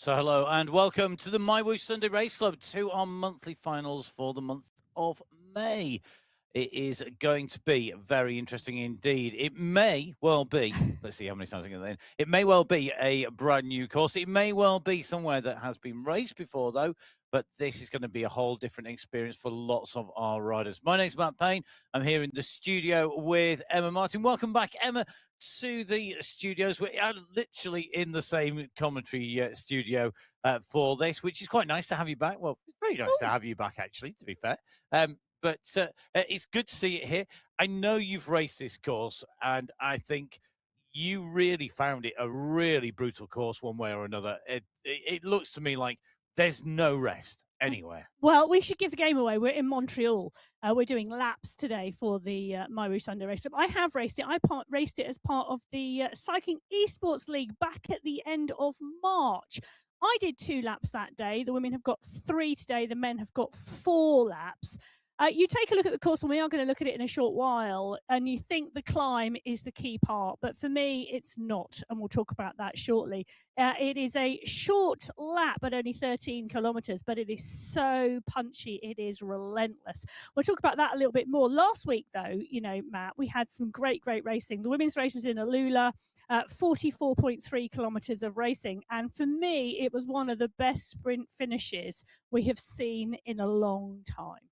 So hello and welcome to the MyWhoosh Sunday Race Club, to our monthly finals for the month of May. It is going to be very interesting indeed. It may well be, let's see how many times I can get that in. It may well be a brand new course. It may well be somewhere that has been raced before though, but this is going to be a whole different experience for lots of our riders. My name's Matt Payne. I'm here in the studio with Emma Martin. Welcome back, Emma, to the studios. We're literally in the same commentary studio for this, which is quite nice to have you back. Well, it's very nice to have you back, actually, to be fair. But it's good to see it here. I know you've raced this course, and I think you really found it a really brutal course one way or another. It looks to me like there's no rest anywhere. Well, we should give the game away. We're in Montreal. We're doing laps today for the MyWhoosh Sunday Race Club. I have raced it. I raced it as part of the Cycling Esports League back at the end of March. I did 2 laps that day. The women have got 3 today. The men have got 4 laps. You take a look at the course, and we are going to look at it in a short while, and you think the climb is the key part, but for me, it's not, and we'll talk about that shortly. It is a short lap at only 13 kilometres, but it is so punchy, it is relentless. We'll talk about that a little bit more. Last week, though, you know, Matt, we had some great racing. The women's race was in Alula, 44.3 kilometres of racing, and for me, it was one of the best sprint finishes we have seen in a long time.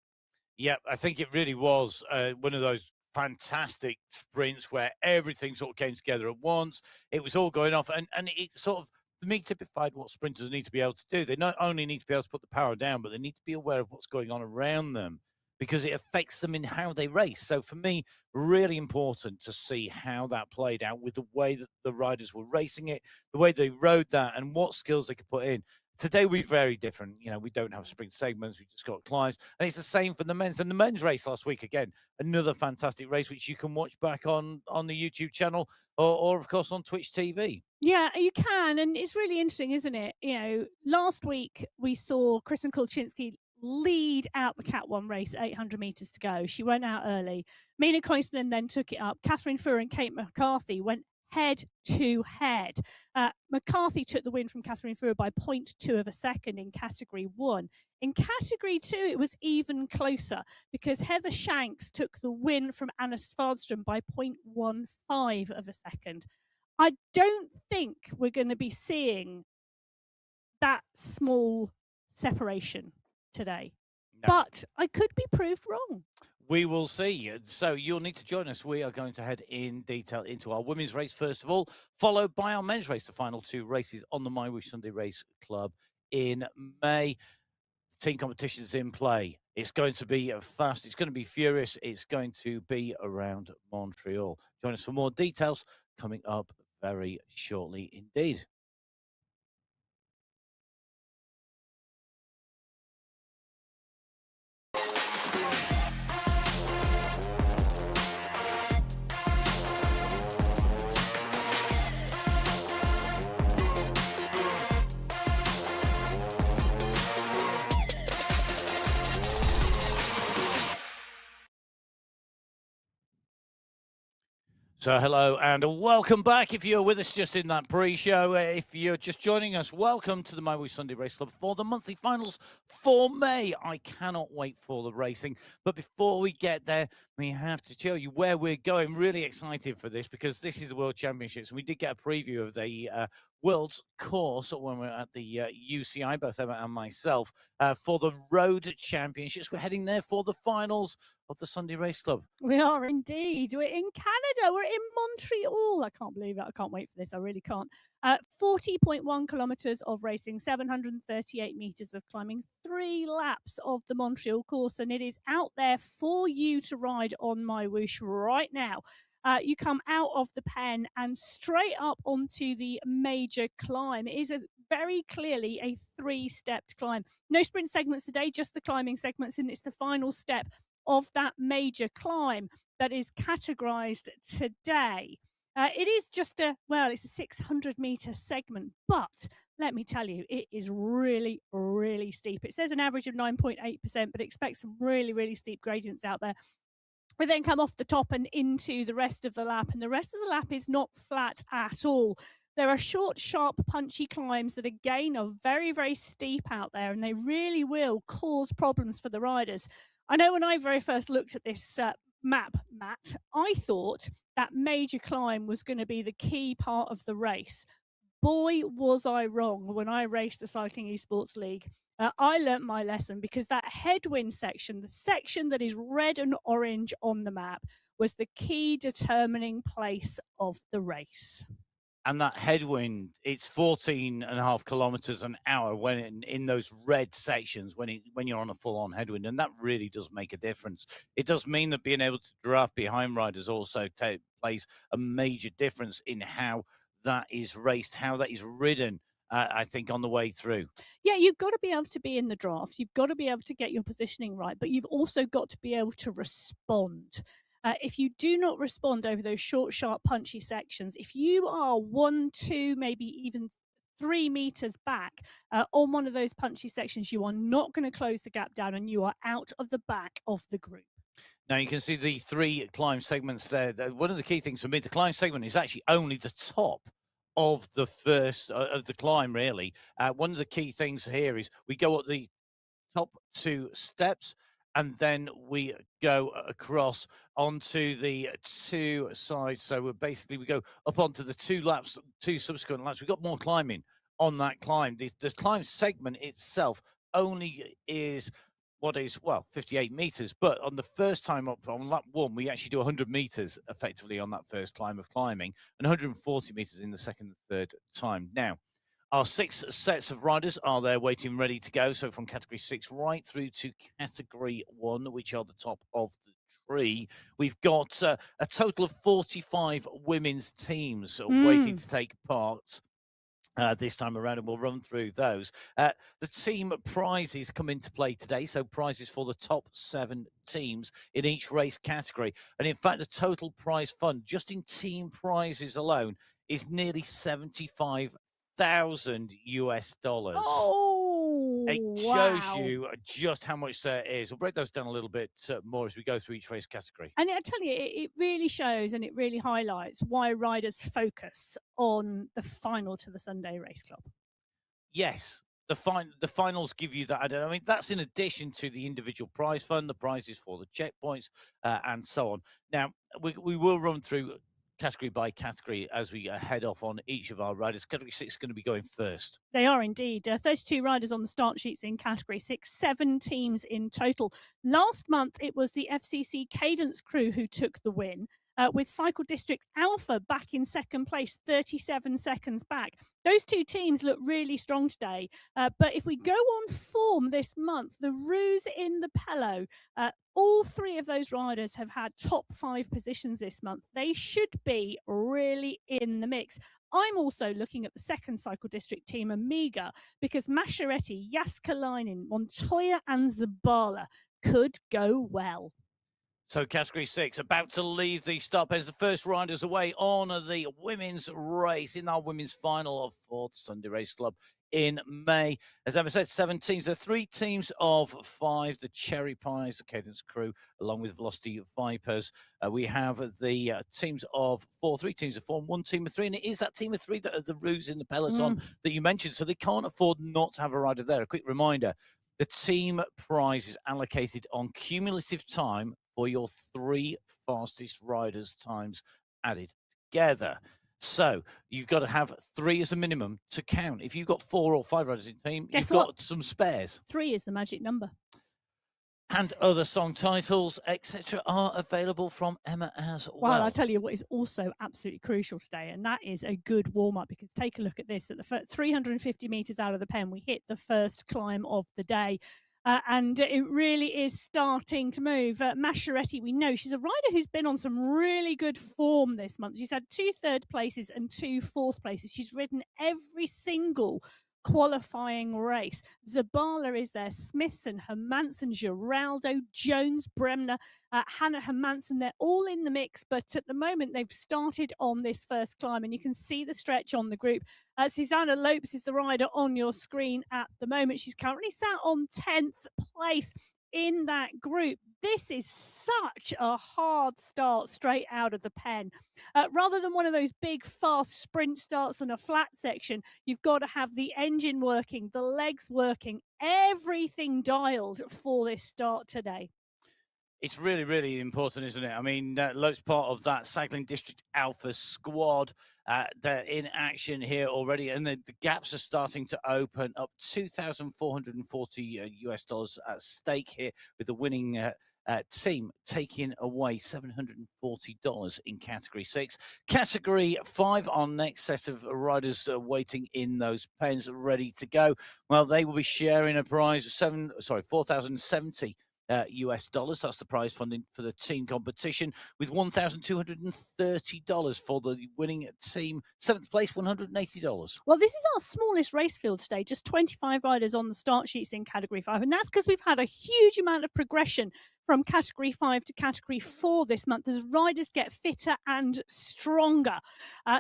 Yeah, I think it really was one of those fantastic sprints where everything sort of came together at once. It was all going off, and it sort of, for me, typified what sprinters need to be able to do. They not only need to be able to put the power down, but they need to be aware of what's going on around them, because it affects them in how they race. So for me, really important to see how that played out with the way that the riders were racing it, the way they rode that, and what skills they could put in. Today, we're very different. You know, we don't have sprint segments. We've just got climbs. And it's the same for the men's. And the men's race last week, again, another fantastic race, which you can watch back on the YouTube channel or, of course, on Twitch TV. Yeah, you can. And it's really interesting, isn't it? You know, last week we saw Kristen Kulczynski lead out the Cat 1 race, 800 metres to go. She went out early. Mina Koivunen then took it up. Catherine Furr and Kate McCarthy went head to head. McCarthy took the win from Catherine Furr by 0.2 of a second in Category 1. In Category 2, it was even closer because Heather Shanks took the win from Anna Svardström by 0.15 of a second. I don't think we're going to be seeing that small separation today, but I could be proved wrong. We will see. So you'll need to join us. We are going to head in detail into our women's race, first of all, followed by our men's race, the final 2 races on the MyWhoosh Sunday Race Club in May. Team competition's in play. It's going to be fast. It's going to be furious. It's going to be around Montreal. Join us for more details coming up very shortly indeed. So hello and welcome back. If you're with us just in that pre-show, if you're just joining us, welcome to the MyWhoosh Sunday Race Club for the monthly finals for May. I cannot wait for the racing. But before we get there, we have to tell you where we're going. Really excited for this because this is the World Championships. And we did get a preview of the World's course when we were at the UCI, both Emma and myself, for the Road Championships. We're heading there for the finals of the Sunday Race Club. We are indeed. We're in Canada. We're in Montreal. I can't believe it. I can't wait for this. I really can't. 40.1 kilometres of racing, 738 metres of climbing, 3 laps of the Montreal course, and it is out there for you to ride on MyWhoosh right now. You come out of the pen and straight up onto the major climb. It is very clearly a 3-stepped climb. No sprint segments today, just the climbing segments, and it's the final step of that major climb that is categorized today. It is just it's a 600-meter segment, but let me tell you, it is really, really steep. It says an average of 9.8%, but expect some really, really steep gradients out there. We then come off the top and into the rest of the lap, and the rest of the lap is not flat at all. There are short, sharp, punchy climbs that, again, are very, very steep out there, and they really will cause problems for the riders. I know when I very first looked at this map, Matt, I thought that major climb was going to be the key part of the race. Boy, was I wrong when I raced the Cycling Esports League. I learnt my lesson, because that headwind section, the section that is red and orange on the map, was the key determining place of the race. And that headwind, it's 14.5 kilometers an hour when in those red sections, when you're on a full-on headwind, and that really does make a difference. It does mean that being able to draft behind riders also plays a major difference in how that is raced, how that is ridden. I think on the way through. Yeah, you've got to be able to be in the draft. You've got to be able to get your positioning right, but you've also got to be able to respond. If you do not respond over those short, sharp, punchy sections, if you are 1, 2, maybe even 3 meters back on one of those punchy sections, you are not going to close the gap down, and you are out of the back of the group. Now, you can see the 3 climb segments there. One of the key things for me, the climb segment is actually only the top of the first of the climb, really. One of the key things here is we go up the top 2 steps, and then we go across onto the 2 sides. So we go up onto the 2 subsequent laps. We've got more climbing on that climb. The climb segment itself only is 58 meters. But on the first time up on lap 1, we actually do 100 meters effectively on that first climb of climbing, and 140 meters in the second and third time. Now, our 6 sets of riders are there waiting ready to go. So from category 6 right through to category 1, which are the top of the tree. We've got a total of 45 women's teams waiting to take part. This time around, and we'll run through those. The team prizes come into play today, so prizes for the top 7 teams in each race category. And in fact, the total prize fund, just in team prizes alone, is nearly $75,000 US. Oh, it shows you just how much there is. We'll break those down a little bit more as we go through each race category. And I tell you, it really shows and it really highlights why riders focus on the final to the Sunday Race Club. Yes. The finals give you that. I mean, that's in addition to the individual prize fund, the prizes for the checkpoints, and so on. Now, we will run through category by category as we head off on each of our riders. Category 6 is going to be going first. They are indeed. 32 riders on the start sheets in category 6, 7 teams in total. Last month, it was the FCC Cadence crew who took the win, with Cycle District Alpha back in second place, 37 seconds back. Those 2 teams look really strong today. But if we go on form this month, the Ruse in the Pello, all 3 of those riders have had top 5 positions this month. They should be really in the mix. I'm also looking at the second Cycle District team, Amiga, because Masciaretti, Jaskalainen, Montoya and Zabala could go well. So category 6, about to leave the start pens. The first riders away on the women's race in our women's final of 4th Sunday Race Club in May. As Emma said, 7 teams. There are 3 teams of 5. The Cherry Pies, the Cadence crew, along with Velocity Vipers. We have the teams of 4, 3 teams of 4, and 1 team of 3. And it is that team of 3 that are the Ruse in the peloton that you mentioned. So they can't afford not to have a rider there. A quick reminder, the team prize is allocated on cumulative time for your 3 fastest riders' times added together. So you've got to have 3 as a minimum to count. If you've got 4 or 5 riders in the team, you've got some spares. 3 is the magic number. And other song titles, etc., are available from Emma as well. Well, I'll tell you what is also absolutely crucial today, and that is a good warm-up, because take a look at this. At the 350 metres out of the pen, we hit the first climb of the day. And it really is starting to move. Masciaretti, we know she's a rider who's been on some really good form this month. She's had 2 third places and 2 fourth places. She's ridden every single qualifying race. Zabala is there, Smithson, Hermansen, Geraldo, Jones, Bremner, Hannah Hermansen. They're all in the mix, but at the moment they've started on this first climb, and you can see the stretch on the group. Susanna Lopes is the rider on your screen at the moment. She's currently sat on 10th place in that group. This is such a hard start straight out of the pen. Rather than one of those big, fast sprint starts on a flat section, you've got to have the engine working, the legs working, everything dialed for this start today. It's really, really important, isn't it? I mean, Lowe's part of that Cycling District Alpha squad. They're in action here already, and the gaps are starting to open up. $2,440 US dollars at stake here, with the winning team taking away $740 in Category 6. Category 5, our next set of riders waiting in those pens, ready to go. Well, they will be sharing a prize of $4,070 US dollars. That's the prize funding for the team competition, with $1,230 for the winning team. 7th place, $180. Well, this is our smallest race field today, just 25 riders on the start sheets in Category 5. And that's because we've had a huge amount of progression from Category 5 to Category 4 this month as riders get fitter and stronger.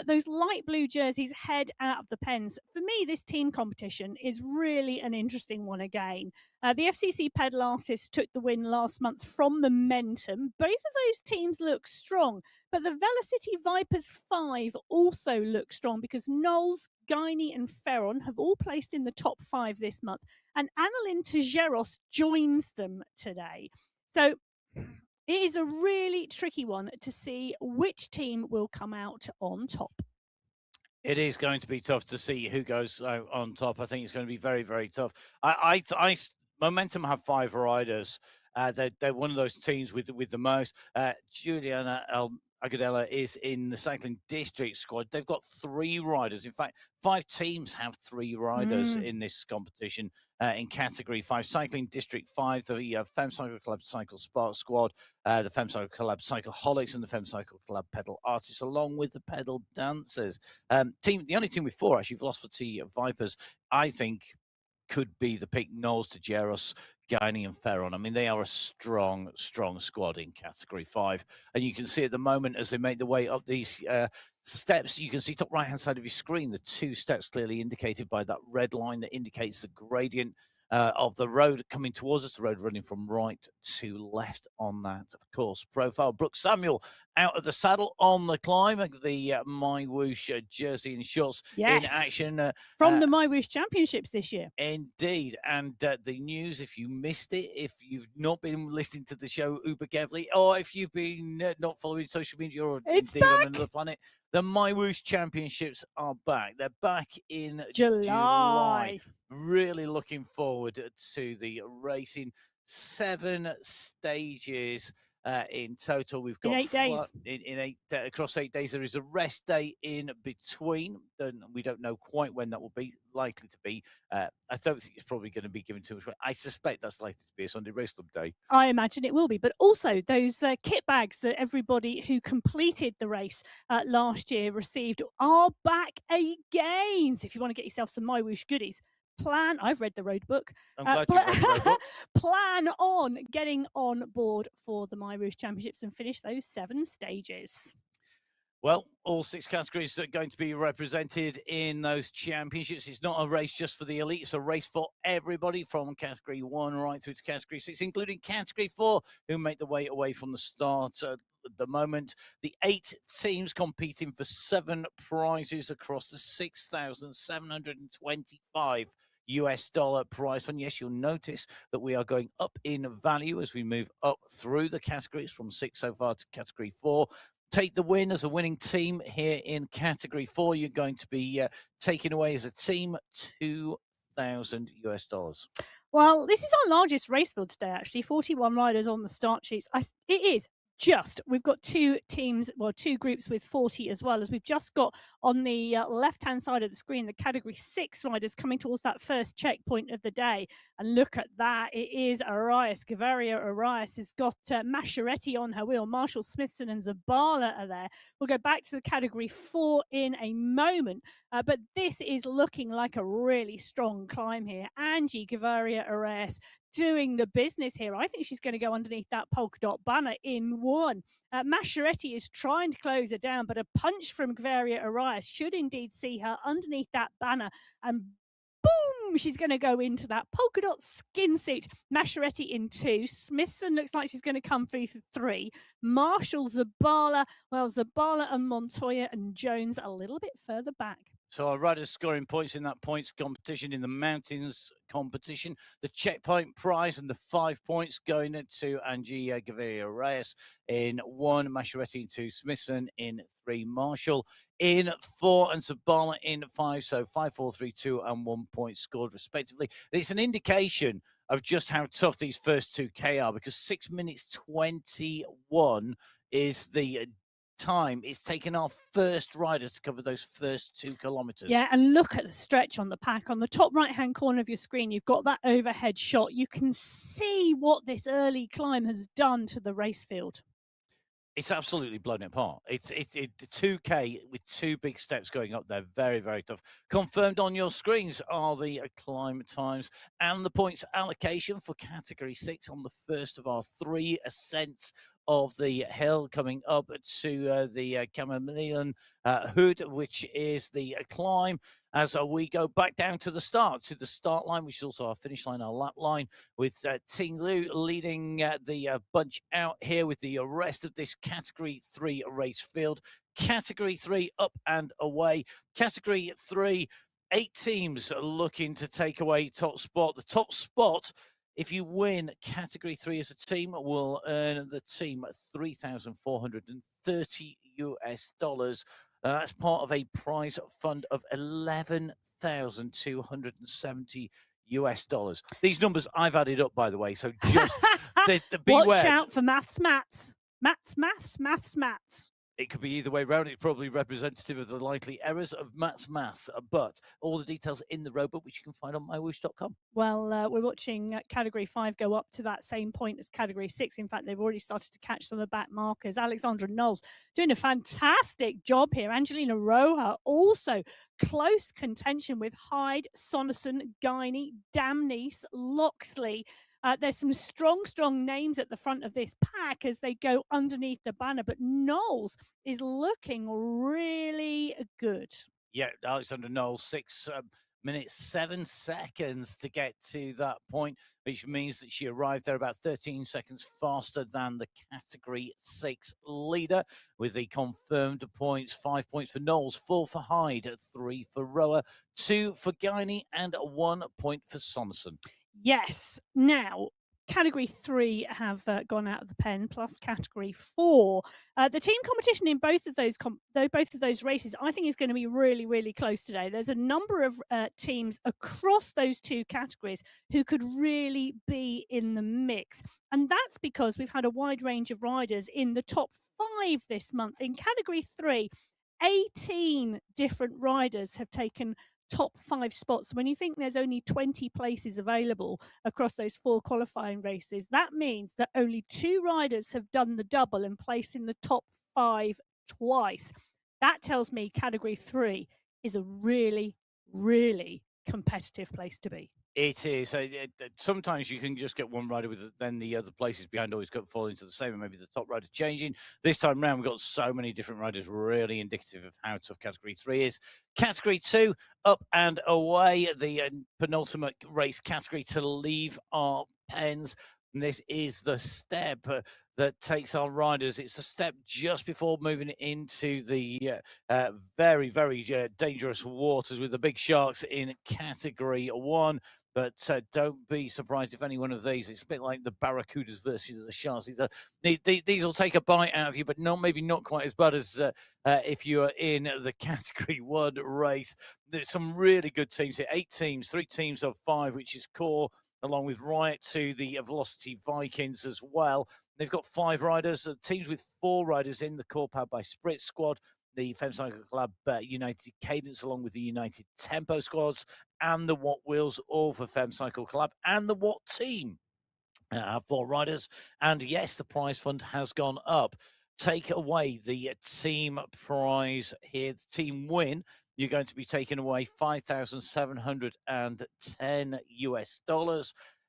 Those light blue jerseys head out of the pens. For me, this team competition is really an interesting one again. The FCC Pedal Artists took the win last month from Momentum. Both of those teams look strong, but the Velocity Vipers 5 also look strong because Knowles, Guiney and Ferron have all placed in the top 5 this month, and Annalyn Tejeros joins them today. So it is a really tricky one to see which team will come out on top. It is going to be tough to see who goes on top. I think it's going to be very, very tough. Momentum have 5 riders. They're one of those teams with the most. Juliana Agudela is in the Cycling District squad. They've got 3 riders. In fact, 5 teams have 3 riders in this competition in Category 5. Cycling District 5, the Fem Cycle Club Cycle Spark squad, the Fem Cycle Club Cycleholics, and the Fem Cycle Club Pedal Artists, along with the Pedal Dancers. The only team with 4, actually, Velocity Vipers, I think, could be the pick. Knowles, Tejeros, Guiney and Ferron. I mean, they are a strong, strong squad in Category 5. And you can see at the moment as they make their way up these steps, you can see top right-hand side of your screen, the 2 steps clearly indicated by that red line that indicates the gradient of the road coming towards us, the road running from right to left on that course profile. Brooke Samuel out of the saddle on the climb, the MyWhoosh jersey and shorts in action. From the MyWhoosh Championships this year. Indeed. And the news, if you missed it, if you've not been listening to the show uber carefully, or if you've been not following social media or indeed on another planet, the MyWhoosh Championships are back. They're back in July. Really looking forward to the racing. 7 stages in total. We've got in 8 days. Across 8 days. There is a rest day in between. We don't know quite when that will be. Likely to be. I don't think it's probably going to be given too much. I suspect that's likely to be a Sunday Race Club day. I imagine it will be. But also those kit bags that everybody who completed the race last year received are back again. So if you want to get yourself some MyWhoosh goodies, I've read the road book. I'm glad you read the road book. Plan on getting on board for the MyWhoosh Championships and finish those 7 stages. Well, all 6 categories are going to be represented in those championships. It's not a race just for the elite. It's a race for everybody from Category 1 right through to Category 6, including Category 4, who make the way away from the start at the moment. The 8 teams competing for 7 prizes across the $6,725 US dollar prize fund. Yes, you'll notice that we are going up in value as we move up through the categories from 6 so far to Category 4. Take the win as a winning team here in Category 4. You're going to be taking away as a team $2,000 US dollars. Well, this is our largest race field today, actually. 41 riders on the start sheets. It is we've got two teams, well, two groups with 40 as well, as we've just got on the left-hand side of the screen, the category 6 riders coming towards that first checkpoint of the day. And look at that. It is Arias. Gavaria Arias has got Masciaretti on her wheel. Marshall Smithson and Zabala are there. We'll go back to the category 4 in a moment. But this is looking like a really strong climb here. Angie Gavaria Arias doing the business here. I think she's going to go underneath that polka dot banner in one. Masciaretti is trying to close her down, but a punch from Gavaria Arias should indeed see her underneath that banner, and boom, she's going to go into that polka dot skin suit. Masciaretti in 2. Smithson looks like she's going to come through for 3. Marshall, Zabala, well, Zabala and Montoya and Jones a little bit further back. So our riders scoring points in that points competition, in the mountains competition. The checkpoint prize and the 5 points going to Angie Gavaria Reyes in 1, Masciaretti in 2, Smithson in 3, Marshall in 4, and Zabala in 5. So 5, 4, 3, 2, and 1 point scored respectively. And it's an indication of just how tough these first 2K are, because 6 minutes 21 is the time it's taken our first rider to cover those first 2 kilometers. Yeah, and look at the stretch on the pack. On the top right-hand corner of your screen, you've got that overhead shot. You can see what this early climb has done to the race field. It's absolutely blown it apart. It's 2K with 2 big steps going up there. Very, very tough. Confirmed on your screens are the climb times and the points allocation for category 6 on the first of our 3 ascents of the hill, coming up to the Chameleon Hood, which is the climb, as we go back down to the start line, which is also our finish line, our lap line, with Ting Lu leading the bunch out here with the rest of this category 3 race field. Category 3 up and away. Category 3, 8 teams looking to take away top spot. The top spot, if you win category 3 as a team, will earn the team $3,430. That's part of a prize fund of $11,270. These numbers I've added up, by the way, so just beware. Watch out for maths. It could be either way around. It's probably representative of the likely errors of maths, but all the details in the roadbook, which you can find on MyWhoosh.com. Well, we're watching category 5 go up to that same point as category 6. In fact, they've already started to catch some of the back markers. Alexandra Knowles doing a fantastic job here. Angelina Roja also close contention with Hyde, Sonnerson, Guiney, Damnice, Loxley. There's some strong names at the front of this pack as they go underneath the banner, but Knowles is looking really good. Yeah, Alexander Knowles, 6 minutes 7 seconds to get to that point, which means that she arrived there about 13 seconds faster than the category 6 leader, with the confirmed points: 5 points for Knowles, 4 for Hyde, 3 for Roa, 2 for Guiney, and 1 point for Sonnerson. Yes. Now, category 3 have gone out of the pen, plus category 4. The team competition in both of those races, I think, is going to be really close today. There's a number of teams across those 2 categories who could really be in the mix, and that's because we've had a wide range of riders in the top 5 this month. In category 3, 18 different riders have taken top 5 spots. When you think there's only 20 places available across those 4 qualifying races, that means that only 2 riders have done the double and placed in the top 5 twice. That tells me category 3 is a really competitive place to be. It is. Sometimes you can just get one rider with then the other places behind always fall into the same, and maybe the top rider changing. This time around, we've got so many different riders, really indicative of how tough category 3 is. Category 2, up and away, the penultimate race category to leave our pens. And this is the step that takes our riders. It's a step just before moving into the very dangerous waters with the big sharks in category 1. But don't be surprised if any one of these, it's a bit like the Barracudas versus the Sharks. These will take a bite out of you, but maybe not quite as bad as if you are in the Category 1 race. There's some really good teams here. 8 teams, 3 teams of 5, which is core, along with Riot to the Velocity Vikings as well. They've got 5 riders, teams with 4 riders in the core powered by Sprit Squad, the Femcycle Club United Cadence, along with the United Tempo squads, and the Watt Wheels, all for Femcycle Club, and the Watt team. 4 riders. And yes, the prize fund has gone up. Take away the team prize here, the team win. You're going to be taking away $5,710 US.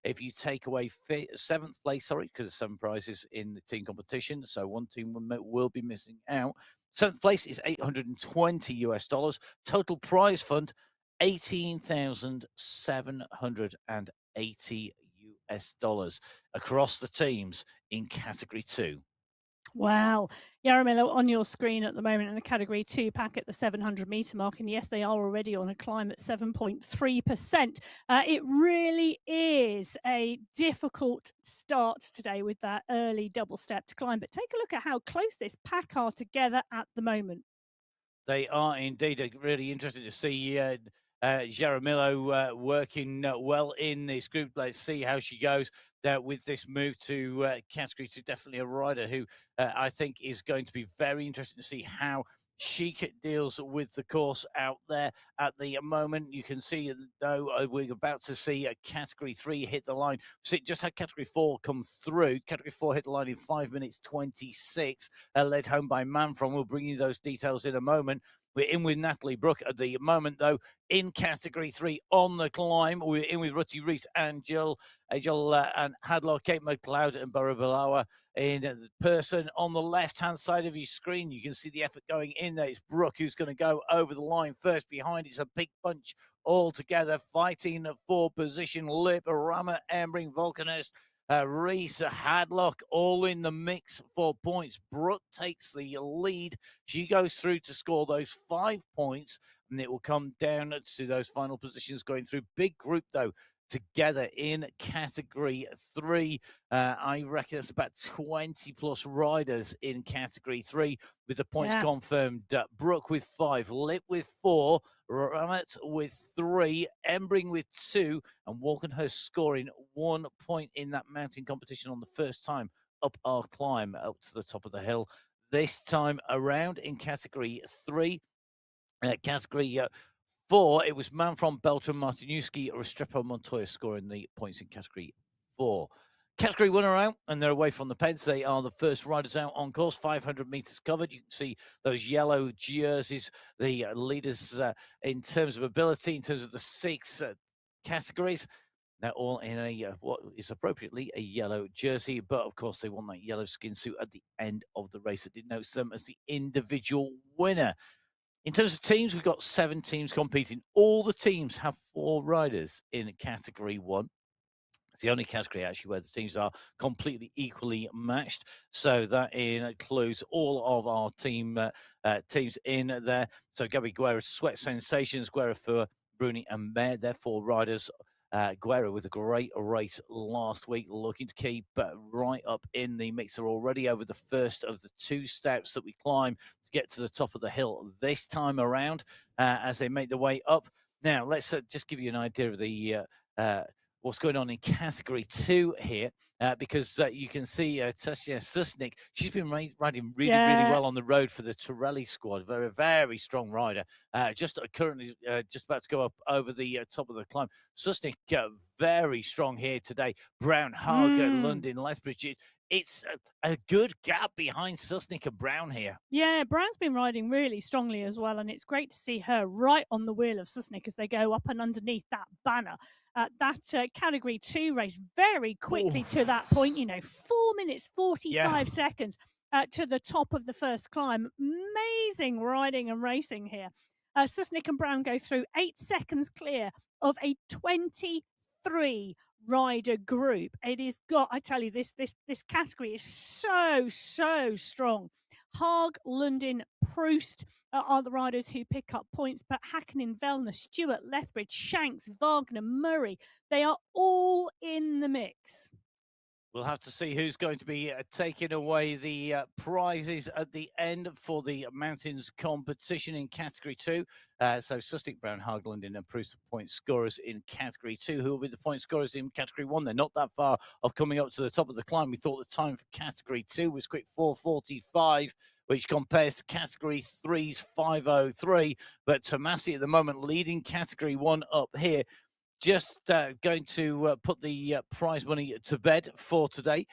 If you take away 7th place, sorry, because there's 7 prizes in the team competition, so one team will be missing out. 7th place is $820 US. Total prize fund, 18,780 US across the teams in category 2. Wow. Yaramillo on your screen at the moment in the category 2 pack at the 700-meter mark. And yes, they are already on a climb at 7.3%. It really is a difficult start today with that early double step to climb. But take a look at how close this pack are together at the moment. They are indeed really interesting to see Jaramillo working well in this group. Let's see how she goes with this move to category 2. Definitely a rider who I think is going to be very interesting to see how she deals with the course out there at the moment. You can see, though, we're about to see a category 3 hit the line. See, just had category 4 come through. Category 4 hit the line in 5 minutes 26, led home by Manfrom. We'll bring you those details in a moment. We're in with Natalie Brook at the moment, though, in category 3 on the climb. We're in with Ruti Rees, Angel and Hadlock, Kate McLeod, and Barabalawa in person. On the left-hand side of your screen, you can see the effort going in there. It's Brook who's going to go over the line first. Behind, it's a big bunch all together, fighting for position. Lip, Rama, Embring, Volkanist, Reese, Hadlock, all in the mix for points. Brooke takes the lead. She goes through to score those 5 points, and it will come down to those final positions going through. Big group, though, together in category 3. I reckon it's about 20 plus riders in category 3 with the points confirmed. Brooke with 5, Lip with 4, Ramat with 3, Embring with 2, and Walkenhurst scoring 1 point in that mountain competition on the first time up our climb up to the top of the hill. This time around in category 3, category 4, it was Manfrom, Beltram, Martinuski, Restrepo, Montoya scoring the points in category 4. Category 1 are out, and they're away from the peds. They are the first riders out on course, 500 meters covered. You can see those yellow jerseys, the leaders in terms of ability, in terms of the 6 categories. They're all in a what is appropriately a yellow jersey, but of course they want that yellow skin suit at the end of the race that denotes them as the individual winner. In terms of teams, we've got 7 teams competing. All the teams have 4 riders in category 1. It's the only category actually where the teams are completely equally matched. So that includes all of our teams in there. So Gabby Guerra, Sweat Sensations, Guerra for Bruni and Mayer, they're 4 riders. Guerra with a great race last week, looking to keep right up in the mix. They're already over the first of the 2 steps that we climb to get to the top of the hill this time around as they make their way up. Now, let's just give you an idea of the what's going on in category 2 here, because you can see Tasia Susnik. She's been riding really well on the road for the Torelli squad. Very, very strong rider. Currently just about to go up over the top of the climb. Susnik very strong here today. Brown, Harger, London, Lethbridge. It's a good gap behind Susnik and Brown here. Yeah, Brown's been riding really strongly as well, and it's great to see her right on the wheel of Susnik as they go up and underneath that banner. That category 2 race very quickly to that point, 4 minutes, 45 seconds to the top of the first climb. Amazing riding and racing here. Susnik and Brown go through 8 seconds clear of a 23 rider group. It is I tell you, this category is so strong. Haag, Lundin, Proust are the riders who pick up points, but Hakkinen, Vellner, Stewart, Lethbridge, Shanks, Wagner, Murray, they are all in the mix. We'll have to see who's going to be taking away the prizes at the end for the Mountains competition in Category 2. So Sustik, Brown, Hagland and Bruce point scorers in Category 2. Who will be the point scorers in Category 1? They're not that far of coming up to the top of the climb. We thought the time for Category 2 was quick 4:45, which compares to Category 3's 5:03. But Tomasi at the moment leading Category 1 up here. Just going to put the prize money to bed for today.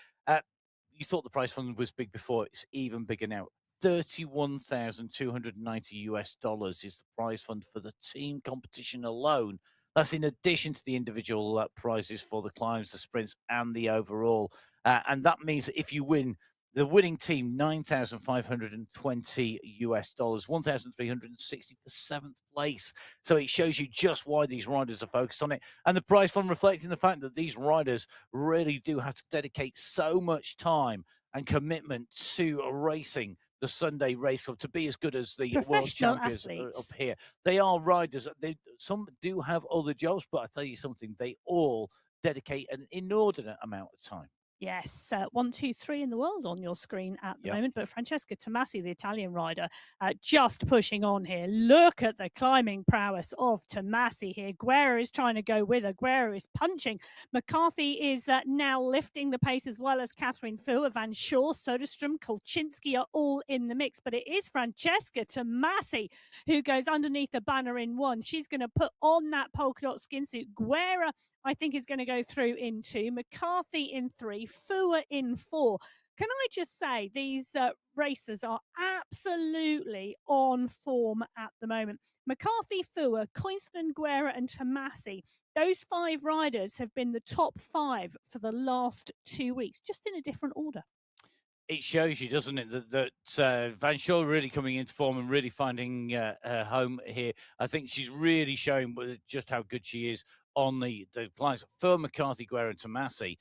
You thought the prize fund was big before; it's even bigger now. $31,290 is the prize fund for the team competition alone. That's in addition to the individual prizes for the climbs, the sprints, and the overall. And that means that if you win, the winning team, $9,520, 1,360 for seventh place. So it shows you just why these riders are focused on it. And the prize fund reflecting the fact that these riders really do have to dedicate so much time and commitment to racing the Sunday Race Club to be as good as the world Professional champions up athletes. here. They are riders. Some do have other jobs, but I tell you something, they all dedicate an inordinate amount of time. Yes, 1, 2, 3 in the world on your screen at the Yep. moment. But Francesca Tomasi, the Italian rider, just pushing on here. Look at the climbing prowess of Tomasi here. Guerra is trying to go with her. Guerra is punching. McCarthy is now lifting the pace as well as Catherine Fuhr, Van Shaw, Soderstrom, Kolczynski are all in the mix. But it is Francesca Tomasi who goes underneath the banner in one. She's going to put on that polka dot skin suit. Guerra, I think, is going to go through in 2, McCarthy in 3, Fuhr in 4. Can I just say these racers are absolutely on form at the moment. McCarthy, Fuhr, Coinston, Guerra and Tomasi. Those 5 riders have been the top 5 for the last 2 weeks, just in a different order. It shows you, doesn't it, that Van Shaw really coming into form and really finding her home here. I think she's really showing just how good she is on the climbs. For McCarthy, Guerra, and Tomasi,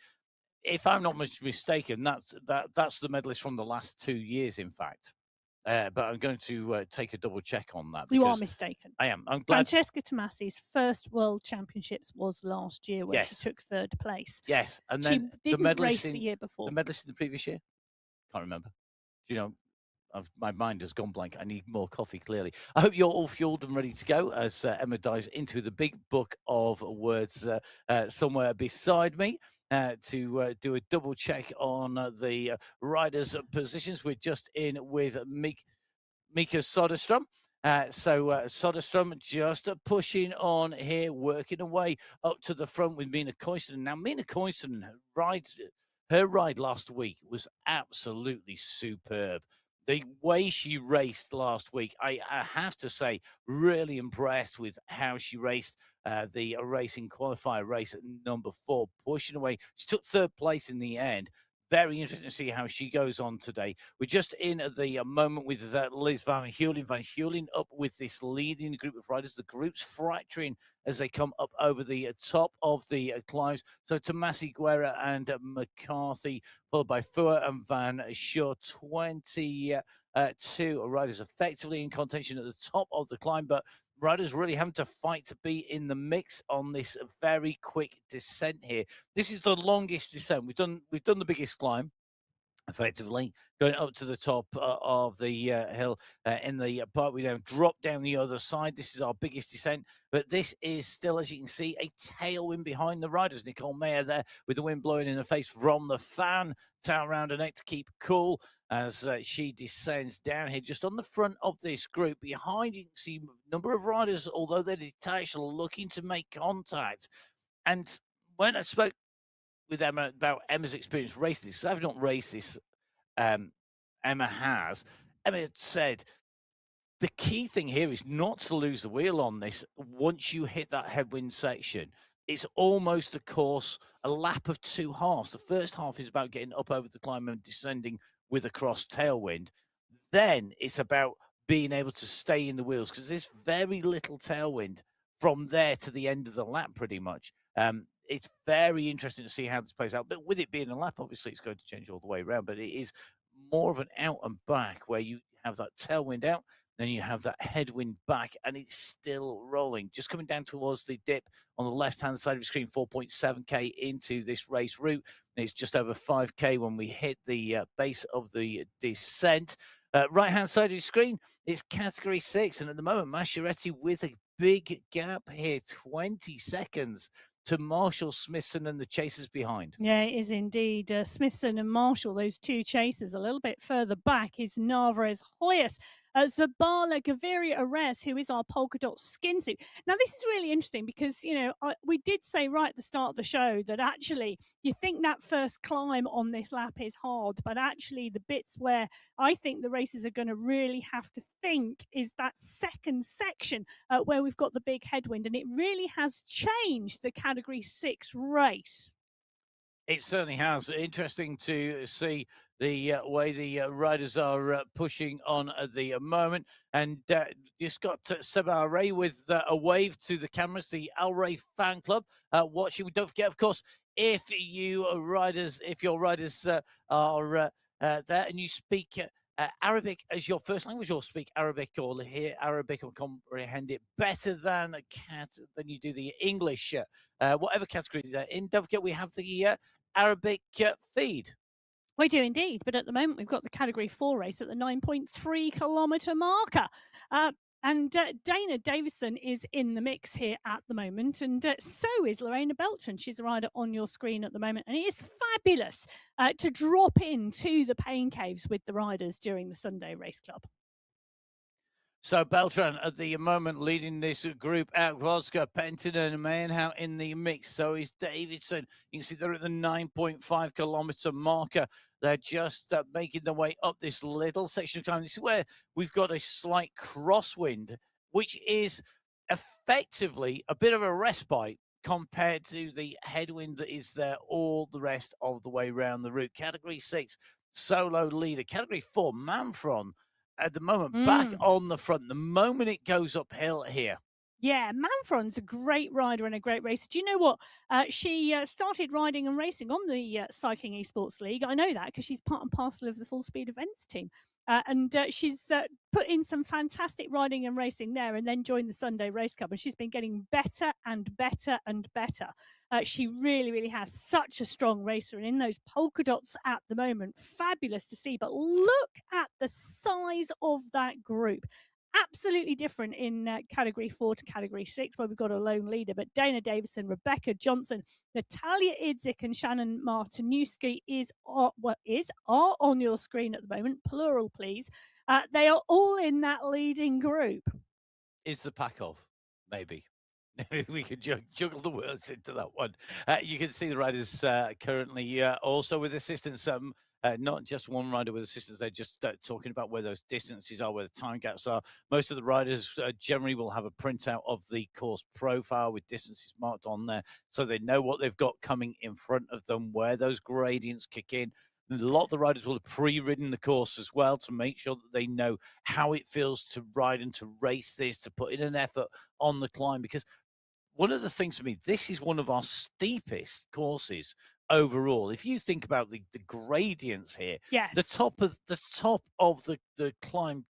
if I'm not much mistaken, that's the medalist from the last 2 years, in fact. But I'm going to take a double check on that. You are mistaken. I am. I'm glad. Francesca Tomasi's first World Championships was last year when Yes. she took 3rd place. Yes, and She then the didn't medalist race the year before. The medalist in the previous year? Can't remember. Do you know? My mind has gone blank. I need more coffee, clearly. I hope you're all fueled and ready to go as Emma dives into the big book of words somewhere beside me to do a double check on the riders' positions. We're just in with Mika Soderstrom. Soderstrom just pushing on here, working away up to the front with Mina Coiston. Now, Mina Coiston her ride last week was absolutely superb. The way she raced last week, I have to say, really impressed with how she raced the racing qualifier race at number 4, pushing away. She took 3rd place in the end. Very interesting to see how she goes on today. We're just in the moment with Liz Van Heulen. Van Heulen up with this leading group of riders. The group's fracturing as they come up over the top of the climbs. So Tomasi, Guerra and McCarthy, followed by Fuhr and Van Shaw. 22 riders effectively in contention at the top of the climb, but riders really having to fight to be in the mix on this very quick descent here. This is the longest descent. We've done the biggest climb, effectively going up to the top of the hill in the part. We now drop down the other side. This is our biggest descent, but this is still, as you can see, a tailwind behind the riders. Nicole Mayer there with the wind blowing in her face from the fan, towel around her neck to keep cool as she descends down here just on the front of this group. Behind, you can see a number of riders, although they're detached, looking to make contact. And when I spoke with Emma about Emma's experience racing this, because I've not raced this, Emma has. Emma said the key thing here is not to lose the wheel on this once you hit that headwind section. It's almost a lap of 2 halves. The first half is about getting up over the climb and descending with a cross tailwind. Then it's about being able to stay in the wheels because there's very little tailwind from there to the end of the lap, pretty much. It's very interesting to see how this plays out. But with it being a lap, obviously it's going to change all the way around. But it is more of an out and back where you have that tailwind out then you have that headwind back, and it's still rolling. Just coming down towards the dip on the left-hand side of the screen, 4.7k into this race route. It's just over 5k when we hit the base of the descent. Right-hand side of the screen, it's category 6, and at the moment, Masciaretti with a big gap here, 20 seconds to Marshall, Smithson, and the chasers behind. Yeah, it is indeed. Smithson and Marshall, those two chasers. A little bit further back is Narvaez Hoyas. Zabala Gaviria Ares, who is our polka dot skin suit. Now, this is really interesting because, we did say right at the start of the show that actually you think that first climb on this lap is hard, but actually the bits where I think the racers are going to really have to think is that second section where we've got the big headwind, and it really has changed the Category 6 race. It certainly has. Interesting to see the way the riders are pushing on at the moment. And just got Seba Ray with a wave to the cameras, the Al Ray fan club watching. Don't forget, of course, if your riders are there and you speak Arabic as your first language, or speak Arabic or hear Arabic or comprehend it better than you do the English, whatever category they're in. Don't forget, we have the Arabic feed. We do indeed, but at the moment we've got the Category 4 race at the 9.3 kilometre marker. And Dana Davison is in the mix here at the moment, and so is Lorena Beltran. She's a rider on your screen at the moment, and it is fabulous to drop into the pain caves with the riders during the Sunday Race Club. So Beltran at the moment leading this group out. Voska, Penton and Mayenhout in the mix. So is Davidson. You can see they're at the 9.5 kilometre marker. They're just making their way up this little section of climb. This is where we've got a slight crosswind, which is effectively a bit of a respite compared to the headwind that is there all the rest of the way around the route. Category 6, solo leader. Category 4, Manfron, at the moment, back on the front. The moment it goes uphill here. Yeah, Manfron's a great rider and a great racer. Do you know what? She started riding and racing on the Cycling Esports League. I know that because she's part and parcel of the Full Speed Events team. And she's put in some fantastic riding and racing there, and then joined the Sunday Race Club. And she's been getting better and better and better. She really, really has such a strong racer. And in those polka dots at the moment, fabulous to see. But look at the size of that group. Absolutely different in Category 4 to Category 6, where we've got a lone leader. But Dana Davison, Rebecca Johnson, Natalia Idzik and Shannon Martinuski are on your screen at the moment. Plural, please. They are all in that leading group. Is the pack of? Maybe. We could juggle the words into that one. You can see the riders currently also with assistance. Not just one rider with assistance, they're just talking about where those distances are, where the time gaps are. Most of the riders generally will have a printout of the course profile with distances marked on there, so they know what they've got coming in front of them, where those gradients kick in. A lot of the riders will have pre-ridden the course as well to make sure that they know how it feels to ride and to race this, to put in an effort on the climb. Because one of the things for me, this is one of our steepest courses overall. If you think about the gradients here, yes, the top of the climb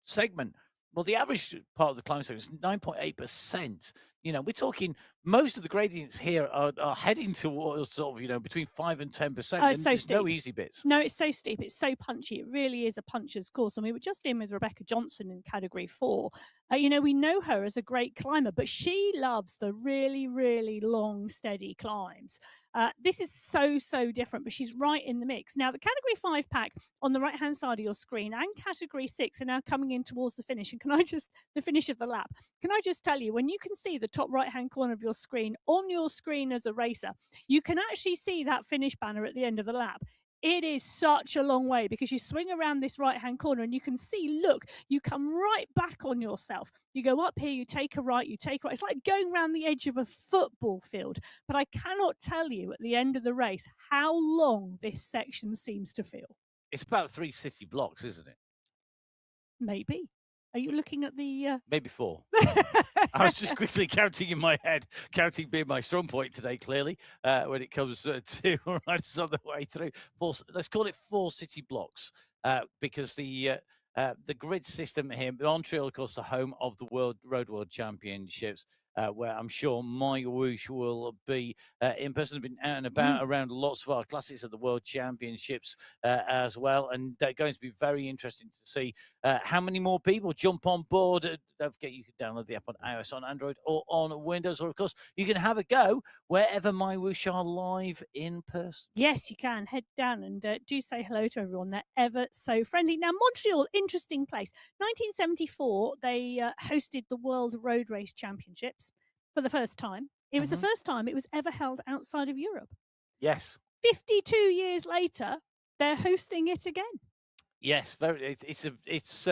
segment, well, the average part of the climb segment is 9.8%. We're talking most of the gradients here are heading towards sort of, between 5 and 10%. It's so steep. No easy bits. No, it's so steep. It's so punchy. It really is a puncher's course. And we were just in with Rebecca Johnson in Category 4. We know her as a great climber, but she loves the really, really long, steady climbs. This is so different, but she's right in the mix. Now, the Category 5 pack on the right-hand side of your screen and Category 6 are now coming in towards the finish. And the finish of the lap, can I just tell you, when you can see the top right-hand corner of your screen, on your screen as a racer, you can actually see that finish banner at the end of the lap. It is such a long way because you swing around this right-hand corner and you can see, look, you come right back on yourself. You go up here, you take a right, you take a right. It's like going around the edge of a football field. But I cannot tell you at the end of the race how long this section seems to feel. It's about 3 city blocks, isn't it? Maybe. Are you looking at the... Maybe 4. I was just quickly counting in my head, counting being my strong point today, clearly, when it comes to riders on the way through. Let's call it 4 city blocks, because the the grid system here. Montreal, of course, the home of the World Championships, where I'm sure MyWhoosh will be in person. Have been out and about around lots of our classics at the World Championships as well, and they're going to be very interesting to see how many more people jump on board. Don't forget, you can download the app on iOS, on Android, or on Windows, or of course, you can have a go wherever MyWhoosh are live in person. Yes, you can. Head down and do say hello to everyone. They're ever so friendly. Now, Montreal, interesting place. 1974, they hosted the World Road Race Championships for the first time. It was the first time it was ever held outside of Europe. Yes. 52 years later, they're hosting it again. Yes, it's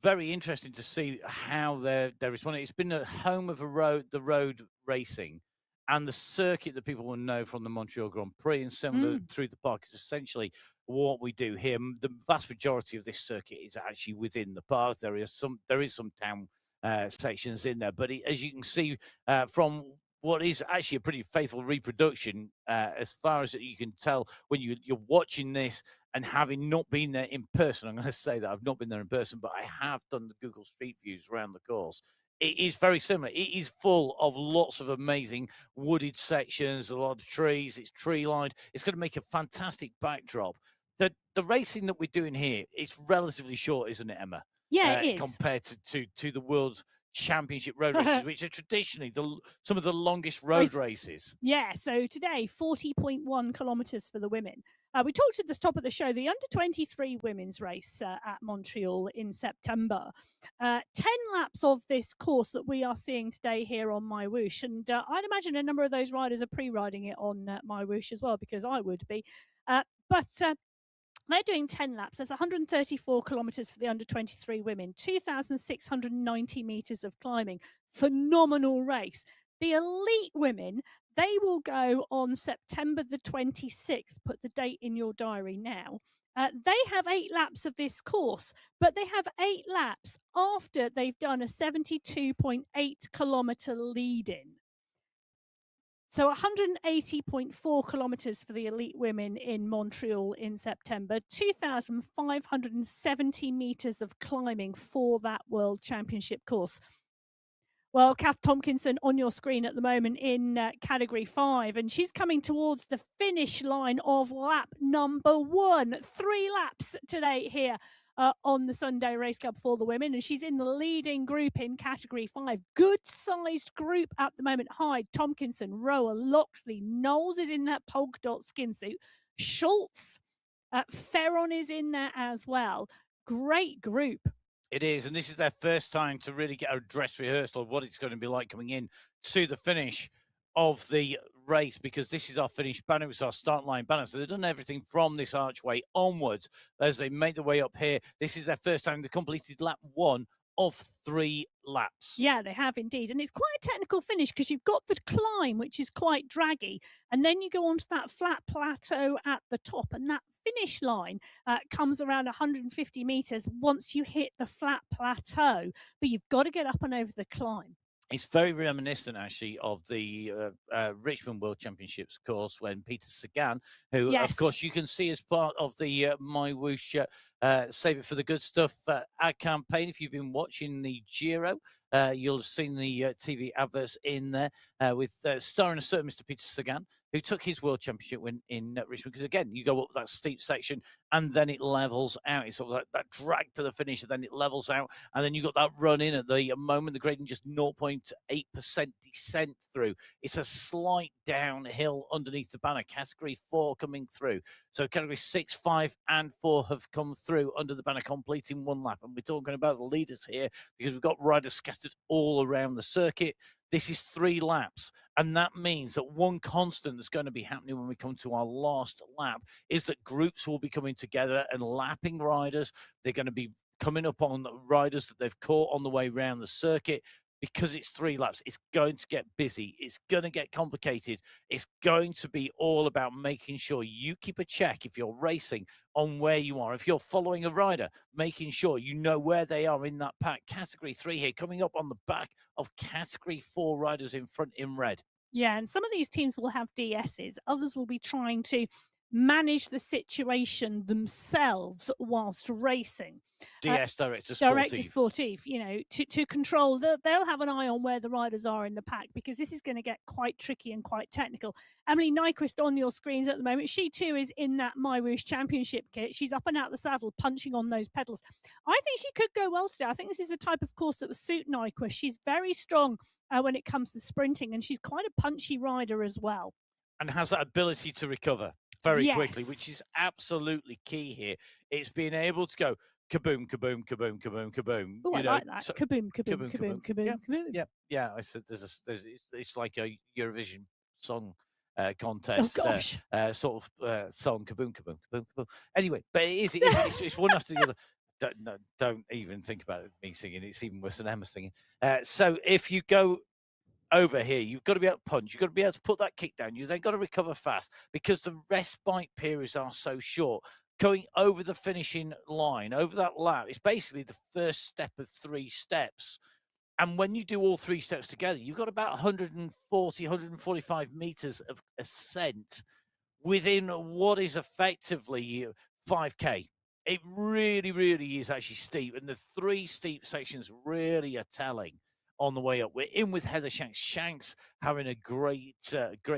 very interesting to see how they're responding. It's been the home of the road racing, and the circuit that people will know from the Montreal Grand Prix and similar through the park is essentially what we do here. The vast majority of this circuit is actually within the park. There is some town sections in there, but as you can see from what is actually a pretty faithful reproduction, as far as you can tell when you're watching this and having not been there in person. I'm going to say that I've not been there in person, but I have done the Google Street Views around the course. It is very similar. It is full of lots of amazing wooded sections, a lot of trees. It's tree lined. It's going to make a fantastic backdrop. The racing that we're doing here, it's relatively short, isn't it, Emma? Yeah, it is. Compared to the World Championship road races, which are traditionally some of the longest road races. Yeah, so today, 40.1 kilometres for the women. We talked at the top of the show, the under-23 women's race at Montreal in September. 10 laps of this course that we are seeing today here on MyWhoosh. And I'd imagine a number of those riders are pre-riding it on MyWhoosh as well, because I would be. But they're doing 10 laps. That's 134 kilometres for the under-23 women, 2,690 metres of climbing. Phenomenal race. The elite women, they will go on September the 26th. Put the date in your diary now. They have 8 laps of this course, but they have 8 laps after they've done a 72.8 kilometre lead-in. So 180.4 kilometres for the elite women in Montreal in September, 2,570 metres of climbing for that World Championship course. Well, Kath Tompkinson on your screen at the moment in Category 5, and she's coming towards the finish line of lap number 1. 3 laps today here on the Sunday Race Club for the women, and she's in the leading group in Category 5. Good-sized group at the moment. Hyde, Tompkinson, Rower, Loxley, Knowles is in that polka dot skin suit. Schultz, Ferron is in there as well. Great group. It is, and this is their first time to really get a dress rehearsal of what it's going to be like coming in to the finish of the race, because this is our finish banner, it's our start line banner. So they've done everything from this archway onwards as they make their way up here. This is their first time they completed lap 1 of 3 laps. Yeah, they have indeed. And it's quite a technical finish because you've got the climb, which is quite draggy, and then you go onto that flat plateau at the top, and that finish line comes around 150 metres once you hit the flat plateau. But you've got to get up and over the climb. It's very reminiscent, actually, of the Richmond World Championships course when Peter Sagan, who, of course, you can see as part of the MyWhoosh Save It for the Good Stuff ad campaign. If you've been watching the Giro, you'll have seen the TV adverts in there with starring a certain Mr. Peter Sagan, who took his World Championship win in Richmond. Because, again, you go up that steep section and then it levels out. It's sort of like that drag to the finish, and then it levels out. And then you got that run in at the moment, the gradient just 0.8% descent through. It's a slight downhill underneath the banner. Category 4 coming through. So Category 6, 5, and 4 have come through under the banner, completing 1 lap. And we're talking about the leaders here because we've got riders scattered all around the circuit. This is 3 laps, and that means that one constant that's going to be happening when we come to our last lap is that groups will be coming together and lapping riders. They're going to be coming up on riders that they've caught on the way around the circuit. Because it's 3 laps, it's going to get busy. It's going to get complicated. It's going to be all about making sure you keep a check if you're racing on where you are. If you're following a rider, making sure you know where they are in that pack. Category 3 here, coming up on the back of Category 4 riders in front in red. Yeah, and some of these teams will have DSs. Others will be trying to manage the situation themselves whilst racing. DS Director Director Sportive. Sportive, to control. They'll have an eye on where the riders are in the pack, because this is going to get quite tricky and quite technical. Emily Nyquist on your screens at the moment. She too is in that MyWhoosh Championship kit. She's up and out the saddle, punching on those pedals. I think she could go well today. I think this is a type of course that would suit Nyquist. She's very strong when it comes to sprinting, and she's quite a punchy rider as well. And has that ability to recover very quickly, which is absolutely key here. It's being able to go kaboom, kaboom, kaboom, kaboom, kaboom. Oh, I like that. So, kaboom, kaboom, kaboom, kaboom, kaboom. Yeah. I said it's like a Eurovision song contest sort of song, kaboom, kaboom, kaboom, kaboom. Anyway, but it's one after the other. Don't even think about me singing. It's even worse than Emma singing. So if you go over here, you've got to be able to punch, you've got to be able to put that kick down, you then got to recover fast, because the respite periods are so short. Going over the finishing line, over that lap, it's basically the first step of 3 steps. And when you do all 3 steps together, you've got about 140, 145 meters of ascent within what is effectively 5K. It really, really is actually steep. And the 3 steep sections really are telling on the way up. We're in with Heather Shanks. Shanks having a great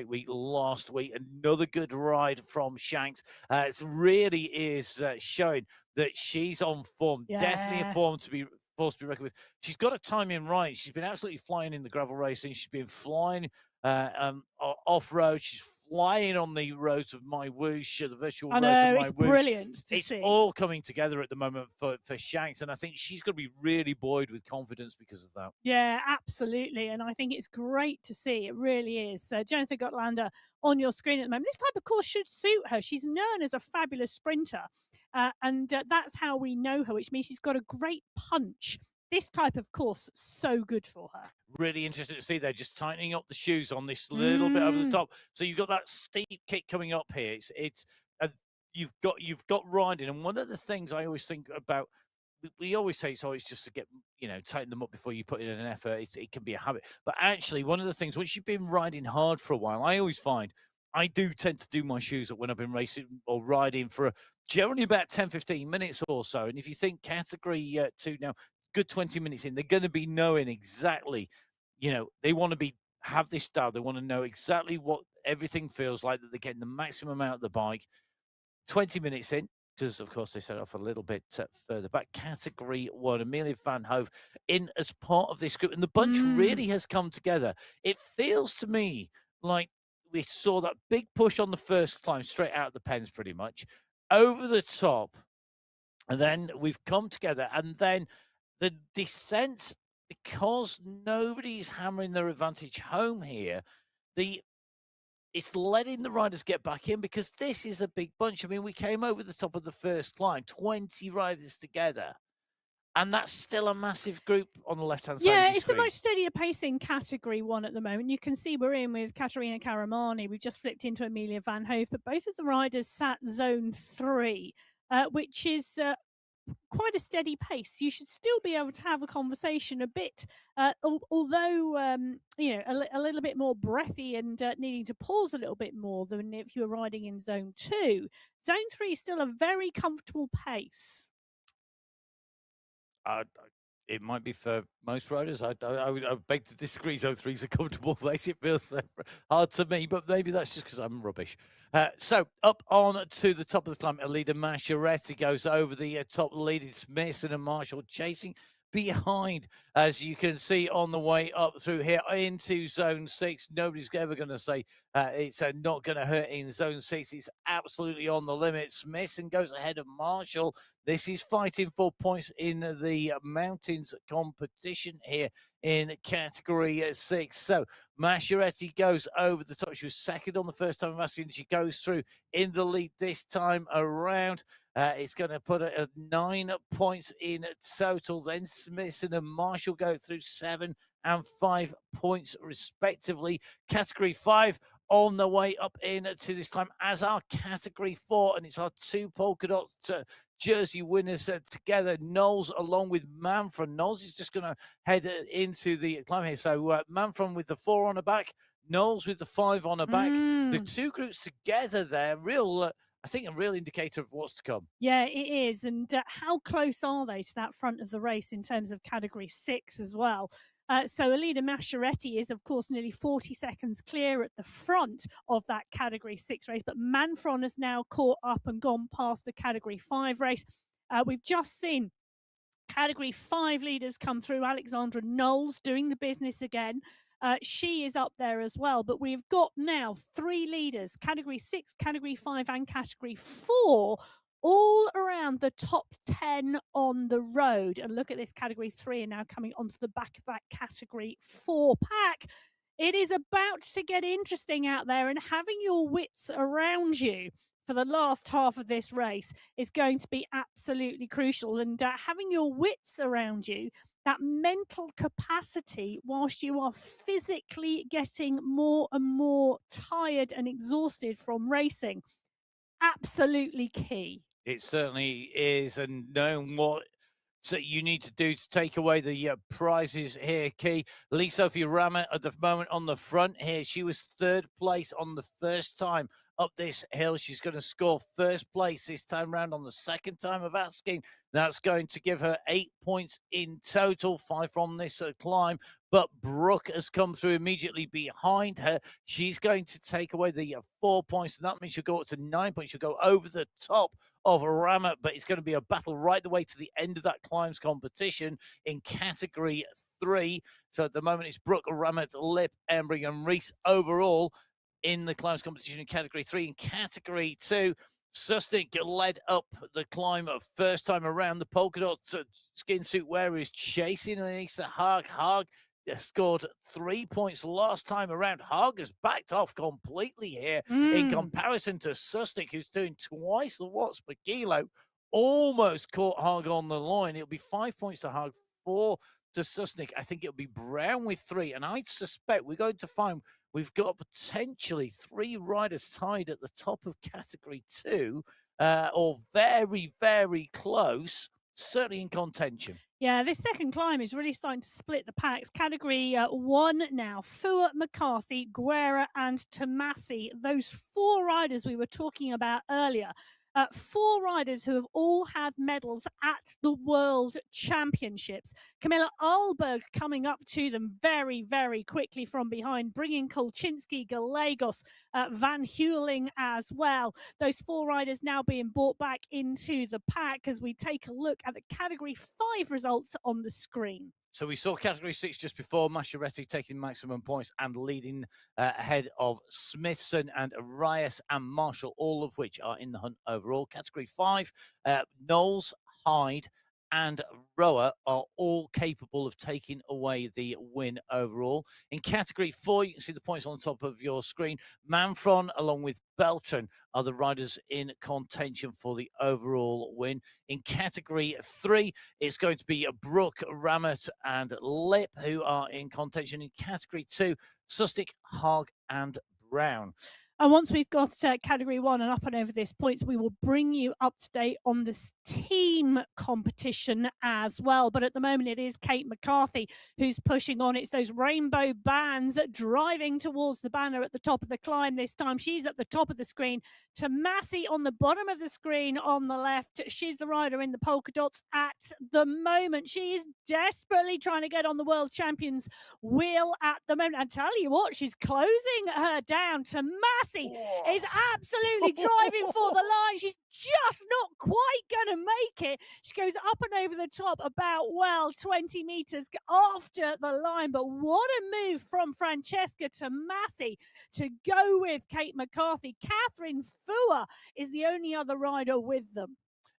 week last week. Another good ride from Shanks. It really is showing that she's on form. Yeah. Definitely a force to be reckoned with. She's got her timing right. She's been absolutely flying in the gravel racing. She's been flying off-road. She's flying on the roads of MyWhoosh, the virtual roads of MyWhoosh. It's brilliant to see. It's all coming together at the moment for Shanks, and I think she's going to be really buoyed with confidence because of that. Yeah, absolutely, and I think it's great to see. It really is. Jonathan Gotlander on your screen at the moment. This type of course should suit her. She's known as a fabulous sprinter, and that's how we know her, which means she's got a great punch. This type of course, so good for her. Really interesting to see. They're just tightening up the shoes on this little bit over the top. So you've got that steep kick coming up here. It's you've got riding, and one of the things I always think about, we always say it's always just to get, tighten them up before you put in an effort. It can be a habit, but actually one of the things, once you've been riding hard for a while, I always find I do tend to do my shoes up when I've been racing or riding for generally about 10-15 minutes or so. And if you think category 2 now, good 20 minutes in, they're going to be knowing exactly, they want to have this style. They want to know exactly what everything feels like, that they're getting the maximum out of the bike. 20 minutes in, because of course they set off a little bit further back. Category 1, Amelia Van Hove in as part of this group, and the bunch really has come together. It feels to me like we saw that big push on the first climb, straight out of the pens pretty much, over the top, and then we've come together, and then the descent, because nobody's hammering their advantage home here, it's letting the riders get back in, because this is a big bunch. I mean, we came over the top of the first climb, 20 riders together, and that's still a massive group on the left-hand side. Yeah, it's a much steadier pace in category 1 at the moment. You can see we're in with Katerina Karamani. We've just flipped into Amelia Van Hove, but both of the riders sat zone 3, which is quite a steady pace. You should still be able to have a conversation a bit, although a little bit more breathy and needing to pause a little bit more than if you were riding in zone 2. Zone 3 is still a very comfortable pace. It might be for most riders. I would beg to disagree. Zone 3 is a comfortable place. It feels hard to me, but maybe that's just because I'm rubbish. So up on to the top of the climb, Alida Masciaretti goes over the top, leading Smith and Marshall chasing behind, as you can see on the way up through here into zone 6. Nobody's ever going to say it's not going to hurt in zone 6. It's absolutely on the limit. Smithson goes ahead of Marshall. This is fighting for points in the mountains competition here in category 6. So Masciaretti goes over the top. She was second on the first time of asking. She goes through in the lead this time around. It's going to put her at 9 points in total. Then Smithson and Marshall go through 7 and 5 points respectively. Category 5 on the way up in to this climb, as our category 4, and it's our 2 polka dot jersey winners together. Knowles along with Manfred. Knowles is just going to head into the climb here. So Manfred with the 4 on her back, Knowles with the 5 on her back. The 2 groups together there, real I think, a real indicator of what's to come. Yeah, it is. And how close are they to that front of the race in terms of category 6 as well? So Alida Masciaretti is, of course, nearly 40 seconds clear at the front of that category 6 race, but Manfron has now caught up and gone past the category 5 race. We've just seen category 5 leaders come through. Alexandra Knowles doing the business again. She is up there as well. But we've got now 3 leaders, category 6, category 5, and category 4, all around the top 10 on the road. And look at this, category 3 are now coming onto the back of that category 4 pack. It is about to get interesting out there, and having your wits around you for the last half of this race is going to be absolutely crucial. And having your wits around you, that mental capacity, whilst you are physically getting more and more tired and exhausted from racing, absolutely key. It certainly is, and knowing what you need to do to take away the prizes here, key. Lee Sophie Ramet at the moment on the front here. She was 3rd place on the first time up this hill. She's going to score 1st place this time round on the 2nd time of asking. That's going to give her 8 points in total, 5 from this climb. But Brooke has come through immediately behind her. She's going to take away the 4 points, and that means she'll go up to 9 points. She'll go over the top of Ramet, but it's going to be a battle right the way to the end of that climbs competition in category 3. So at the moment, it's Brooke, Ramet, Lip, Embry, and Reese overall in the climbs competition in category 3. In category 2, Susnik led up the climb first time around. The polka dot skin suit wearer is chasing Anissa Haag. Haag scored 3 points last time around. Haag has backed off completely here in comparison to Susnik, who's doing twice the watts per kilo. Almost caught Haag on the line. It'll be 5 points to Haag, 4 to Susnik. I think it'll be Brown with 3. And I suspect we're going to find we've got potentially 3 riders tied at the top of category 2, or very, very close, certainly in contention. Yeah, this second climb is really starting to split the packs. Category 1 now, Fua, McCarthy, Guerra, and Tomasi. Those 4 riders we were talking about earlier. 4 riders who have all had medals at the World Championships. Camilla Ahlberg coming up to them very, very quickly from behind, bringing Kolczynski, Gallegos, Van Heuling as well. Those 4 riders now being brought back into the pack as we take a look at the Category 5 results on the screen. So we saw category 6 just before, Masciaretti taking maximum points and leading ahead of Smithson and Arias and Marshall, all of which are in the hunt overall. Category 5, Knowles, Hyde and Rower are all capable of taking away the win overall. In category 4, you can see the points on the top of your screen. Manfron, along with Beltran, are the riders in contention for the overall win. In category 3, it's going to be Brooke, Ramet, and Lip who are in contention. In category 2, Susnik, Haag, and Brown. And once we've got category 1 and up and over this points, we will bring you up to date on this team competition as well. But at the moment, it is Kate McCarthy who's pushing on. It's those rainbow bands driving towards the banner at the top of the climb this time. She's at the top of the screen. Tomasi on the bottom of the screen on the left. She's the rider in the polka dots at the moment. She is desperately trying to get on the world champions wheel at the moment. I tell you what, she's closing her down. Tomasi is absolutely driving for the line. She's just not quite going to make it. She goes up and over the top about, 20 meters after the line. But what a move from Francesca Tomasi to go with Kate McCarthy. Catherine Fua is the only other rider with them.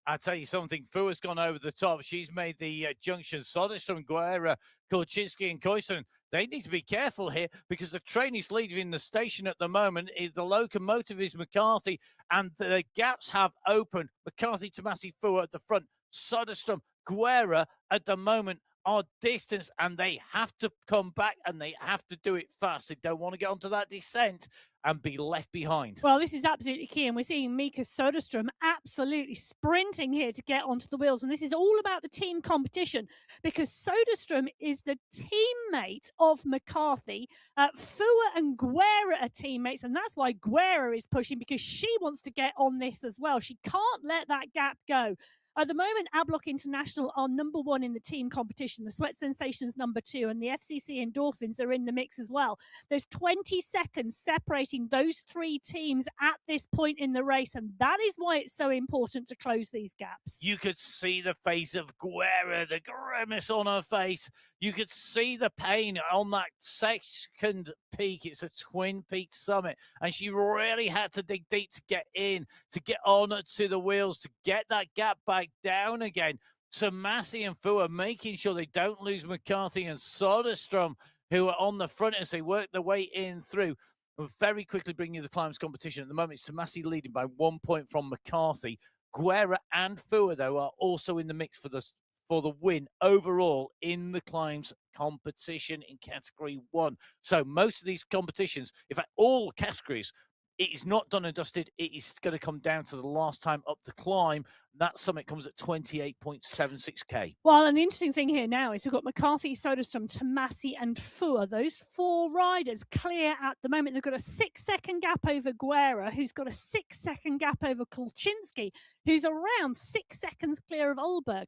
I'll tell you something, Fua's gone over the top. She's made the junction. Soderstrom, Guerra, Kolczynski, and Koisten. They need to be careful here because the train is leaving the station at the moment. The locomotive is McCarthy, and the gaps have opened. McCarthy, Tomasi, Fua at the front. Soderstrom, Guerra at the moment are distance, and they have to come back, and they have to do it fast. They don't want to get onto that descent. and be left behind. Well, this is absolutely key, and we're seeing Mika Soderstrom absolutely sprinting here to get onto the wheels. And this is all about the team competition because Soderstrom is the teammate of McCarthy. Fua and Guerra are teammates, and that's why Guerra is pushing because she wants to get on this as well. She can't let that gap go. At the moment, Ablock International are number 1 in the team competition. The Sweat Sensations number 2, and the FCC Endorphins are in the mix as well. There's 20 seconds separating those 3 teams at this point in the race, and that is why it's so important to close these gaps. You could see the face of Guerra, the grimace on her face. You could see the pain on that second peak. It's a twin peak summit, and she really had to dig deep to get in, to get on to the wheels, to get that gap back down again. So Massey and Fua making sure they don't lose McCarthy and Soderstrom, who are on the front as they work their way in through. We'll very quickly bring you the climbs competition. At the moment, it's Tomasi leading by 1 point from McCarthy. Guerra and Fua, though, are also in the mix for the win overall in the climbs competition in category 1. So most of these competitions, in fact, all categories, it is not done and dusted. It is going to come down to the last time up the climb. That summit comes at 28.76k. Well, and the interesting thing here now is we've got McCarthy, Soderstrom, Tomasi, and Fua. Those 4 riders clear at the moment. They've got a 6-second gap over Guerra, who's got a 6-second gap over Kulczynski, who's around 6 seconds clear of Olberg.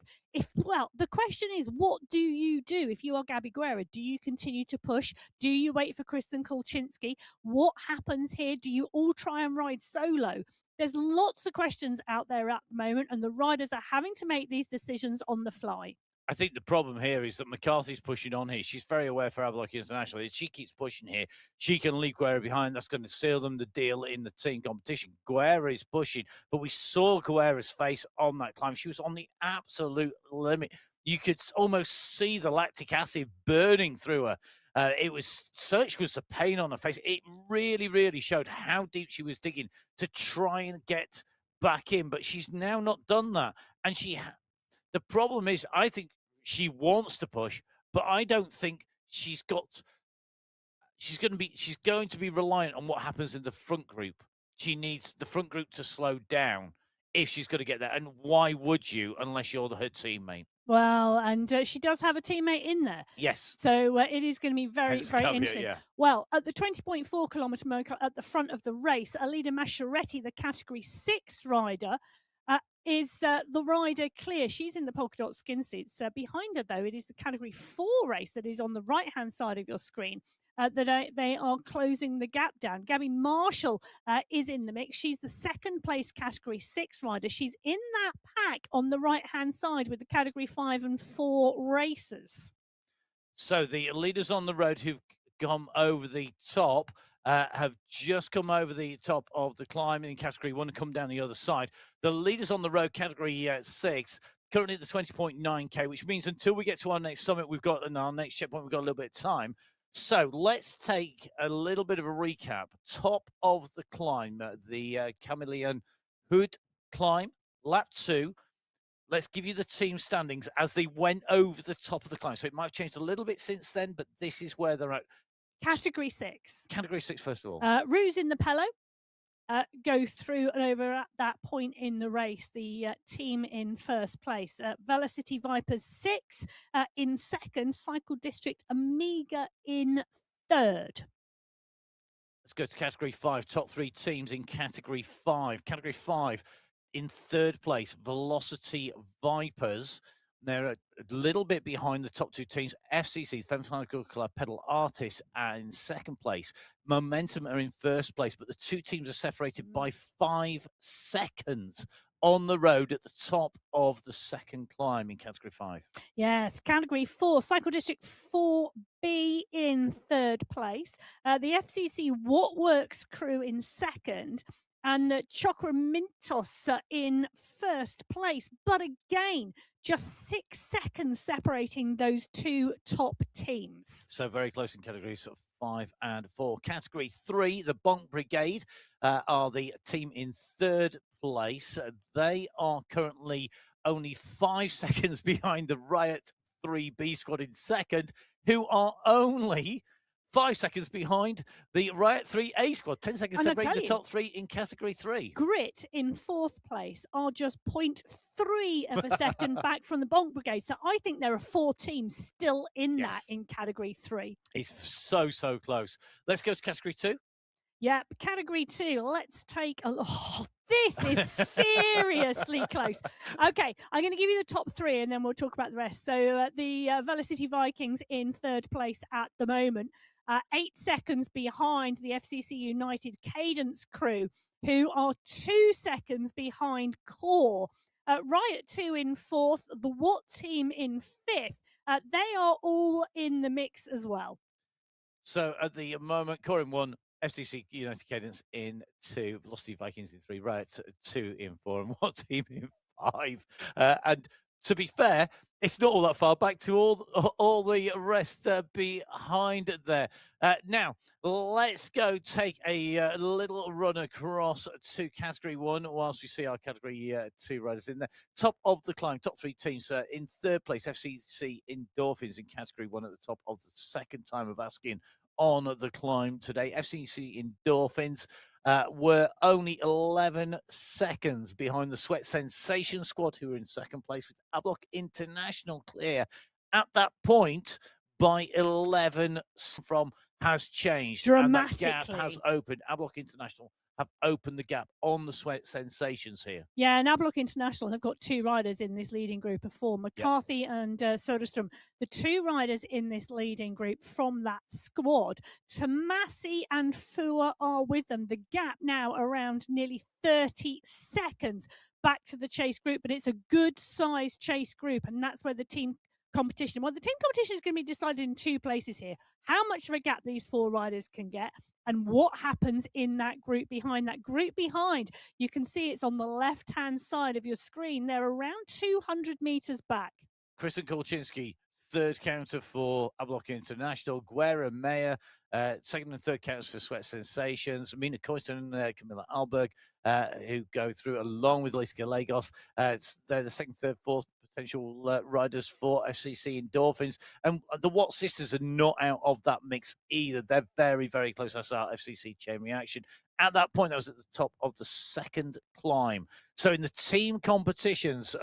Well, the question is, what do you do if you are Gabby Guerra? Do you continue to push? Do you wait for Kristen Kulczynski? What happens here? Do you all try and ride solo? There's lots of questions out there at the moment, and the riders are having to make these decisions on the fly. I think the problem here is that McCarthy's pushing on here. She's very aware for Ablock International. If she keeps pushing here, she can leave Guerra behind. That's going to seal them the deal in the team competition. Guerra is pushing, but we saw Guerra's face on that climb. She was on the absolute limit. You could almost see the lactic acid burning through her. It was such was the pain on her face. It really, really showed how deep she was digging to try and get back in. But she's now not done that. And the problem is, I think she wants to push, but I don't think she's going to be reliant on what happens in the front group. She needs the front group to slow down if she's going to get there. And why would you, unless you're her teammate? Well, and she does have a teammate in there. Yes. So it is going to be very interesting. Yeah. Well, at the 20.4 kilometre mark at the front of the race, Alida Masciaretti, the Category 6 rider, is the rider clear. She's in the polka dot skin suits. Behind her, though, it is the Category 4 race that is on the right-hand side of your screen. That they are closing the gap down. Gabby Marshall is in the mix. She's the second place Category 6 rider. She's in that pack on the right-hand side with the Category 5 and 4 racers. So the leaders on the road who've come over the top have just come over the top of the climb in Category 1 and come down the other side. The leaders on the road, Category 6, currently at the 20.9k, which means until we get to our next summit, and our next checkpoint, we've got a little bit of time. So let's take a little bit of a recap. Top of the climb, the Chameleon Hood climb, lap 2. Let's give you the team standings as they went over the top of the climb. So it might have changed a little bit since then, but this is where they're at. Category 6. Category 6, first of all. Ruse in the Pello goes through and over at that point in the race. The team in first place. Velocity Vipers 6 in second. Cycle District Amiga in third. Let's go to Category 5. Top 3 teams in Category 5. Category 5 in third place. Velocity Vipers. They're a little bit behind the top 2 teams. FCC's Femcycle Club Pedal Artists are in second place. Momentum are in first place, but the 2 teams are separated by 5 seconds on the road at the top of the second climb in Category 5. Yes, Category 4, Cycle District 4B in third place. The FCC What Works crew in second. And Chocramintos in first place. But again, just 6 seconds separating those 2 top teams. So very close in categories 5 and 4. Category 3, the Bonk Brigade are the team in third place. They are currently only 5 seconds behind the Riot 3B squad in second, who are only 5 seconds behind the Riot 3A squad. 10 seconds And I separating tell the you, top 3 in category 3. Grit in 4th place are just 0.3 of a second back from the Bonk Brigade. So I think there are 4 teams still in that in category 3. It's so close. Let's go to category 2. Yep, category 2. Let's take a look. This is seriously close. Okay, I'm going to give you the top 3 and then we'll talk about the rest. So the Velocity Vikings in 3rd place at the moment, 8 seconds behind the FCC United Cadence crew, who are 2 seconds behind Core. Riot 2 in 4th, the What team in 5th. They are all in the mix as well. So at the moment, Core in 1, FCC United Cadence in 2, Velocity Vikings in 3, Riot 2 in 4, and What team in 5. And to be fair, it's not all that far back to all the rest behind there. Now, let's go take a little run across to category 1 whilst we see our category 2 riders in there. Top of the climb, top 3 teams. In 3rd place, FCC Endorphins in category 1 at the top of the second time of asking on the climb today. FCC Endorphins were only 11 seconds behind the Sweat Sensation squad, who were in 2nd place, with Ablock International clear at that point by 11 from has changed. Dramatically. And that gap has opened. Ablock International have opened the gap on the Sweat Sensations here. Yeah, and Ablock International have got 2 riders in this leading group of 4, McCarthy and Soderstrom. The 2 riders in this leading group from that squad. Tomasi and Fua are with them. The gap now around nearly 30 seconds back to the chase group, but it's a good sized chase group, and that's where the team competition. Well, the team competition is going to be decided in 2 places here. How much of a gap these 4 riders can get, and what happens in that group behind. That group behind, you can see it's on the left-hand side of your screen. They're around 200 meters back. Kristen Kolczynski, 3rd counter for Ablock International. Guerra Meyer, 2nd and 3rd counters for Sweat Sensations. Mina Koisten and Camilla Alberg, who go through along with Lisa Lagos. They're the 2nd, 3rd, 4th potential riders for FCC Endorphins. And the Watt sisters are not out of that mix either. They're very close. That's our FCC Chain Reaction. At that point, that was at the top of the 2nd climb. So in the team competitions,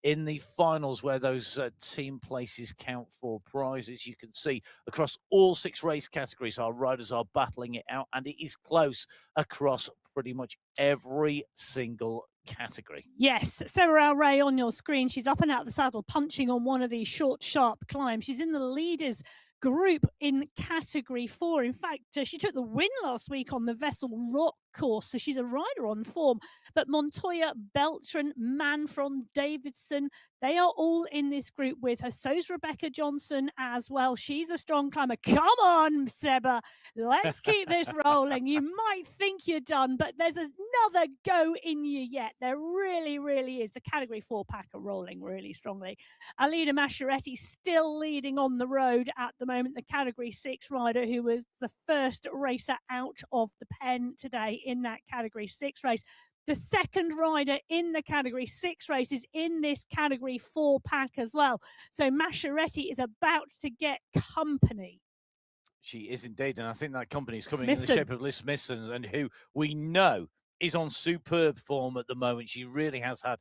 in the finals where those team places count for prizes, you can see across all 6 race categories, our riders are battling it out, and it is close across pretty much every single category. Yes, Sarah Ray on your screen. She's up and out of the saddle, punching on one of these short, sharp climbs. She's in the leaders group in category 4. In fact, she took the win last week on the Vessel Rock course, so she's a rider on form. But Montoya, Beltran, Manfron, Davidson, they are all in this group with her. So's Rebecca Johnson as well. She's a strong climber. Come on, Seba, let's keep this rolling. You might think you're done, but there's another go in you yet. There really is. The category 4 pack are rolling really strongly. Alida Masciaretti still leading on the road at the moment, the category 6 rider who was the first racer out of the pen today in that category 6 race. The 2nd rider in the category 6 race is in this category 4 pack as well. So Masciaretti is about to get company. She is indeed, and I think that company is coming in the shape of Liz Smithson, and who we know is on superb form at the moment. She really has had.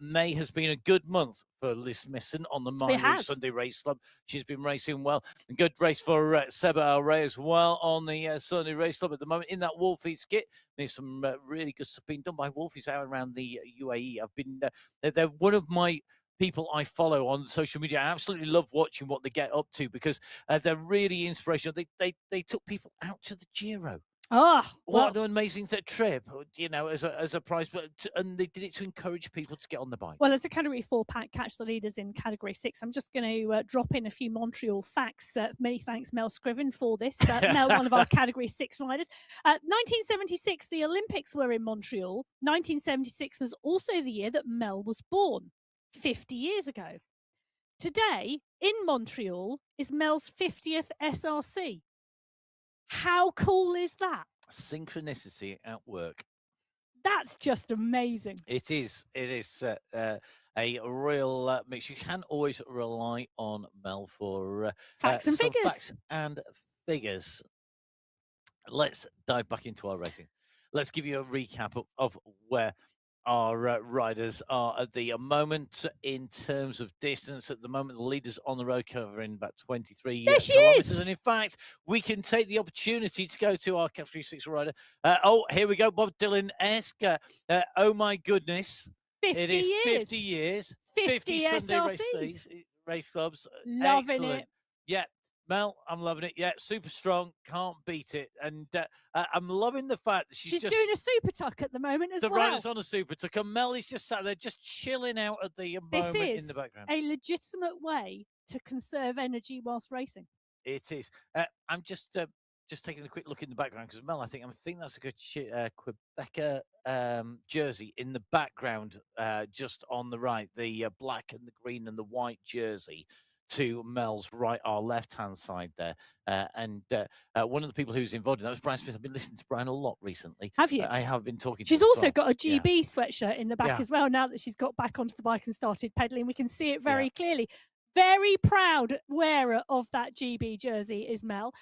May has been a good month for Liz Smithson on the MyWhoosh Sunday Race Club. She's been racing well. A good race for Seba Alray as well on the Sunday Race Club at the moment in that Wolfie skit. There's some really good stuff being done by Wolfies out around the UAE. I've been they're one of my people I follow on social media. I absolutely love watching what they get up to because they're really inspirational. They took people out to the Giro. Oh, what an amazing trip, you know, as a prize, and they did it to encourage people to get on the bikes. Well, as the category 4 pack catch the leaders in category 6, I'm just going to drop in a few Montreal facts. Many thanks, Mel Scriven, for this. Mel, one of our category 6 riders. 1976, the Olympics were in Montreal. 1976 was also the year that Mel was born, 50 years ago. Today, in Montreal, is Mel's 50th SRC. How cool is that? Synchronicity at work. That's just amazing. It is. It is a real mix. You can always rely on Mel for facts and figures. Facts and figures, let's dive back into our racing. Let's give you a recap of where our riders are at the moment in terms of distance. At the moment, the leaders on the road covering about 23 There she kilometres. is! And in fact, we can take the opportunity to go to our Category 6 rider. Here we go, Bob Dylan-esque. Oh my goodness. 50 it is years. 50 years. 50 Sunday SRCs. race clubs. Loving Excellent. it. Yeah. Mel, I'm loving it. Yeah, super strong. Can't beat it. And I'm loving the fact that she's just doing a super tuck at the moment as the well. rider's on a super tuck, and Mel is just sat there, just chilling out at the moment in the background. A legitimate way to conserve energy whilst racing. It is. I'm just taking a quick look in the background because Mel, I think that's a good Quebecer jersey in the background, just on the right, the black and the green and the white jersey. To Mel's right, our left-hand side there. And one of the people who's involved in that was Brian Smith. I've been listening to Brian a lot recently. Have you? I have been talking to She's him also as well. got a GB sweatshirt in the back as well. Now that she's got back onto the bike and started pedalling, we can see it very clearly. Very proud wearer of that GB jersey is Mel.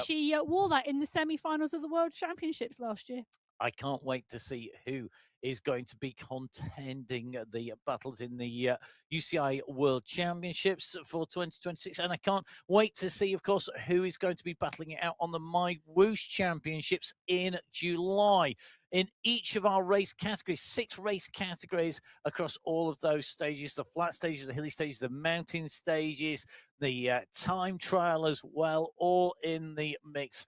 She wore that in the semi-finals of the World Championships last year. I can't wait to see who is going to be contending the battles in the UCI World Championships for 2026. And I can't wait to see, of course, who is going to be battling it out on the MyWhoosh Championships in July. In each of our race categories, 6 race categories across all of those stages, the flat stages, the hilly stages, the mountain stages, the time trial as well, all in the mix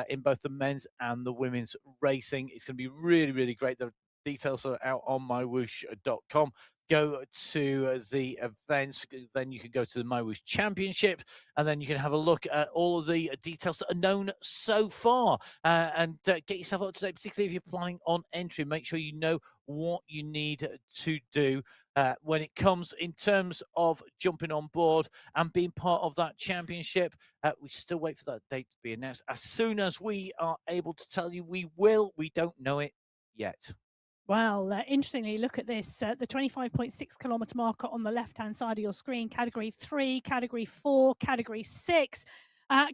in both the men's and the women's racing. It's going to be really, really great. The details are out on mywhoosh.com. Go to the events, then you can go to the MyWhoosh Championship, and then you can have a look at all of the details that are known so far, and get yourself up to date, particularly if you're planning on entry. Make sure you know what you need to do when it comes in terms of jumping on board and being part of that championship. We still wait for that date to be announced. As soon as we are able to tell you, we will. We don't know it yet. Well, interestingly, look at this. The 25.6 kilometre marker on the left-hand side of your screen, Category 3, Category 4, Category 6,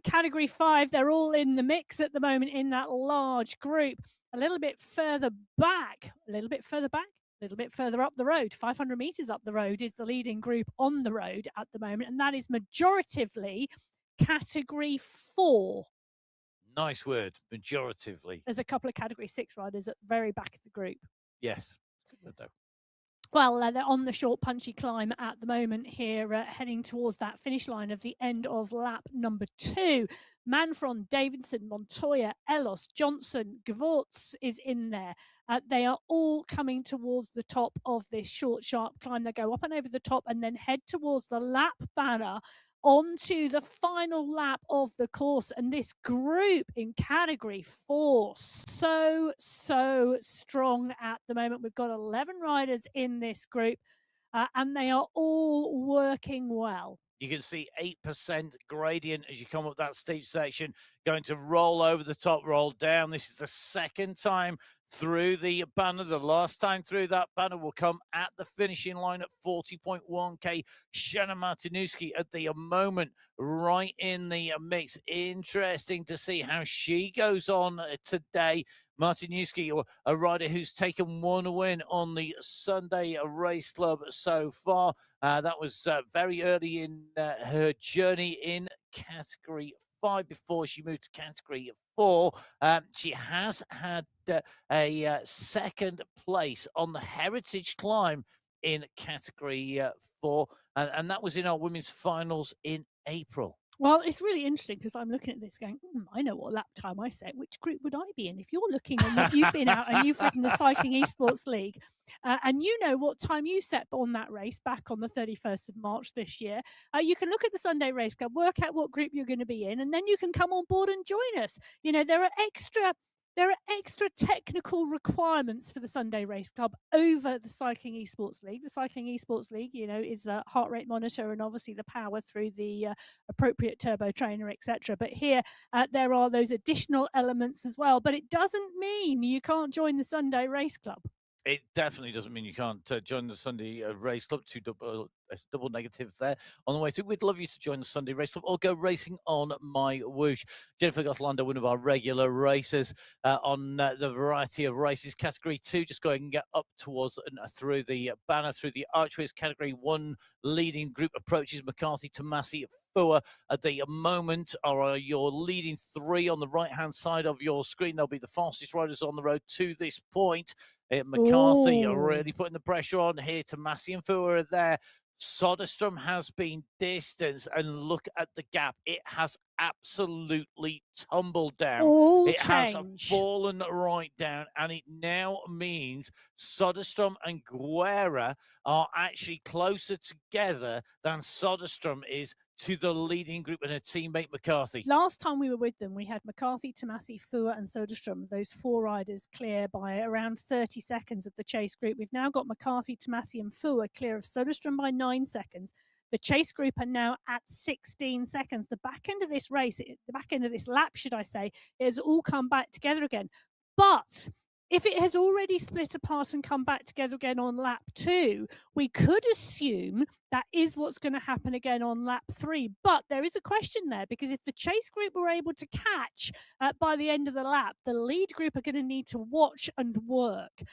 Category 5, they're all in the mix at the moment in that large group. A little bit further back, a little bit further up the road, 500 metres up the road is the leading group on the road at the moment, and that is majoritively Category 4. Nice word, majoritively. There's a couple of Category 6 riders at the very back of the group. Yes. Good word, though. Well, they're on the short, punchy climb at the moment here, heading towards that finish line of the end of lap number 2. Manfron, Davidson, Montoya, Ellos, Johnson, Gvorts is in there. They are all coming towards the top of this short, sharp climb. They go up and over the top and then head towards the lap banner onto the final lap of the course. And this group in Category 4, so strong at the moment. We've got 11 riders in this group, and they are all working well. You can see 8% gradient as you come up that steep section, going to roll over the top, roll down. This is the second time through the banner. The last time through that banner will come at the finishing line at 40.1k. Shannon Martinuski at the moment right in the mix. Interesting to see how she goes on today. Martinuski, a rider who's taken one win on the Sunday Race Club so far. That was very early in her journey in Category 5 before she moved to Category 4. She has had a second place on the Heritage Climb in Category 4, and that was in our women's finals in April. Well, it's really interesting because I'm looking at this going, I know what lap time I set. Which group would I be in? If you're looking and if you've been out and you've ridden the Cycling Esports League and you know what time you set on that race back on the 31st of March this year, you can look at the Sunday Race Club, work out what group you're going to be in, and then you can come on board and join us. You know, there are extra technical requirements for the Sunday Race Club over the Cycling Esports League. The Cycling Esports League, you know, is a heart rate monitor and obviously the power through the appropriate turbo trainer, etc. But here, there are those additional elements as well. But it doesn't mean you can't join the Sunday Race Club. It definitely doesn't mean you can't join the Sunday Race Club. a double negative there on the way through. We'd love you to join the Sunday Race Club or go racing on MyWhoosh. Jennifer Gottlander, one of our regular racers on the variety of races. Category 2, just going up towards and through the banner, through the archways. Category 1 leading group approaches McCarthy, Tomasi, Fua. At the moment are your leading 3 on the right-hand side of your screen. They'll be the fastest riders on the road to this point. McCarthy really putting the pressure on here. Tomasi and Fua are there. Soderstrom has been distanced, and look at the gap. It has absolutely tumbled down. It has fallen right down, and it now means Soderstrom and Guerra are actually closer together than Soderstrom is to the leading group and her teammate McCarthy. Last time we were with them, we had McCarthy, Tomasi, Fua and Soderstrom, those 4 riders clear by around 30 seconds of the chase group. We've now got McCarthy, Tomasi and Fua clear of Soderstrom by 9 seconds. The chase group are now at 16 seconds. The back end of this race, the back end of this lap, should I say, it has all come back together again. But if it has already split apart and come back together again on lap 2, we could assume that is what's going to happen again on lap 3. But there is a question there, because if the chase group were able to catch by the end of the lap, the lead group are going to need to watch and work.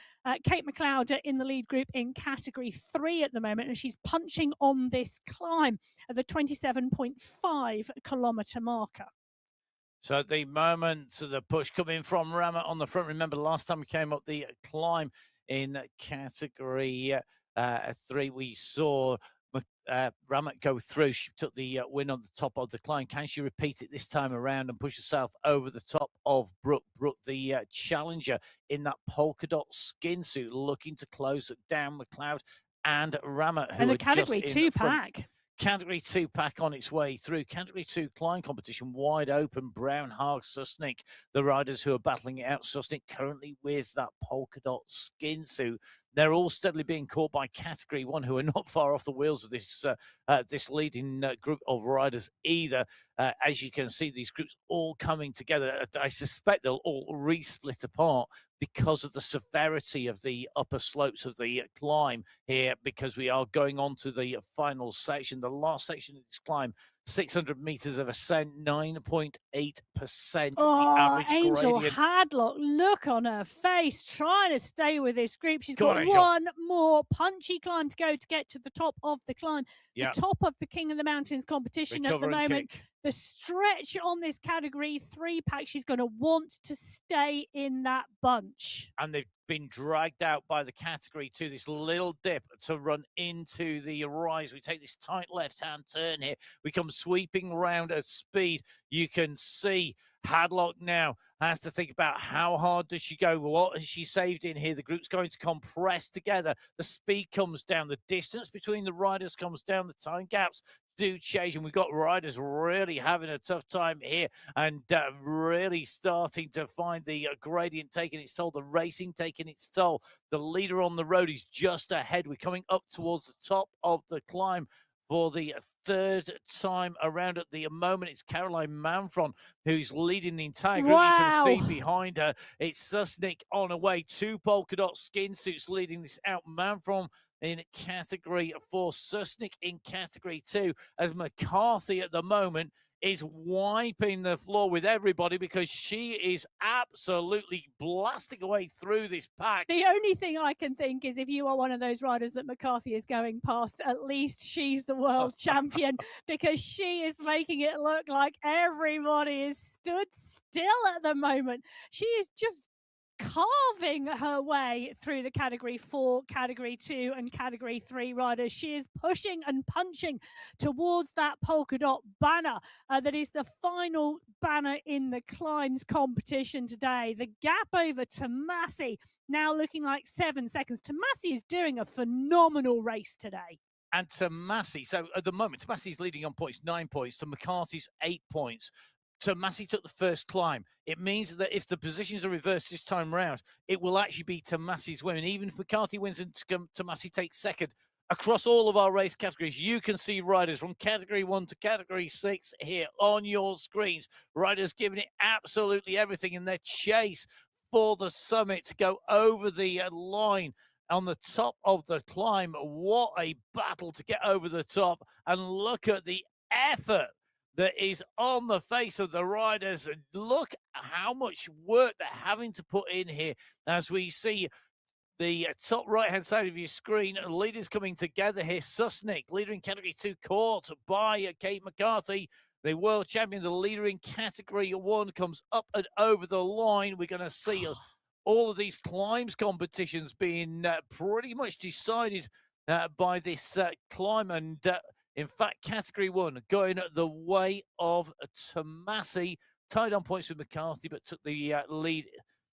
Kate McLeod in the lead group in category 3 at the moment, and she's punching on this climb at the 27.5 kilometre marker. So at the moment, the push coming from Ramat on the front. Remember, last time we came up the climb in category 3, we saw Ramat go through. She took the win on the top of the climb. Can she repeat it this time around and push herself over the top of Brooke? Brooke, the challenger in that polka dot skin suit, looking to close down McLeod and Ramat, who and the are category just 2 pack. Category 2 pack on its way through. Category 2 climb competition wide open. Brown, Haag, Susnik, the riders who are battling it out. Susnik currently with that polka dot skin suit. They're all steadily being caught by Category 1, who are not far off the wheels of this leading group of riders either. As you can see, these groups all coming together. I suspect they'll all re-split apart because of the severity of the upper slopes of the climb here, because we are going on to the final section, the last section of this climb. 600 meters of ascent, 9.8%. Oh, the average Angel gradient. Hadlock, look on her face, trying to stay with this group. She's got Angel. one more punchy climb to go to get to the top of the climb. Yep. The top of the King of the Mountains competition at the moment. Kick. The stretch on this category 3 pack, she's going to want to stay in that bunch. And they've been dragged out by the category 2, this little dip to run into the rise. We take this tight left-hand turn here. We come sweeping round at speed. You can see Hadlock now has to think about how hard does she go. What has she saved in here? The group's going to compress together. The speed comes down. The distance between the riders comes down. The time gaps do change, and we've got riders really having a tough time here and really starting to find the gradient taking its toll, the racing taking its toll. The leader on the road is just ahead. We're coming up towards the top of the climb for the 3rd time around. At the moment, it's Caroline Manfron who's leading the entire group. Wow. You can see behind her, it's Susnik on her way. 2 polka dot skin suits leading this out. Manfron in category 4, Susnik in category 2, as McCarthy at the moment is wiping the floor with everybody because she is absolutely blasting away through this pack. The only thing I can think is if you are one of those riders that McCarthy is going past, at least she's the world champion, because she is making it look like everybody is stood still at the moment. She is just carving her way through the category 4, category 2 and category 3 riders. She is pushing and punching towards that polka dot banner that is the final banner in the climbs competition today. The gap over Tomasi now looking like 7 seconds. Tomasi is doing a phenomenal race today. And Tomasi, so at the moment, Tomasi's leading on points, 9 points, to McCarthy's 8 points. Tomasi took the first climb. It means that if the positions are reversed this time round, it will actually be Tomasi's win. And even if McCarthy wins and Tomasi takes second, across all of our race categories, you can see riders from category 1 to category 6 here on your screens. Riders giving it absolutely everything in their chase for the summit to go over the line. on the top of the climb. What a battle to get over the top. And look at the effort that is on the face of the riders. And look how much work they're having to put in here as we see the top right-hand side of your screen, leaders coming together here. Susnick, leader in Category 2, caught by Kate McCarthy. The world champion, the leader in Category 1, comes up and over the line. We're going to see all of these climbs competitions being pretty much decided by this climb. And in fact, Category 1 going the way of Tomasi, tied on points with McCarthy, but took the lead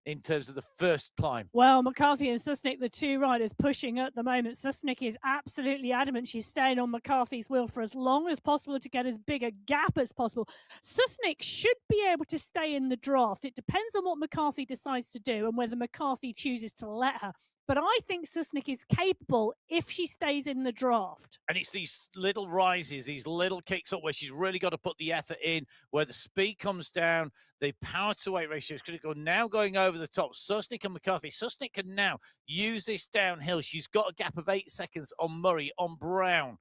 in terms of the first climb. Well, McCarthy and Susnick, the two riders pushing at the moment. Susnick is absolutely adamant she's staying on McCarthy's wheel for as long as possible to get as big a gap as possible. Susnick should be able to stay in the draft. It depends on what McCarthy decides to do and whether McCarthy chooses to let her. But I think Susnick is capable if she stays in the draft. And it's these little rises, these little kicks up where she's really got to put the effort in, where the speed comes down, the power to weight ratio is critical. Now going over the top, Susnick and McCarthy. Susnick can now use this downhill. She's got a gap of 8 seconds on Murray, on Brown.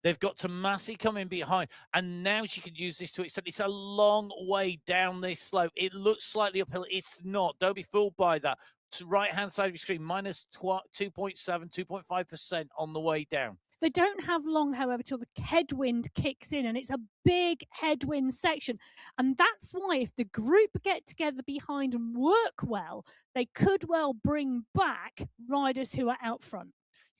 They've got Tomasi coming behind, and now she can use this to extend. It's a long way down this slope. It looks slightly uphill. It's not. Don't be fooled by that. Right-hand side of your screen, minus 2.7, 2.5% on the way down. They don't have long, however, till the headwind kicks in, and it's a big headwind section. And that's why if the group get together behind and work well, they could well bring back riders who are out front.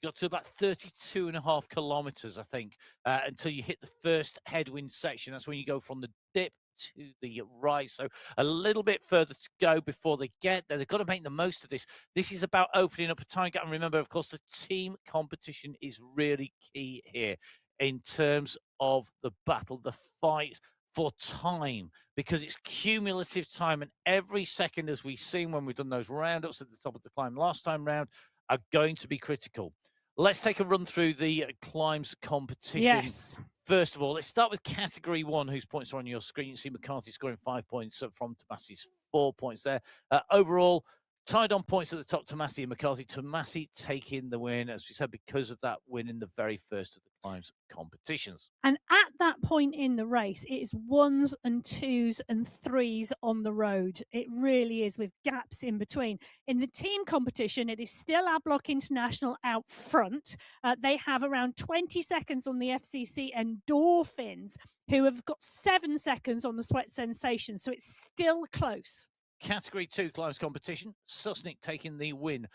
You got to about 32.5 kilometers, I think, until you hit the first headwind section. That's when you go from the dip to the right, so a little bit further to go before they get there. They've got to make the most of this. This is about opening up a time gap, and remember, of course, the team competition is really key here in terms of the battle, the fight for time, because it's cumulative time, and every second, as we've seen when we've done those roundups at the top of the climb last time round, are going to be critical. Let's take a run through the climbs competition. Yes. First of all, let's start with Category 1, whose points are on your screen. You can see McCarthy scoring 5 points from Tomasi's 4 points there. Overall, tied on points at the top, Tomasi and McCarthy. Tomasi taking the win, as we said, because of that win in the very first of the climbs competitions. And at that point in the race, it is 1s and 2s and 3s on the road. It really is, with gaps in between. In the team competition, it is still Adblock International out front. They have around 20 seconds on the FCC Endorphins, who have got 7 seconds on the Sweat Sensation. So it's still close. Category 2 climbs competition, Susnick taking the win.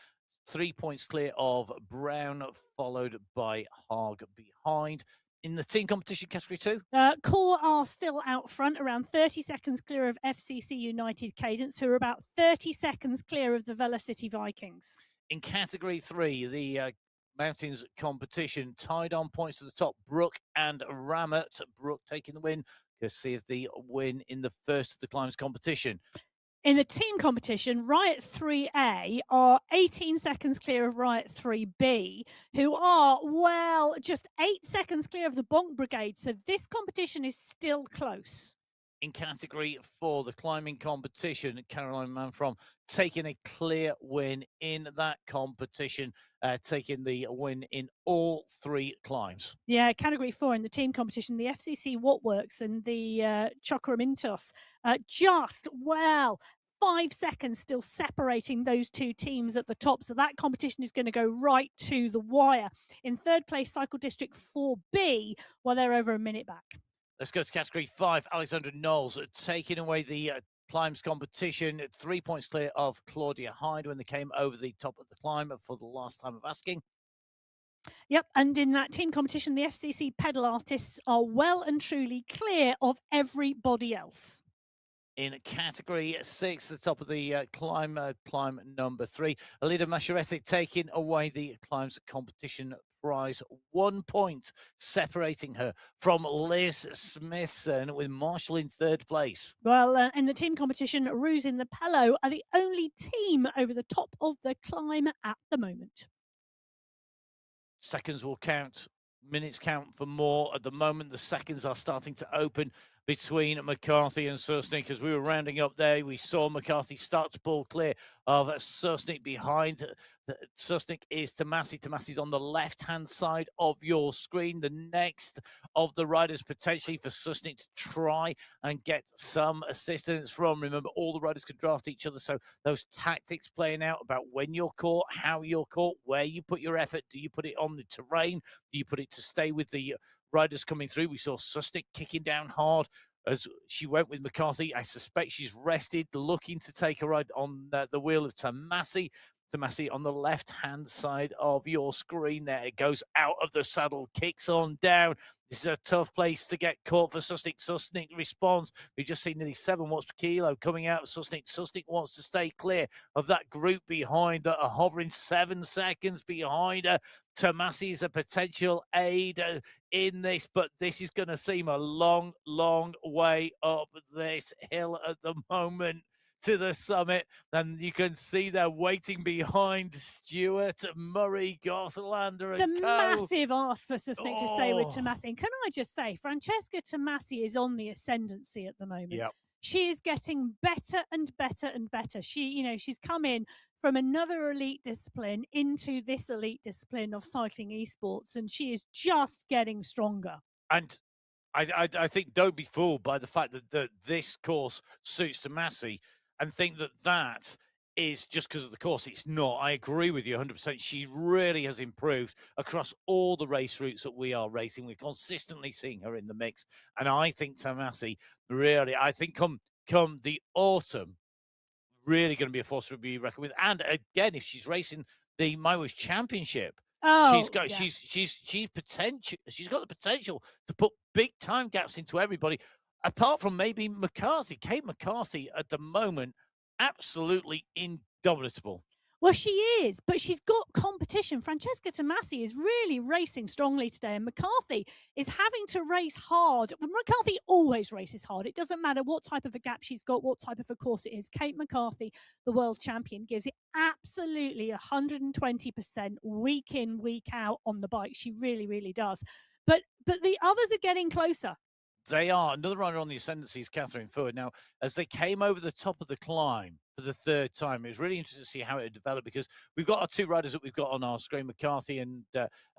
3 points clear of Brown, followed by Haag behind. In the team competition, Category 2? Core are still out front, around 30 seconds clear of FCC United Cadence, who are about 30 seconds clear of the Velocity Vikings. In Category 3, the Mountains competition, tied on points to the top, Brook and Ramett. Brook taking the win, courtesy of the win in the first of the climbs competition. In the team competition, Riot 3A are 18 seconds clear of Riot 3B, who are, well, just 8 seconds clear of the Bonk Brigade. So this competition is still close. In Category 4, the climbing competition, Caroline Manfrom taking a clear win in that competition, taking the win in all 3 climbs. Yeah, Category 4 in the team competition, the FCC Wattworks and the Chocramintos, just, well, 5 seconds still separating those 2 teams at the top. So that competition is going to go right to the wire. In third place, Cycle District 4B, well, they're over a minute back. Let's go to Category 5. Alexandra Knowles taking away the climbs competition. 3 points clear of Claudia Hyde when they came over the top of the climb for the last time of asking. Yep, and in that team competition, the FCC pedal artists are well and truly clear of everybody else. In Category 6, the top of the climb number 3, Alida Maschereti taking away the climbs competition prize. 1 point separating her from Liz Smithson, with Marshall in third place. Well, in the team competition, Ruse in the Pello are the only team over the top of the climb at the moment. Seconds will count. Minutes count for more. At the moment, the seconds are starting to open between McCarthy and Susnik. As we were rounding up there, we saw McCarthy start to pull clear of Susnik behind. Susnik is Tomasi. Tomasi's on the left-hand side of your screen. The next of the riders potentially for Susnik to try and get some assistance from. Remember, all the riders can draft each other, so those tactics playing out about when you're caught, how you're caught, where you put your effort. Do you put it on the terrain? Do you put it to stay with the riders coming through? We saw Susnik kicking down hard as she went with McCarthy. I suspect she's rested, looking to take a ride on the wheel of Tomasi. Tomasi on the left-hand side of your screen there. It goes out of the saddle, kicks on down. This is a tough place to get caught for Susnik. Susnik responds. We've just seen nearly 7 watts per kilo coming out of Susnik. Susnik wants to stay clear of that group behind that are hovering 7 seconds behind her. Tomasi is a potential aid in this, but this is going to seem a long, long way up this hill at the moment to the summit, and you can see they're waiting behind Stewart, Murray, Gothlander, and It's a massive ask for Susnik to stay with Tomasi. And can I just say, Francesca Tomasi is on the ascendancy at the moment. Yep. She is getting better and better and better. She's come in from another elite discipline into this elite discipline of cycling esports, and she is just getting stronger. And I think don't be fooled by the fact that this course suits Tomasi and think that is just because of the course. It's not. I agree with you 100%. She really has improved across all the race routes that we are racing. We're consistently seeing her in the mix. And I think Tomasi really, I think come the autumn, really going to be a force to be reckoned with. And again, if she's racing the MyWhoosh Championship, she's got the potential to put big time gaps into everybody. Apart from maybe McCarthy. Kate McCarthy at the moment, absolutely indomitable. Well, she is, but she's got competition. Francesca Tomasi is really racing strongly today, and McCarthy is having to race hard. McCarthy always races hard. It doesn't matter what type of a gap she's got, what type of a course it is. Kate McCarthy, the world champion, gives it absolutely 120% week in, week out on the bike. She really, really does. But the others are getting closer. They are. Another rider on the ascendancy is Catherine Ford. Now, as they came over the top of the climb for the 3rd time, it was really interesting to see how it developed, because we've got our 2 riders that we've got on our screen, McCarthy and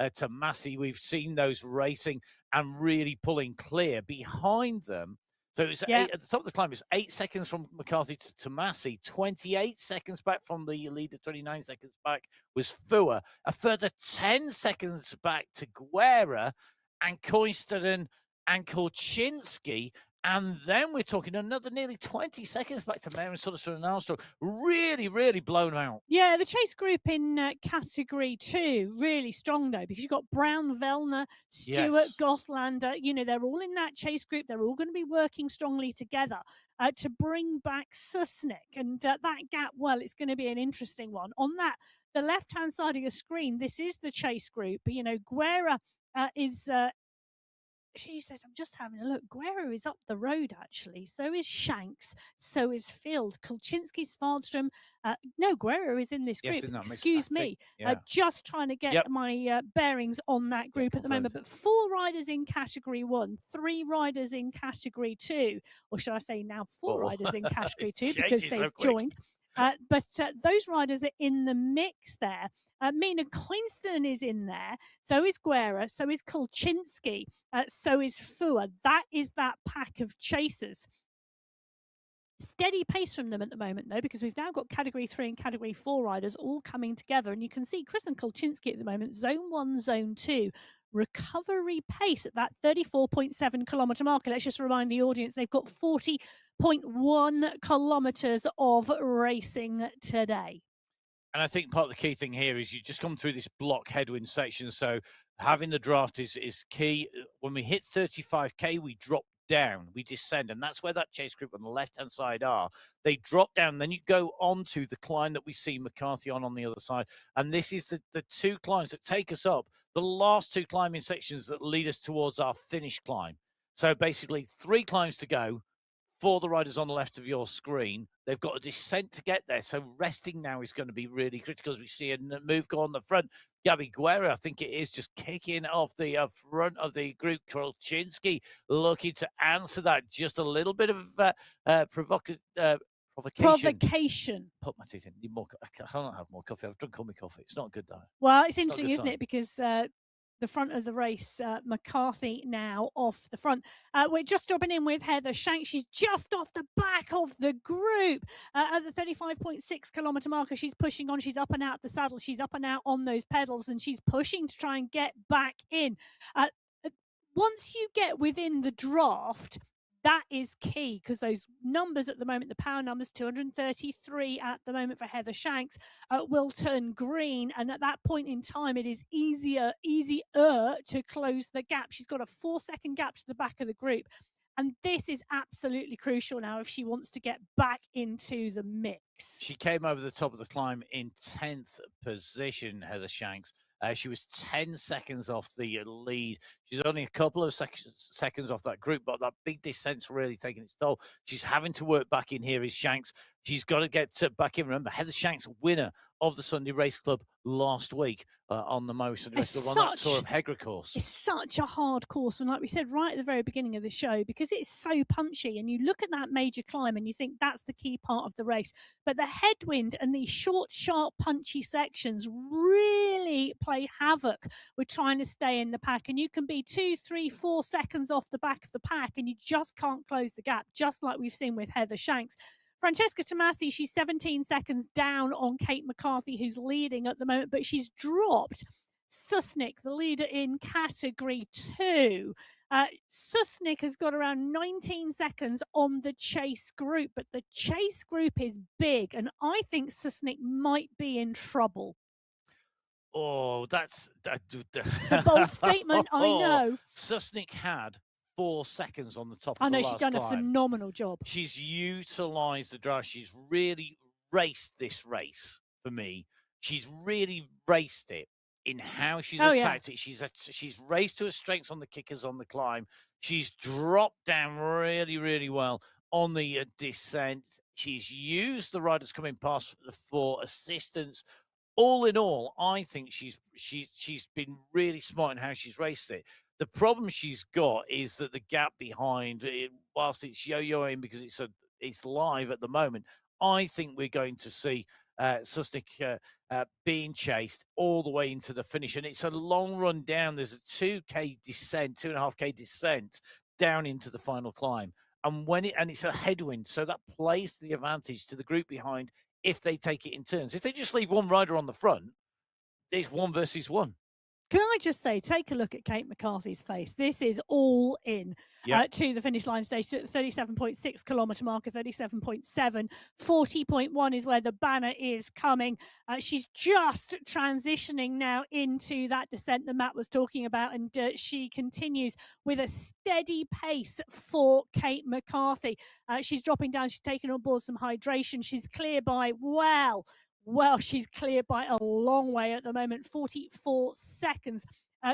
Tomasi. We've seen those racing and really pulling clear behind them. So it's at the top of the climb, it's 8 seconds from McCarthy to Tomasi, 28 seconds back from the leader, 29 seconds back was Fua, a further 10 seconds back to Guerra and Koisteren and Kolczynski, and then we're talking another nearly 20 seconds back to Mary Sutherland and Armstrong. Really, really blown out. Yeah, the chase group in category 2, really strong though, because you've got Brown, Vellner, Stewart, Gothlander. They're all in that chase group. They're all going to be working strongly together to bring back Susnik. And that gap, well, it's going to be an interesting one. On the left-hand side of your screen, this is the chase group. Guerra is... she says, I'm just having a look. Guerra is up the road, actually. So is Shanks. So is Field. Kolczynski, Svardström. No, Guerra is in this group. Excuse me. Just trying to get my bearings on that group at the moment. But 4 riders in category 1, 3 riders in category 2. Or should I say now 4 riders in category 2 because they've joined. But those riders are in the mix there. Mina Koinsten is in there. So is Guerra. So is Kolczynski. So is Fua. That is that pack of chasers. Steady pace from them at the moment, though, because we've now got category 3 and category 4 riders all coming together. And you can see Chris and Kolczynski at the moment, zone 1, zone 2. Recovery pace at that 34.7 kilometre marker. Let's just remind the audience they've got 40.1 kilometres of racing today. And I think part of the key thing here is you just come through this block headwind section. So having the draft is key. When we hit 35K, we drop down, we descend, and that's where that chase group on the left-hand side are. They drop down, then you go on to the climb that we see McCarthy on the other side. And this is the 2 climbs that take us up, the last 2 climbing sections that lead us towards our finish climb. So basically 3 climbs to go, for the riders on the left of your screen. They've got a descent to get there. So resting now is going to be really critical as we see a move go on the front. Gabby Guerra, I think it is, just kicking off the front of the group. Krolczynski looking to answer that. Just a little bit of provocation. Put my teeth in. Need more. I can't have more coffee. I've drunk all my coffee. It's not good, though. Well, it's interesting, isn't it? Because the front of the race, McCarthy now off the front. We're just dropping in with Heather Shanks. She's just off the back of the group at the 35.6 kilometre marker. She's pushing on. She's up and out the saddle. She's up and out on those pedals, and she's pushing to try and get back in. Once you get within the draft, that is key, because those numbers at the moment, the power numbers, 233 at the moment for Heather Shanks, will turn green. And at that point in time, it is easier to close the gap. She's got a 4-second gap to the back of the group. And this is absolutely crucial now if she wants to get back into the mix. She came over the top of the climb in 10th position, Heather Shanks. She was 10 seconds off the lead. She's only a couple of seconds off that group, but that big descent's really taking its toll. She's having to work back in here, is Shanks. She's got to get back in. Remember, Heather Shanks, winner of the Sunday Race Club last week on the MyWhoosh Sunday Race Club on that Tour of Hegra course. It's such a hard course. And like we said right at the very beginning of the show, because it's so punchy, and you look at that major climb and you think that's the key part of the race. But the headwind and these short, sharp, punchy sections really play havoc with trying to stay in the pack. And you can be 2, 3, 4 seconds off the back of the pack, and you just can't close the gap, just like we've seen with Heather Shanks. Francesca Tomasi, she's 17 seconds down on Kate McCarthy, who's leading at the moment, but she's dropped Susnik, the leader in category 2. Susnik has got around 19 seconds on the chase group, but the chase group is big, and I think Susnik might be in trouble. Oh, it's a bold statement, I know. Susnik had 4 seconds on the top of I know, the last she's done climb. a phenomenal job. She's utilised the drive. She's really raced this race for me. She's really raced it in how she's attacked it. She's raced to her strengths on the kickers on the climb. She's dropped down really, really well on the descent. She's used the riders coming past for assistance. All in all, I think she's been really smart in how she's raced it. The problem she's got is that the gap behind it, whilst it's yo-yoing because it's live at the moment, I think we're going to see Susnik being chased all the way into the finish. And it's a long run down. There's a 2K descent, 2.5K descent down into the final climb. And it's a headwind, so that plays to the advantage to the group behind if they take it in turns. If they just leave one rider on the front, it's 1 versus 1. Can I just say, take a look at Kate McCarthy's face. This is all in to the finish line stage, to the 37.6 kilometre marker, 37.7. 40.1 is where the banner is coming. She's just transitioning now into that descent that Matt was talking about, and she continues with a steady pace for Kate McCarthy. She's dropping down. She's taking on board some hydration. She's clear by, well, she's clear by a long way at the moment, 44 seconds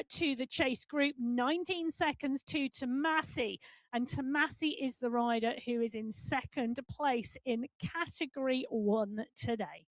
to the chase group, 19 seconds to Tomasi. And Tomasi is the rider who is in second place in Category 1 today.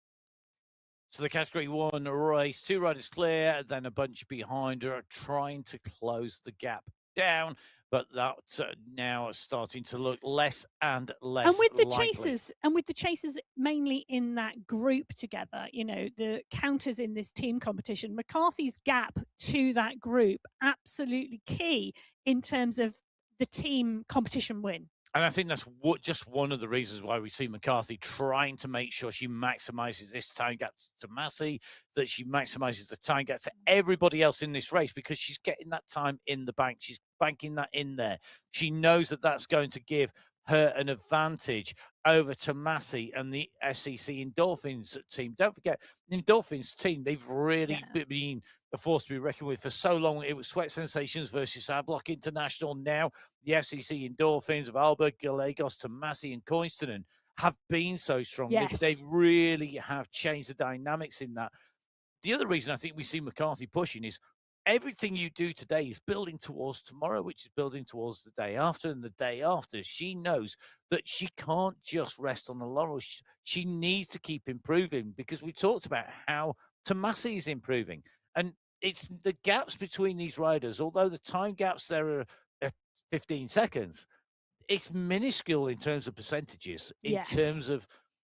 So the Category 1 race, 2 riders clear, then a bunch behind her are trying to close the gap down. But that's now starting to look less and less and with the likely. chasers mainly in that group together, you know, the counters in this team competition, McCarthy's gap to that group, absolutely key in terms of the team competition win. And I think that's just one of the reasons why we see McCarthy trying to make sure she maximises this time gap to Massey, that she maximises the time gap to everybody else in this race, because she's getting that time in the bank. She's banking that in there. She knows that that's going to give her an advantage over to Massey and the FCC Endorphins team. Don't forget, the Endorphins team, they've really been a force to be reckoned with for so long. It was Sweat Sensations versus Adblock International. Now the FCC Endorphins of Alba, Gallegos to Massey and Coinstonen have been so strong. Yes. They really have changed the dynamics in that. The other reason I think we see McCarthy pushing is everything you do today is building towards tomorrow, which is building towards the day after and the day after. She knows that she can't just rest on the laurels. She needs to keep improving, because we talked about how Tomasi is improving. And it's the gaps between these riders, although the time gaps there are 15 seconds, it's minuscule in terms of percentages, in terms of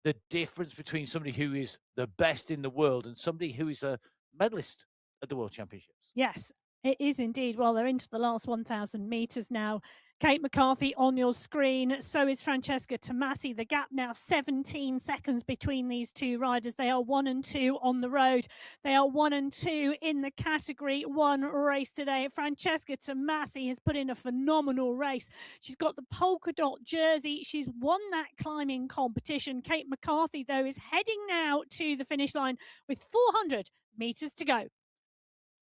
the difference between somebody who is the best in the world and somebody who is a medalist at the World Championships. Yes, it is indeed. Well, they're into the last 1,000 metres now. Kate McCarthy on your screen. So is Francesca Tomasi. The gap now 17 seconds between these two riders. They are 1 and 2 on the road. They are 1 and 2 in the category 1 race today. Francesca Tomasi has put in a phenomenal race. She's got the polka dot jersey. She's won that climbing competition. Kate McCarthy, though, is heading now to the finish line with 400 metres to go.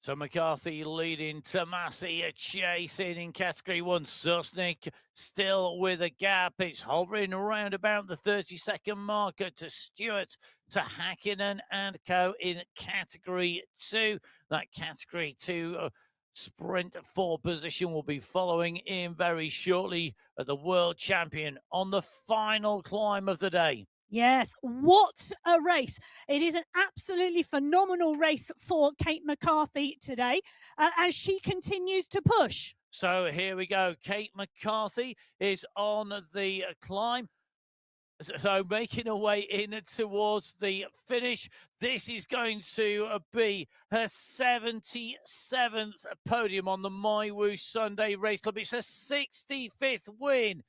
So McCarthy leading, Tomasi chasing in category 1. Susnik still with a gap. It's hovering around about the 30-second marker to Stewart, to Hakkinen and co in category 2. That category 2 sprint 4 position will be following in very shortly at the world champion on the final climb of the day. Yes, what a race. It is an absolutely phenomenal race for Kate McCarthy today as she continues to push. So here we go. Kate McCarthy is on the climb. So making her way in towards the finish. This is going to be her 77th podium on the MyWhoosh Sunday Race Club. It's her 65th win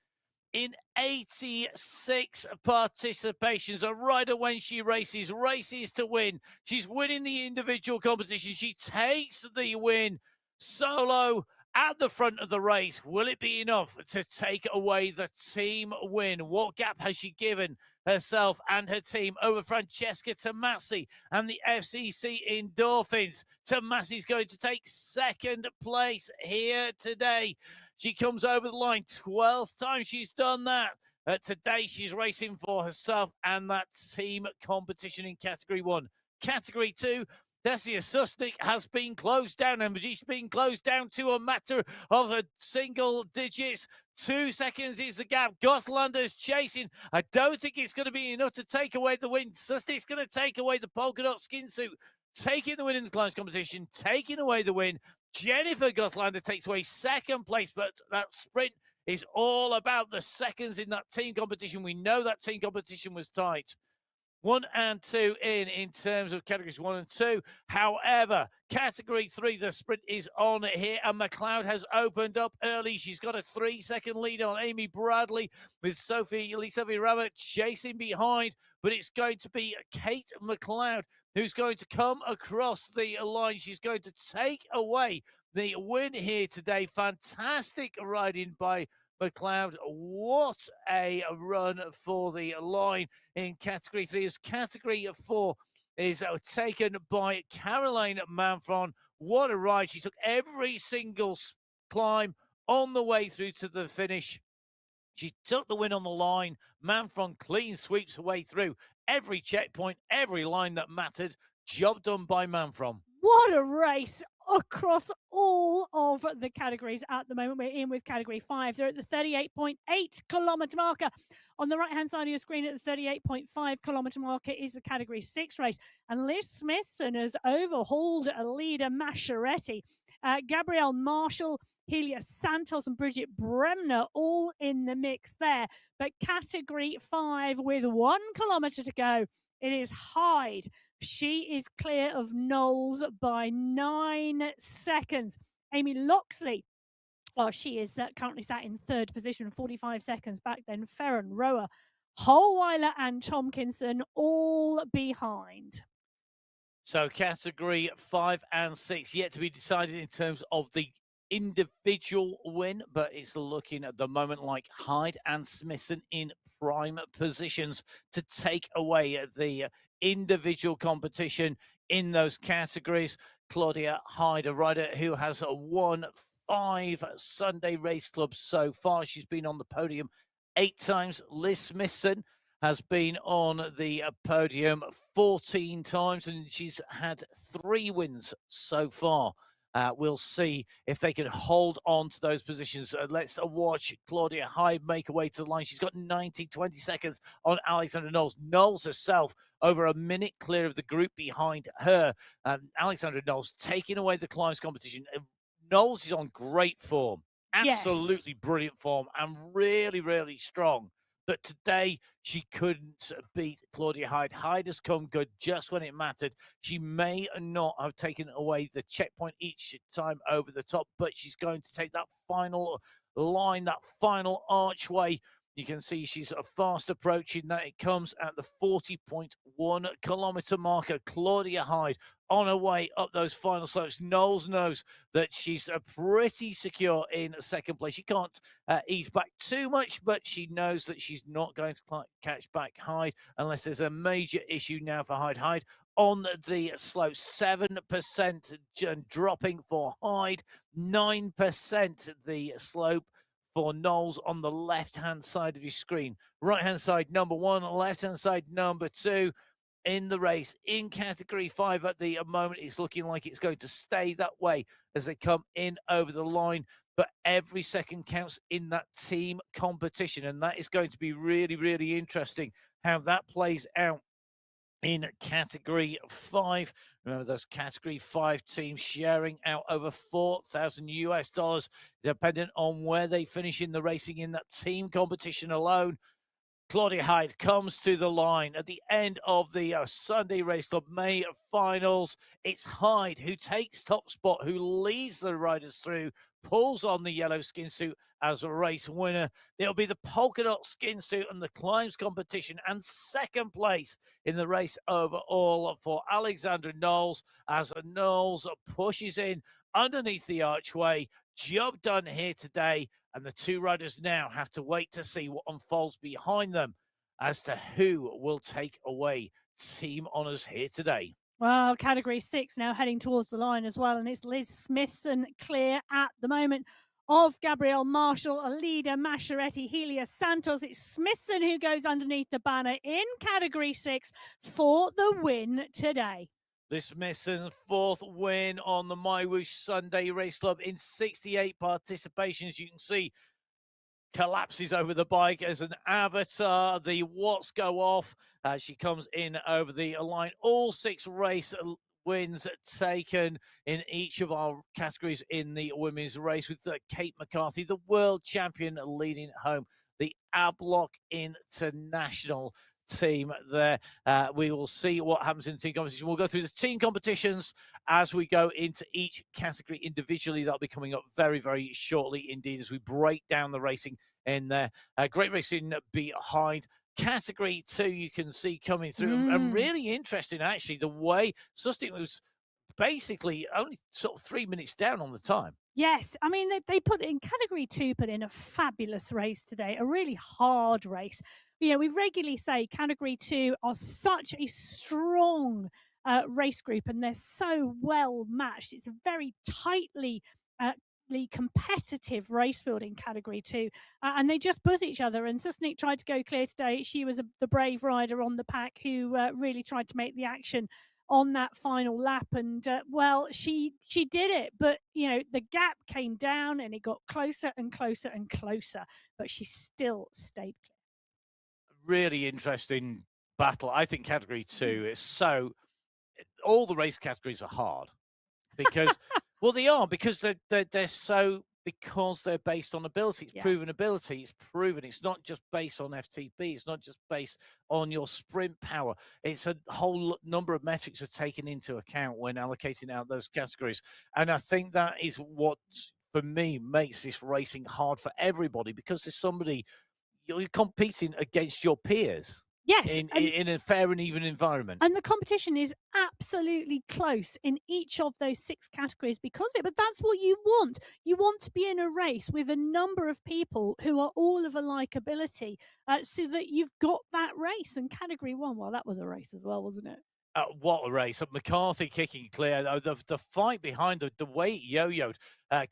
in 86 participations. A rider, when she races to win. She's winning the individual competition. She takes the win solo at the front of the race. Will it be enough to take away the team win? What gap has she given herself and her team over Francesca Tomasi and the FCC Endorphins? Tomasi's going to take 2nd place here today. She comes over the line, 12th time she's done that. Today she's racing for herself and that team competition in category 1. Category 2, Dacia Susnik has been closed down, and she's been closed down to a matter of a single digits. 2 seconds is the gap. Gothlander's chasing. I don't think it's going to be enough to take away the win. Susnik's going to take away the polka dot skin suit, taking the win in the climbs competition, taking away the win. Jennifer Gothlander takes away 2nd place, but that sprint is all about the seconds in that team competition. We know that team competition was tight. 1 and 2 in terms of categories 1 and 2. However, category 3, the sprint is on here, and McLeod has opened up early. She's got a 3-second lead on Amy Bradley, with Sophie Rabbit chasing behind, but it's going to be Kate McLeod who's going to come across the line. She's going to take away the win here today. Fantastic riding by McLeod. What a run for the line in category 3, as category 4 is taken by Caroline Manfron. What a ride. She took every single climb on the way through to the finish. She took the win on the line. Manfron clean sweeps her way through every checkpoint, every line that mattered. Job done by Manfron. What a race across all of the categories at the moment. We're in with category 5. They're at the 38.8 kilometre marker. On the right-hand side of your screen at the 38.5 kilometre marker is the category 6 race. And Liz Smithson has overhauled a leader, Masciaretti. Gabrielle Marshall, Helia Santos and Bridget Bremner all in the mix there. But category 5 with 1 kilometre to go, it is Hyde. She is clear of Knowles by 9 seconds. Amy Loxley, she is currently sat in 3rd position, 45 seconds back. Then Ferron, Rower, Holweiler and Tompkinson all behind. So category 5 and 6 yet to be decided in terms of the individual win, but it's looking at the moment like Hyde and Smithson in prime positions to take away the individual competition in those categories. Claudia Hyde, a rider who has won 5 Sunday race clubs so far. She's been on the podium 8 times. Liz Smithson has been on the podium 14 times, and she's had 3 wins so far. We'll see if they can hold on to those positions. Let's watch Claudia Hyde make her way to the line. She's got 20 seconds on Alexandra Knowles. Knowles herself over a minute clear of the group behind her. Alexandra Knowles taking away the climbs competition. Knowles is on great form. Absolutely brilliant form and really, really strong. But today, she couldn't beat Claudia Hyde. Hyde has come good just when it mattered. She may not have taken away the checkpoint each time over the top, but she's going to take that final line, that final archway. You can see she's fast approaching that. It comes at the 40.1 kilometre marker. Claudia Hyde on her way up those final slopes. Knowles knows that she's pretty secure in second place. She can't ease back too much, but she knows that she's not going to catch back Hyde unless there's a major issue now for Hyde. Hyde on the slope, 7% dropping for Hyde, 9% the slope for Knowles on the left-hand side of your screen. Right-hand side, number 1, left-hand side, number 2. In the race, in category 5 at the moment, it's looking like it's going to stay that way as they come in over the line. But every second counts in that team competition, and that is going to be really, really interesting how that plays out in category 5. Remember, those category 5 teams sharing out over $4,000 depending on where they finish in the racing in that team competition alone. Claudia Hyde comes to the line at the end of the Sunday Race Club May finals. It's Hyde who takes top spot, who leads the riders through, pulls on the yellow skin suit as a race winner. It'll be the polka dot skin suit and the climbs competition, and second place in the race overall for Alexandra Knowles as Knowles pushes in underneath the archway. Job done here today, and the two riders now have to wait to see what unfolds behind them as to who will take away team honours here today. Well, category 6 now heading towards the line as well, and it's Liz Smithson clear at the moment of Gabrielle Marshall, Alida Masciaretti, Helia Santos. It's Smithson who goes underneath the banner in category 6 for the win today. Liz Smithson's 4th win on the MyWhoosh Sunday Race Club in 68 participations. You can see collapses over the bike as an avatar. The watts go off. She comes in over the line. All 6 race wins taken in each of our categories in the women's race, with Kate McCarthy, the world champion, leading home the Ablock International team there. We will see what happens in the team competition. We'll go through the team competitions as we go into each category individually. That'll be coming up very, very shortly indeed as we break down the racing in there. Great racing behind. Category 2 you can see coming through, and really interesting actually the way Susting was basically only sort of 3 minutes down on the time. Yes, I mean, they put in category 2, put in a fabulous race today, a really hard race. You know, we regularly say category 2 are such a strong race group, and they're so well matched. It's a very tightly competitive race field in category 2, and they just put each other. And Susnik tried to go clear today. She was the brave rider on the pack who really tried to make the action on that final lap, and well, she did it, but you know, the gap came down and it got closer and closer and closer, but she still stayed clear. Really interesting battle. I think category 2 is so, all the race categories are hard because well, they are, because they're so, because they're based on ability. It's proven ability. It's proven. It's not just based on FTP. It's not just based on your sprint power. It's a whole number of metrics are taken into account when allocating out those categories. And I think that is what, for me, makes this racing hard for everybody, because there's somebody, you're competing against your peers. Yes, in a fair and even environment. And the competition is absolutely close in each of those 6 categories because of it. But that's what you want. You want to be in a race with a number of people who are all of a like ability, so that you've got that race. And category 1, well, that was a race as well, wasn't it? What a race. McCarthy kicking clear. The fight behind the way it yo-yoed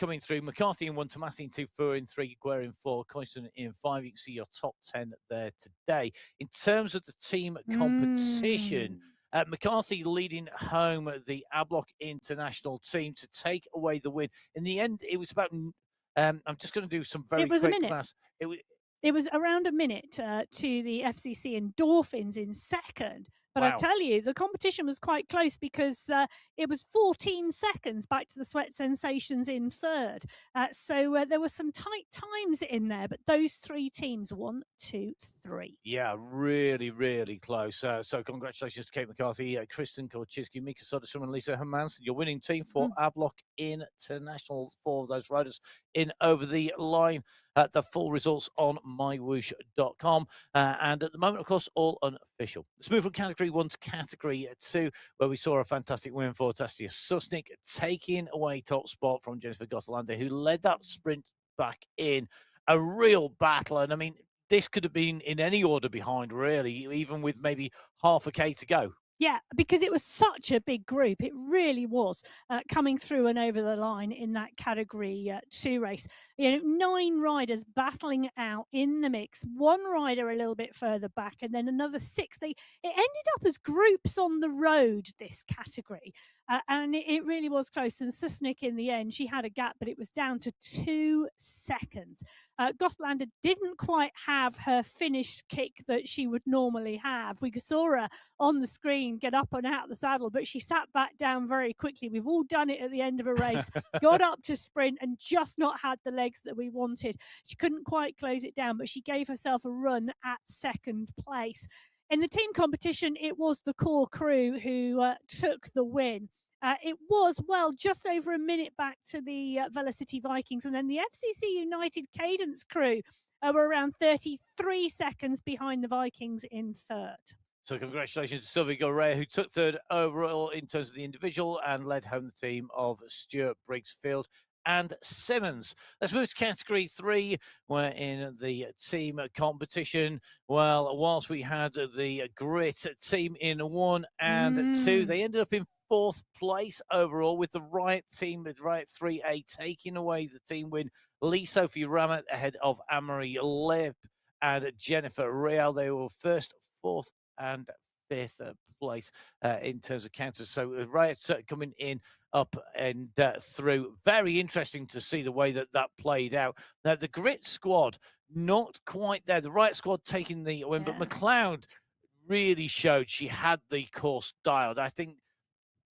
coming through. McCarthy in 1, Tomasi in 2, Fur in 3, Guerra in 4, Constant in 5. You can see your top 10 there today. In terms of the team competition, McCarthy leading home the Ablock International team to take away the win. In the end, it was about. I'm just going to do some very It was a quick minute. maths. It was around a minute to the FCC Endorphins in second. But I Wow. tell you, the competition was quite close because it was 14 seconds back to the Sweat Sensations in third. So there were some tight times in there, but those three teams, 1, 2, 3. Yeah, really, really close. So congratulations to Kate McCarthy, Kristen Korczynski, Mika Soderstrom, and Lisa Hermanson, your winning team for Ablock International. 4 of those riders in over the line. The full results on MyWhoosh.com. And at the moment, of course, all unofficial. Let's move from category 1 to category 2, where we saw a fantastic win for Tastia Susnik, taking away top spot from Jennifer Gottelander, who led that sprint back in. A real battle. And I mean, this could have been in any order behind, really, even with maybe half a K to go. Yeah, because it was such a big group. It really was coming through and over the line in that category 2 race. 9 riders battling out in the mix. 1 rider a little bit further back, and then another 6. It ended up as groups on the road, this category. And it really was close. And Susnik, in the end, she had a gap, but it was down to 2 seconds. Gottlander didn't quite have her finish kick that she would normally have. We saw her on the screen get up and out of the saddle, but she sat back down very quickly. We've all done it at the end of a race, got up to sprint and just not had the legs that we wanted. She couldn't quite close it down, but she gave herself a run at second place. In the team competition, it was the core crew who took the win. It was, well, just over a minute back to the Velocity Vikings. And then the FCC United Cadence crew were around 33 seconds behind the Vikings in third. So congratulations to Sylvie Gorrea, who took third overall in terms of the individual and led home the team of Stuart Briggsfield and Simmons. Let's move to category 3. We're in the team competition. Well, whilst we had the Grit team in 1 and 2, they ended up in 4th place overall, with the Riot team, with Riot 3A, taking away the team win. Lee Sophie Ramet ahead of Anne-Marie Lip and Jennifer Real. They were 1st, 4th, and 5th place in terms of counters. So Riot coming in up and through. Very interesting to see the way that played out. Now, the Grit squad, not quite there. The Riot squad taking the win, but McLeod really showed she had the course dialed. I think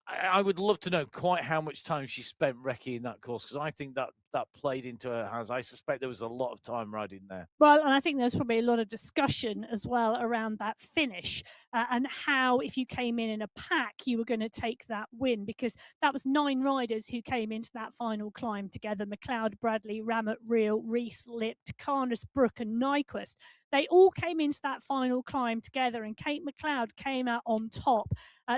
I would love to know quite how much time she spent recce in that course, because I think that played into her hands. I suspect there was a lot of time riding there. Well, and I think there's probably a lot of discussion as well around that finish and how, if you came in a pack, you were going to take that win, because that was 9 riders who came into that final climb together. McLeod, Bradley, Ramet, Reel, Reese, Lipt, Carnus, Brook and Nyquist. They all came into that final climb together, and Kate McLeod came out on top.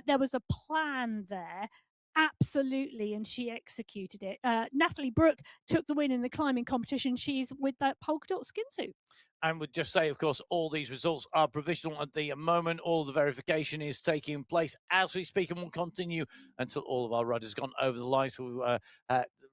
There was a plan there. Absolutely, and she executed it. Natalie Brooke took the win in the climbing competition. She's with that polka dot skin suit. And would just say, of course, all these results are provisional at the moment. All the verification is taking place as we speak and will continue until all of our riders have gone over the line. So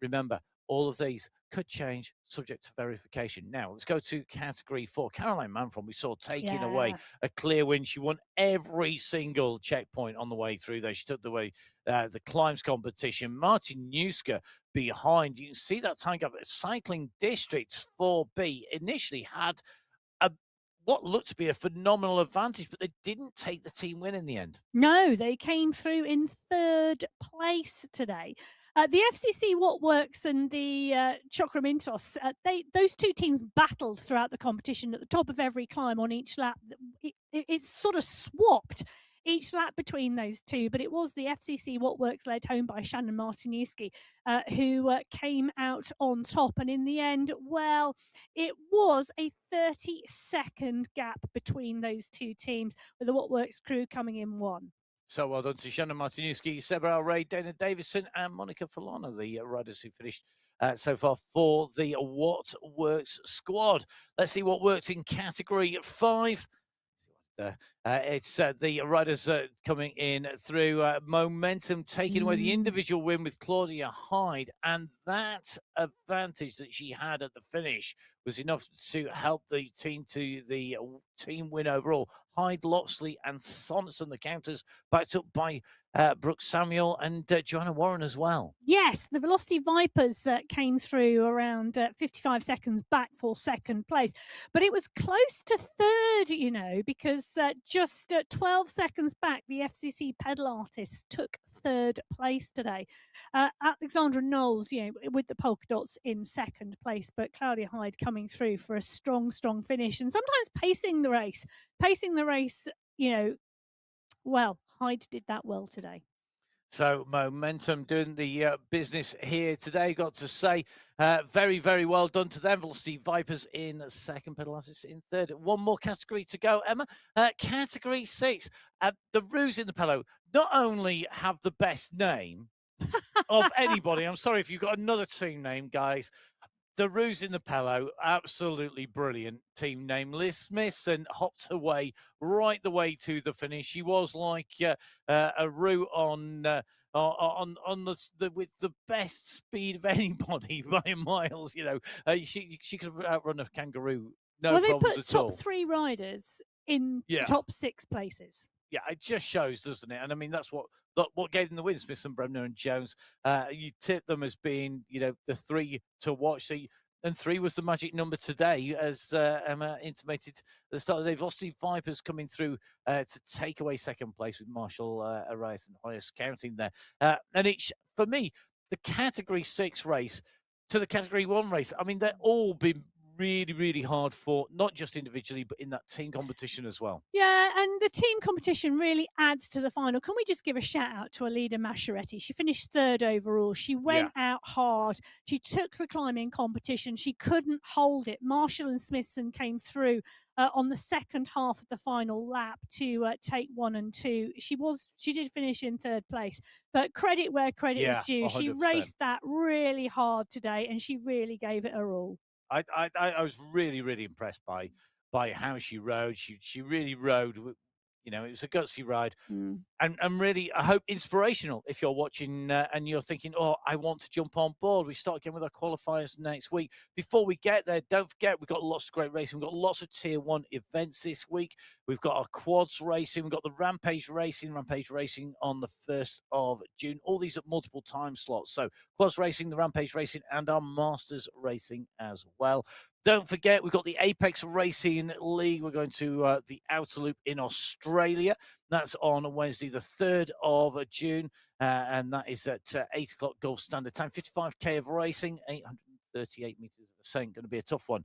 remember, all of these could change subject to verification. Now, let's go to category 4. Caroline Manfrom, we saw taking away a clear win. She won every single checkpoint on the way through there. She took the climbs competition. Martin Newska behind. You can see that time gap. Cycling District 4B initially had what looked to be a phenomenal advantage, but they didn't take the team win in the end. No, they came through in 3rd place today. The FCC What Works and the Chokra Mintos, those 2 teams battled throughout the competition at the top of every climb on each lap. It's sort of swapped each lap between those 2, but it was the FCC What Works, led home by Shannon Martinewski, who came out on top. And in the end, well, it was a 30-second gap between those 2 teams, with the What Works crew coming in 1. So well done to Shannon Martinewski, Seba Ray, Dana Davison, and Monica Falana, the riders who finished so far for the What Works squad. Let's see what works in category 5. It's the riders coming in through momentum, taking away the individual win with Claudia Hyde. And that advantage that she had at the finish was enough to help the team to the team win overall. Hyde, Loxley, and Sonson, the counters, backed up by Brooke Samuel and Joanna Warren as well. Yes, the Velocity Vipers came through around 55 seconds back for second place. But it was close to third, you know, because just 12 seconds back, the FCC pedal artists took third place today. Alexandra Knowles, you know, with the polka dots in second place, but Claudia Hyde coming through for a strong, strong finish and sometimes pacing the race. Pacing the race, you know, well, Hyde did that well today. So momentum doing the business here today. Got to say, very, very well done to them. Velocity Vipers in second, pedal artists in third. One more category to go, Emma. Category 6. The Roos in the Pello not only have the best name of anybody. I'm sorry if you've got another team name, guys. The Roos in the Pello, absolutely brilliant team name. Liz Smithson hopped away right the way to the finish. She was like a Roo on the with the best speed of anybody by miles. You know, she could have outrun a kangaroo. No problems at all. Well, they put top 3 riders in the top 6 places. Yeah, it just shows, doesn't it? And I mean, that's what gave them the win. Smithson, Bremner, and Jones. You tip them as being, you know, the 3 to watch. And 3 was the magic number today, as Emma intimated at the start of the day. Velocity Vipers coming through to take away second place with Marshall Arias and Hoyas counting there. And it's, for me, the Category 6 race to the Category 1 race. I mean, they're all been really, really hard fought, not just individually, but in that team competition as well. Yeah, and the team competition really adds to the final. Can we just give a shout out to Alida Masciaretti? She finished third overall. She went out hard. She took the climbing competition. She couldn't hold it. Marshall and Smithson came through on the second half of the final lap to take 1 and 2. She did finish in third place, but credit where credit is due. 100%. She raced that really hard today, and she really gave it her all. I was really, really impressed by how she rode. She really rode. You know, it was a gutsy ride, and really, I hope inspirational. If you're watching and you're thinking, "Oh, I want to jump on board," we start again with our qualifiers next week. Before we get there, don't forget we've got lots of great racing. We've got lots of Tier 1 events this week. We've got our quads racing. We've got the Rampage racing on the 1st of June. All these at multiple time slots. So quads racing, the Rampage racing, and our Masters racing as well. Don't forget, we've got the Apex Racing League. We're going to the Outer Loop in Australia. That's on Wednesday, the 3rd of June, and that is at 8 o'clock Gulf Standard Time. 55k of racing, 838 meters of ascent. Going to be a tough one.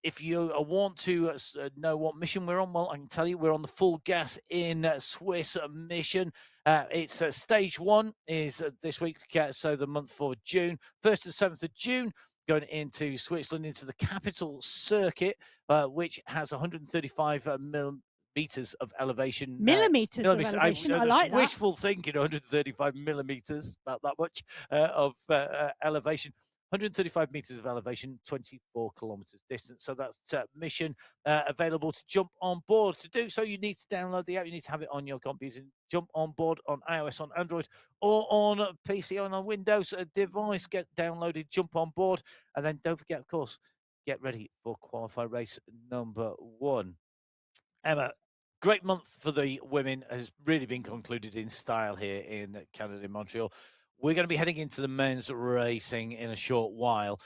If you want to know what mission we're on, well, I can tell you we're on the full gas in Swiss mission. It's stage 1 is this week, so the month for June, 1st to 7th of June. Going into Switzerland, into the capital circuit, which has 135 millimeters of elevation. Millimeters of elevation. I like that. Wishful thinking, 135 millimeters, about that much of elevation. 135 meters of elevation, 24 kilometers distance. So that's mission available to jump on board. To do so, you need to download the app. You need to have it on your computer. Jump on board on iOS, on Android, or on PC, on a Windows device. Get downloaded, jump on board. And then don't forget, of course, get ready for qualify race number 1. Emma, great month for the women has really been concluded in style here in Canada, in Montreal. We're going to be heading into the men's racing in a short while.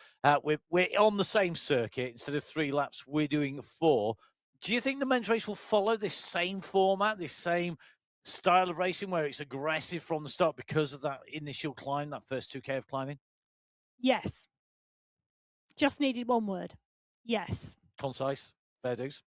We're on the same circuit. Instead of 3 laps, we're doing 4. Do you think the men's race will follow this same format, this same style of racing where it's aggressive from the start because of that initial climb, that first 2K of climbing? Yes. Just needed one word. Yes. Concise. Fair dues.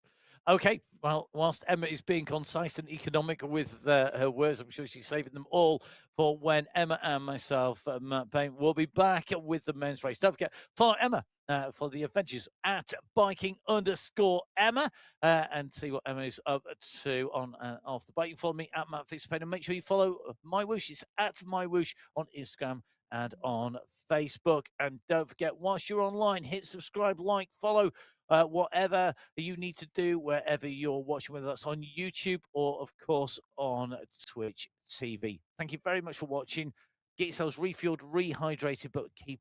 Okay, well, whilst Emma is being concise and economic with her words, I'm sure she's saving them all for when Emma and myself, Matt Payne, will be back with the men's race. Don't forget, follow Emma for the adventures at biking_Emma and see what Emma is up to on and off the bike. You follow me at Matt Payne, and make sure you follow MyWhoosh. It's at MyWhoosh on Instagram and on Facebook. And don't forget, whilst you're online, hit subscribe, like, follow whatever you need to do, wherever you're watching, whether that's on YouTube or, of course, on Twitch TV. Thank you very much for watching. Get yourselves refueled, rehydrated, but keep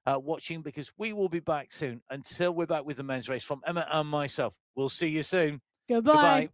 watching, because we will be back soon. Until we're back with the men's race, from Emma and myself, we'll see you soon. Goodbye. Goodbye.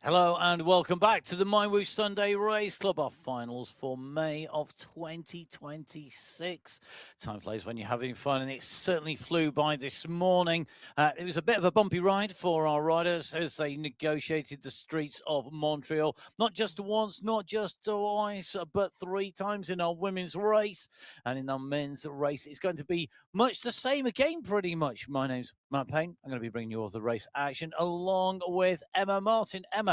Hello and welcome back to the MyWhoosh Sunday Race Club, our finals for May of 2026. Time flies when you're having fun, and it certainly flew by this morning. It was a bit of a bumpy ride for our riders as they negotiated the streets of Montreal, not just once, not just twice, but 3 times in our women's race. And in our men's race, it's going to be much the same again, pretty much. My name's Matt Payne. I'm going to be bringing you all the race action along with Emma Martin. Emma,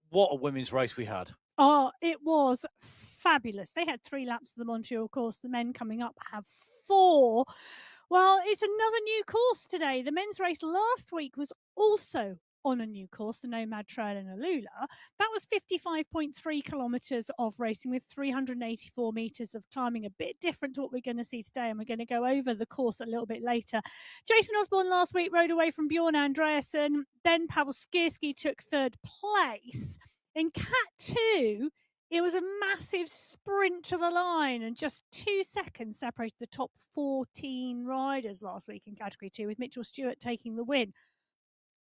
what a women's race we had. Oh, it was fabulous. They had 3 laps of the Montreal course. The men coming up have 4. Well, it's another new course today. The men's race last week was also on a new course, the Nomad Trail in Alula. That was 55.3 kilometres of racing with 384 metres of climbing, a bit different to what we're going to see today. And we're going to go over the course a little bit later. Jason Osborne last week rode away from Bjorn Andreasen. Then Pavel Skirski took 3rd place. In Cat 2, it was a massive sprint to the line, and just 2 seconds separated the top 14 riders last week in Category 2, with Mitchell Stewart taking the win.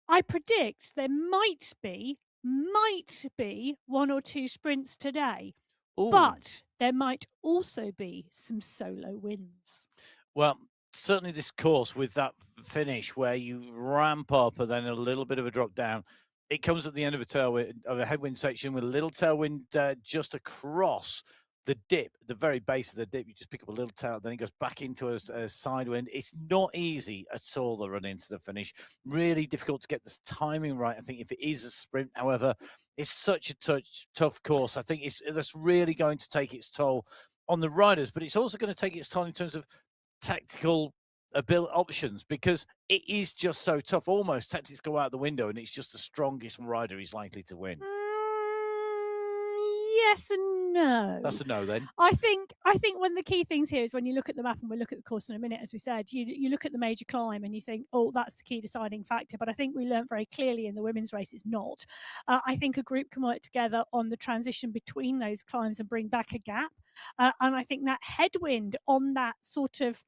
I predict there might be 1 or 2 sprints today, but there might also be some solo wins. Well, certainly this course with that finish where you ramp up and then a little bit of a drop down. It comes at the end of a tailwind, of a headwind section with a little tailwind just across the dip, the very base of the dip. You just pick up a little tail, then it goes back into a side wind. It's not easy at all, the run into the finish. Really difficult to get this timing right, I think, if it is a sprint. However, it's such a tough course. I think that's really going to take its toll on the riders, but it's also going to take its toll in terms of tactical options, because it is just so tough. Almost tactics go out the window, and it's just the strongest rider is likely to win. Yes and no. That's a no then. I think one of the key things here is when you look at the map, and we'll look at the course in a minute, as we said, you look at the major climb and you think, oh, that's the key deciding factor. But I think we learned very clearly in the women's race it's not. I think a group can work together on the transition between those climbs and bring back a gap. And I think that headwind on that sort of,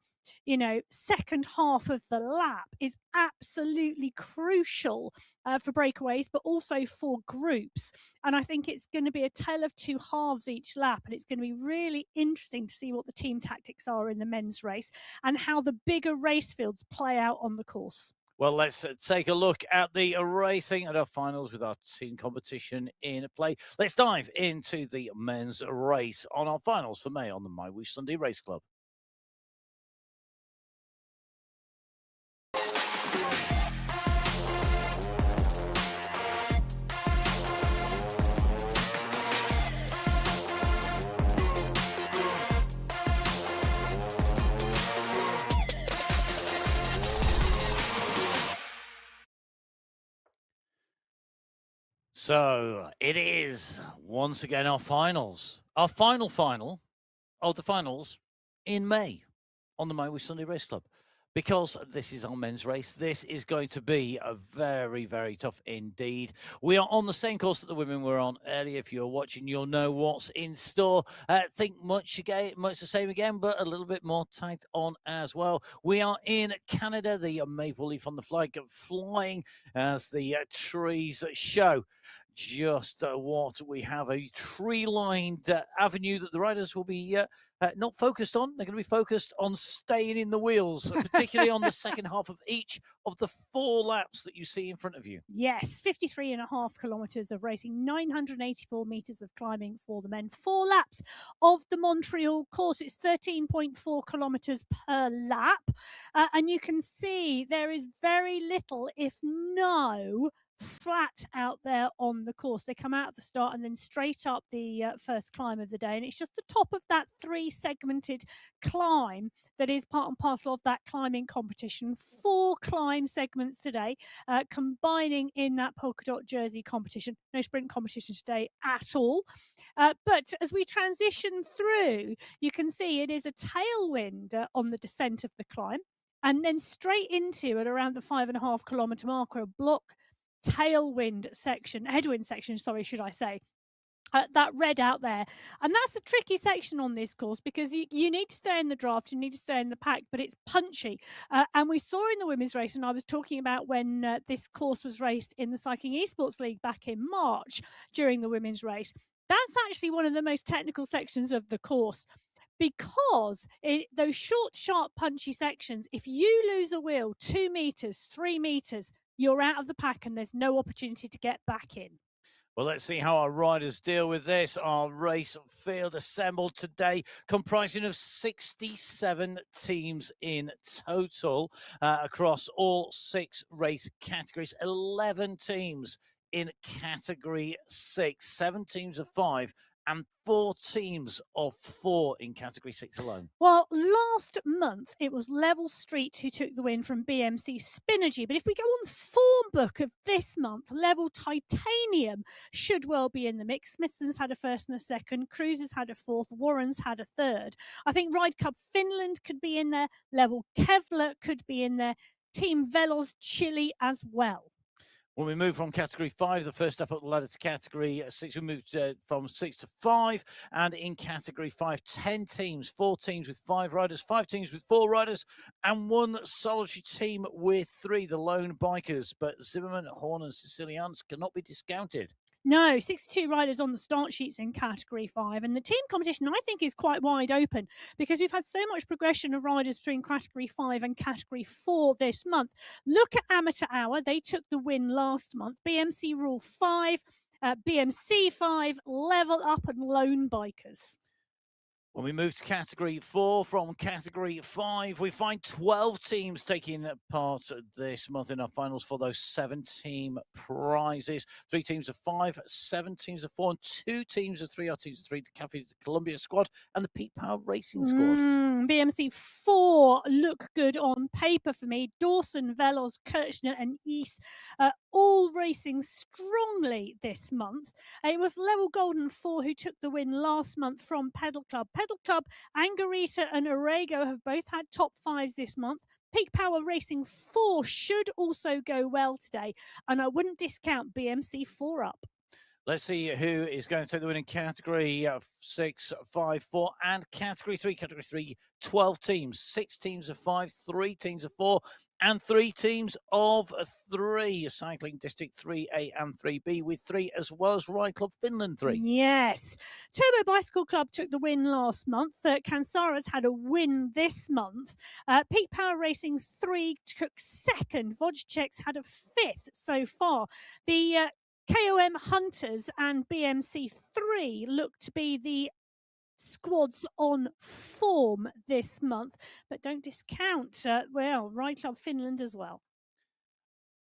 second half of the lap is absolutely crucial for breakaways, but also for groups. And I think it's going to be a tale of 2 halves each lap. And it's going to be really interesting to see what the team tactics are in the men's race and how the bigger race fields play out on the course. Well, let's take a look at the racing at our finals with our team competition in play. Let's dive into the men's race on our finals for May on the MyWhoosh Sunday Race Club. So it is once again our finals, our final of the finals in May on the MyWhoosh Sunday Race Club. Because this is our men's race, this is going to be a very, very tough indeed. We are on the same course that the women were on earlier. If you're watching, you'll know what's in store. Think much the same again, but a little bit more tight on as well. We are in Canada, the maple leaf on the flag flying as the trees show just what we have, a tree-lined avenue that the riders will be not focused on. They're going to be focused on staying in the wheels, particularly on the second half of each of the 4 laps that you see in front of you. Yes, 53.5 kilometres of racing, 984 metres of climbing for the men, 4 laps of the Montreal course. It's 13.4 kilometres per lap. And you can see there is very little, if no, flat out there on the course. They come out at the start and then straight up the first climb of the day, and it's just the top of that 3-segmented climb that is part and parcel of that climbing competition. 4 climb segments today, combining in that polka dot jersey competition. No sprint competition today at all, but as we transition through, you can see it is a tailwind on the descent of the climb, and then straight into at around the 5.5 kilometre marker, a block headwind section, should I say. that red out there. And that's a tricky section on this course because you need to stay in the draft, you need to stay in the pack, but it's punchy. And we saw in the women's race, and I was talking about when this course was raced in the Cycling Esports League back in March during the women's race. That's actually one of the most technical sections of the course because those short, sharp, punchy sections, if you lose a wheel 2 meters, 3 meters, you're out of the pack and there's no opportunity to get back in. Well, let's see how our riders deal with this. Our race field assembled today, comprising of 67 teams in total across all 6 race categories, 11 teams in category 6, 7 teams of 5, and 4 teams of 4 in category 6 alone. Well, last month it was Level Street who took the win from BMC Spinergy. But if we go on the form book of this month, Level Titanium should well be in the mix. Smithson's had a first and a second. Cruiser's had a fourth. Warren's had a third. I think Ride Cup Finland could be in there. Level Kevlar could be in there. Team Velos Chile as well. When we move from category 5, the first step up the ladder to category 6, we moved from 6 to 5. And in category 5, 10 teams, 4 teams with 5 riders, 5 teams with 4 riders, and 1 solitary team with 3, the lone bikers. But Zimmerman, Horn, and Sicilians cannot be discounted. No, 62 riders on the start sheets in category 5. And the team competition, I think, is quite wide open because we've had so much progression of riders between category 5 and category 4 this month. Look at Amateur Hour. They took the win last month. BMC Rule 5, BMC 5, Level Up, and Lone Bikers. When we move to category 4, from category 5, we find 12 teams taking part this month in our finals for those 7-team prizes. 3 teams of 5, 7 teams of 4, and 2 teams of 3 are teams of 3, the Cafe Columbia squad and the Pete Power Racing squad. BMC 4 look good on paper for me. Dawson, Velos, Kirchner, and East all racing strongly this month. It was Level Golden 4 who took the win last month from Pedal Club. Pedal Club, Angarita and Orego have both had top 5s this month. Peak Power Racing 4 should also go well today, and I wouldn't discount BMC 4 up. Let's see who is going to take the win in category 6, 5, 4, and category 3. Category 3, 12 teams, 6 teams of 5, 3 teams of 4, and 3 teams of 3. Cycling District 3A and 3B with 3, as well as Ride Club Finland 3. Yes. Turbo Bicycle Club took the win last month. Kansara's had a win this month. Peak Power Racing 3 took second. Wojciech's had a 5th so far. The KOM Hunters and BMC 3 look to be the squads on form this month, but don't discount, Ride Club Finland as well.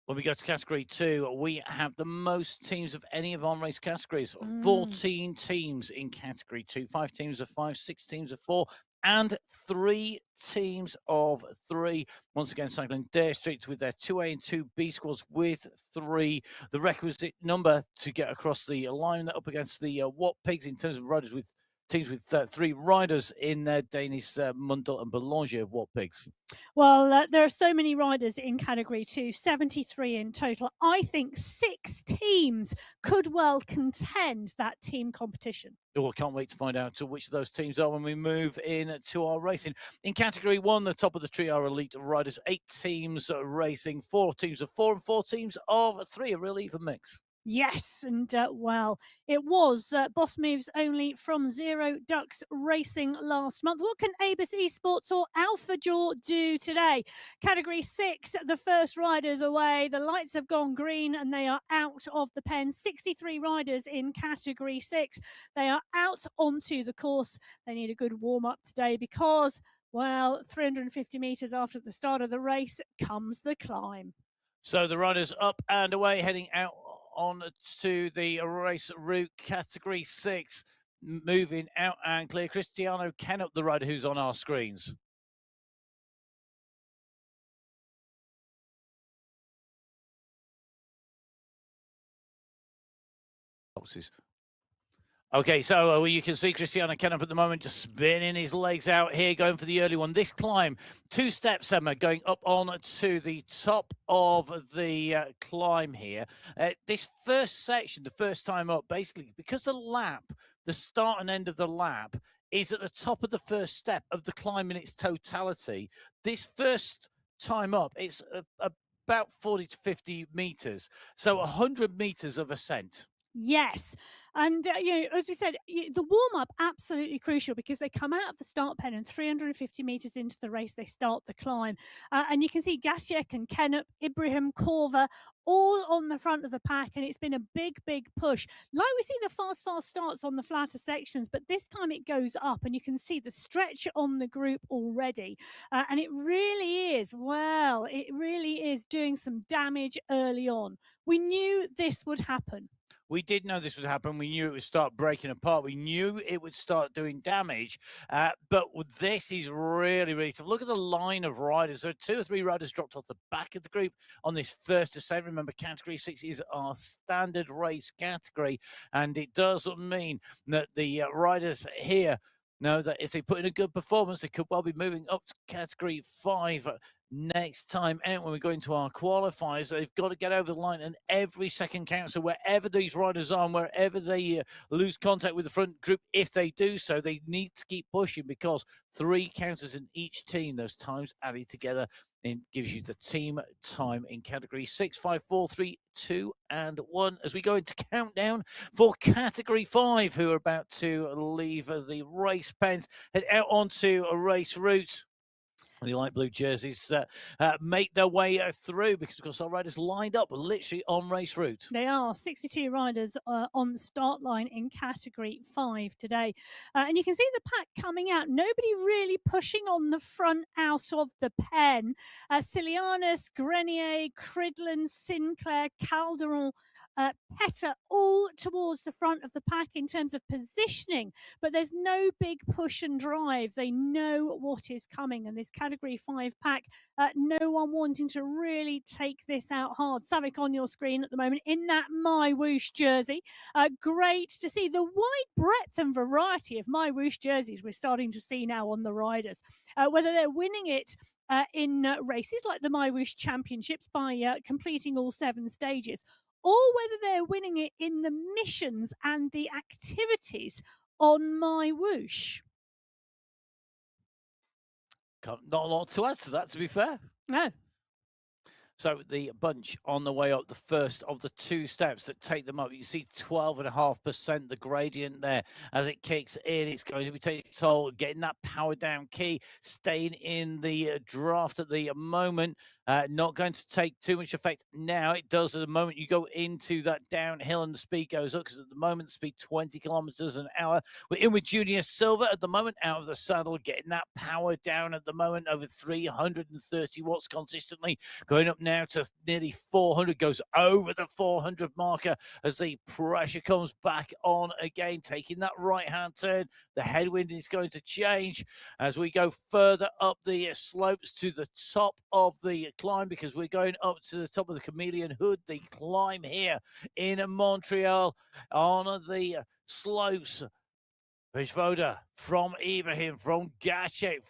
When we go to category 2, we have the most teams of any of our race categories. 14 teams in category 2, 5 teams of 5, 6 teams of 4, and 3 teams of 3. Once again, Cycling District with their 2A and 2B squads with 3. The requisite number to get across the line up against the Watt Pigs in terms of riders with teams with 3 riders in their Danish Mundal and Belanger Watt Pigs. Well, there are so many riders in category 2, 73 in total. I think 6 teams could well contend that team competition. Oh, I can't wait to find out which of those teams are when we move in to our racing. In category 1, the top of the tree are elite riders. 8 teams racing, 4 teams of 4 and 4 teams of 3, a real even mix. Yes, and well, it was Boss Moves only from Zero Ducks Racing last month. What can Abus Esports or Alpha Jaw do today? Category 6, the first riders away. The lights have gone green and they are out of the pen. 63 riders in category 6. They are out onto the course. They need a good warm-up today because, well, 350 metres after the start of the race comes the climb. So the riders up and away, heading out on to the race route. Category 6, moving out and clear. Cristiano Kennett, the rider who's on our screens. Okay, so you can see Cristiano Canup at the moment just spinning his legs out here, going for the early one. This climb, 2 steps, Emma, going up on to the top of the climb here. This first section, the first time up, basically, because the start and end of the lap is at the top of the first step of the climb in its totality. This first time up, it's about 40 to 50 meters, so 100 meters of ascent. Yes. And, as we said, the warm up, absolutely crucial because they come out of the start pen and 350 metres into the race, they start the climb. And you can see Gasiek and Canup, Ibrahim, Korver, all on the front of the pack. And it's been a big, big push. Like we see the fast starts on the flatter sections, but this time it goes up and you can see the stretch on the group already. And it really is doing some damage early on. We knew this would happen. We did know this would happen. We knew it would start breaking apart. We knew it would start doing damage. But this is really, really tough. Look at the line of riders. There are 2 or 3 riders dropped off the back of the group on this first ascent. Remember, category 6 is our standard race category. And it does mean that the riders here know that if they put in a good performance, they could well be moving up to category 5 next time out when we go into our qualifiers. They've got to get over the line, and every second counts. So wherever these riders are, and wherever they lose contact with the front group, if they do so, they need to keep pushing because 3 counters in each team, those times added together, it gives you the team time in category 6, 5, 4, 3, 2, and 1. As we go into countdown for category 5, who are about to leave the race pens, head out onto a race route. The light blue jerseys make their way through because, of course, our riders lined up literally on race route. They are 62 riders on the start line in category 5 today. And you can see the pack coming out. Nobody really pushing on the front out of the pen. Silianis, Grenier, Cridland, Sinclair, Calderon, Petter, all towards the front of the pack in terms of positioning, but there's no big push and drive. They know what is coming, and this category 5 pack, no one wanting to really take this out hard. Savik on your screen at the moment in that MyWhoosh jersey. Great to see the wide breadth and variety of MyWhoosh jerseys we're starting to see now on the riders, whether they're winning it in races like the MyWhoosh Championships by completing all 7 stages, or whether they're winning it in the missions and the activities on MyWhoosh. Not a lot to add to that, to be fair. No. So the bunch on the way up, the first of the 2 steps that take them up, you see 12.5%, the gradient there as it kicks in. It's going to be taking a toll, getting that power down key, staying in the draft at the moment. Not going to take too much effect now. It does at the moment you go into that downhill and the speed goes up, because at the moment the speed 20 kilometers an hour. We're in with Junior Silver at the moment, out of the saddle, getting that power down at the moment, over 330 watts consistently, going up now to nearly 400, goes over the 400 marker as the pressure comes back on again, taking that right hand turn. The headwind is going to change as we go further up the slopes to the top of the climb, because we're going up to the top of the Chameleon Hood, the climb here in Montreal on the slopes. Vishvoda from Ibrahim, from Gacek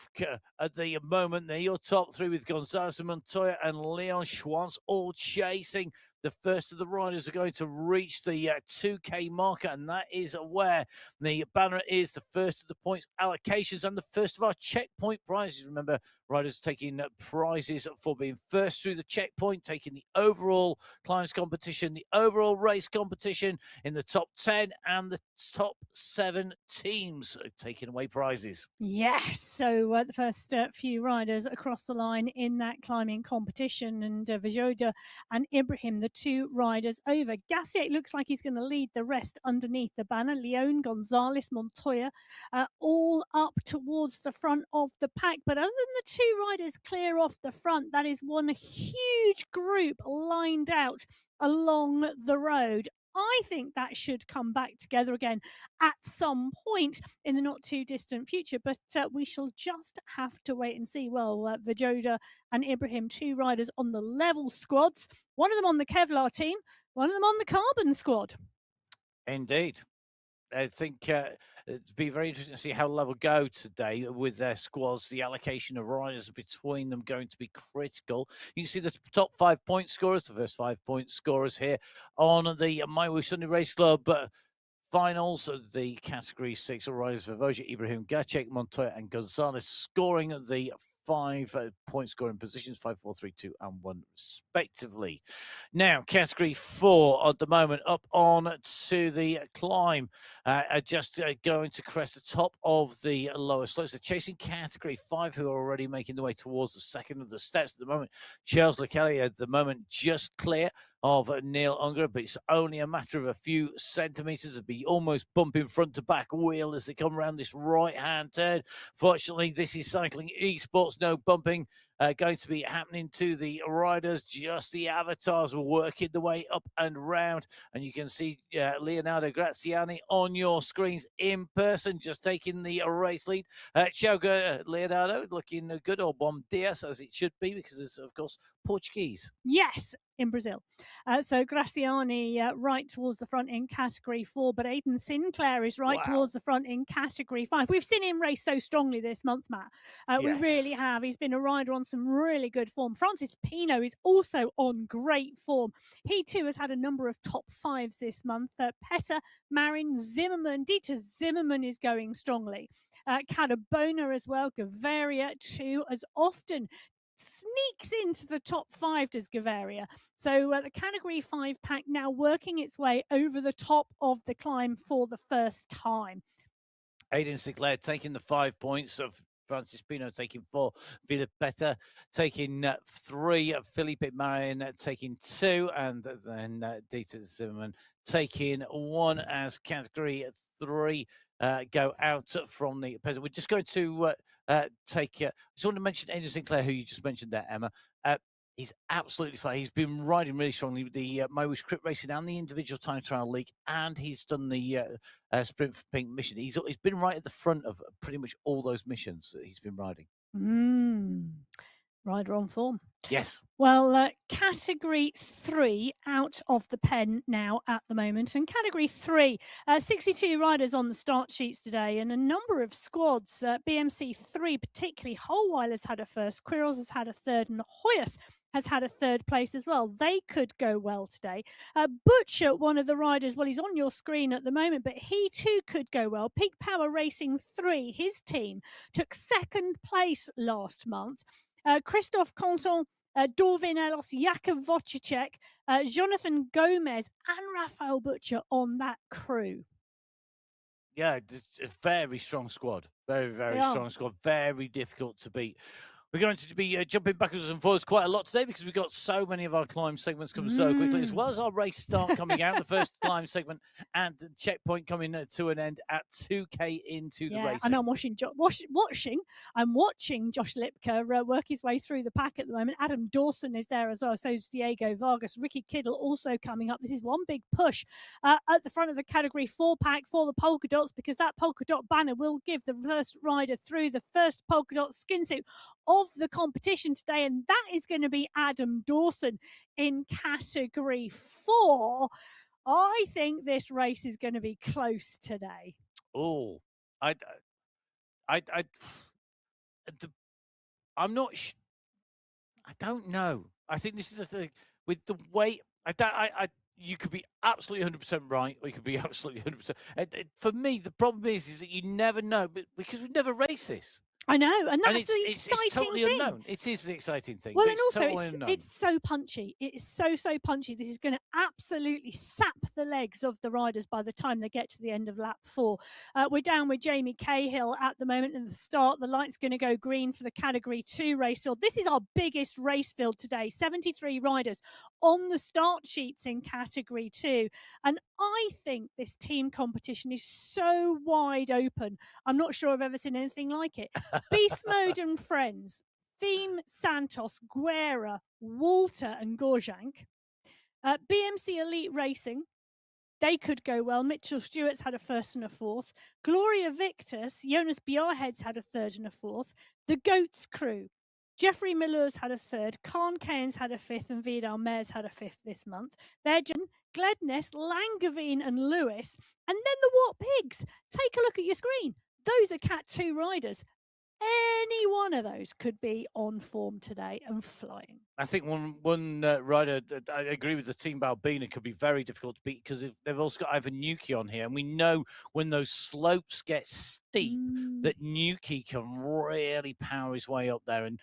at the moment. They're your top 3 with Gonzalez Montoya and Leon Schwantz all chasing. The first of the riders are going to reach the 2K marker, and that is where the banner is. The first of the points allocations and the first of our checkpoint prizes. Remember, riders taking prizes for being first through the checkpoint, taking the overall climbs competition, the overall race competition in the top 10, and the top 7 teams taking away prizes. Yes, so the first few riders across the line in that climbing competition, and Vijota and Ibrahim, the 2 riders over. Gasiek looks like he's going to lead the rest underneath the banner. Leon, Gonzalez, Montoya, all up towards the front of the pack. But other than the 2 riders clear off the front, that is one huge group lined out along the road. I think that should come back together again at some point in the not too distant future, but we shall just have to wait and see. Well, Vajoda and Ibrahim, 2 riders on the level squads, one of them on the Kevlar team, one of them on the carbon squad. Indeed. I think it'd be very interesting to see how level go today with their squads. The allocation of riders between them going to be critical. You can see the top 5 point scorers, the first 5 point scorers here on the MyWhoosh Sunday Race Club finals. The category 6 riders for Voja, Ibrahim, Gacek, Montoya, and Gonzalez scoring the 5 point scoring positions 5, 4, 3, 2, and 1, respectively. Now, category 4 at the moment up on to the climb, just going to crest the top of the lower slopes. So chasing category 5, who are already making their way towards the second of the steps at the moment. Charles Leclerc at the moment just clear of Neil Unger, but it's only a matter of a few centimetres to be almost bumping front to back wheel as they come around this right-hand turn. Fortunately, this is cycling esports, no bumping going to be happening to the riders. Just the avatars will working the way up and round, and you can see Leonardo Graziani on your screens in person, just taking the race lead. Ciao, Leonardo, looking good, or Bom Dias, as it should be, because it's, of course, Portuguese. Yes, in Brazil. So Graciani right towards the front in category 4, but Aidan Sinclair is right towards the front in category 5. We've seen him race so strongly this month, Matt. Yes. We really have. He's been a rider on some really good form. Francis Pino is also on great form. He too has had a number of top 5s this month. Petter, Marin, Zimmerman, Dieter Zimmerman is going strongly. Cadabona as well, Gaviria too, as often sneaks into the top 5, does Gaviria. So the category 5 pack now working its way over the top of the climb for the first time. Aidan Sinclair taking the 5 points of Francis Pino, taking 4, Vida Petter taking 3, Felipe Marin taking 2, and then Dieter Zimmerman taking 1 as category 3 go out from the present. We're just going to take. I just want to mention Aidan Sinclair, who you just mentioned there, Emma. He's absolutely fine. He's been riding really strongly with the MyWhoosh Crypt Racing and the individual time trial league, and he's done the Sprint for Pink mission. He's been right at the front of pretty much all those missions that he's been riding. Rider on form. Yes. Well, category 3 out of the pen now at the moment. And category 3, 62 riders on the start sheets today, and a number of squads. BMC 3, particularly Holweiler's had a first, Quirrell's has had a third, and Hoyas has had a third place as well. They could go well today. Butcher, one of the riders, well, he's on your screen at the moment, but he too could go well. Peak Power Racing 3, his team, took second place last month. Christophe Canton, Dorvin Elos, Jakub Wojciech, Jonathan Gomez, and Raphael Butcher on that crew. Yeah, it's a very strong squad. Very, very strong squad. Very difficult to beat. We're going to be jumping backwards and forwards quite a lot today because we've got so many of our climb segments coming so quickly, as well as our race start coming out, the first climb segment, and the checkpoint coming to an end at 2K into the race. And I'm watching Josh Lipka work his way through the pack at the moment. Adam Dawson is there as well. So is Diego Vargas. Ricky Kiddle also coming up. This is one big push at the front of the category 4 pack for the polka dots, because that polka dot banner will give the first rider through the first polka dot skin suit of the competition today, and that is going to be Adam Dawson in category 4. I think this race is going to be close today. Oh, I'm not. I don't know. I think this is the thing with the way. You could be absolutely 100% right, or you could be absolutely 100%. For me, the problem is that you never know, but because we've never raced this. I know, and that's the exciting it's totally thing. Unknown. It is the exciting thing. Well, and also it's so punchy. It is so punchy. This is going to absolutely sap the legs of the riders by the time they get to the end of lap 4. We're down with Jamie Cahill at the moment in the start. The light's going to go green for the category 2 race field. This is our biggest race field today. 73 riders on the start sheets in category 2. And I think this team competition is so wide open. I'm not sure I've ever seen anything like it. Beast Mode and Friends, Theme, Santos, Guerra, Walter and Gorjank. BMC Elite Racing, they could go well. Mitchell Stewart's had a first and a fourth. Gloria Victus, Jonas Bjarhead's had a third and a fourth. The Goats crew, Jeffrey Miller's had a third. Khan Cairns had a fifth, and Vidal Mayer's had a fifth this month. They're Gledness, Langevin and Lewis, and then the What Pigs. Take a look at your screen. Those are Cat 2 riders. Any one of those could be on form today and flying. I think one rider that I agree with the team Balbina could be very difficult to beat because they've also got Ivan Nuki on here, and we know when those slopes get steep that Nuki can really power his way up there, and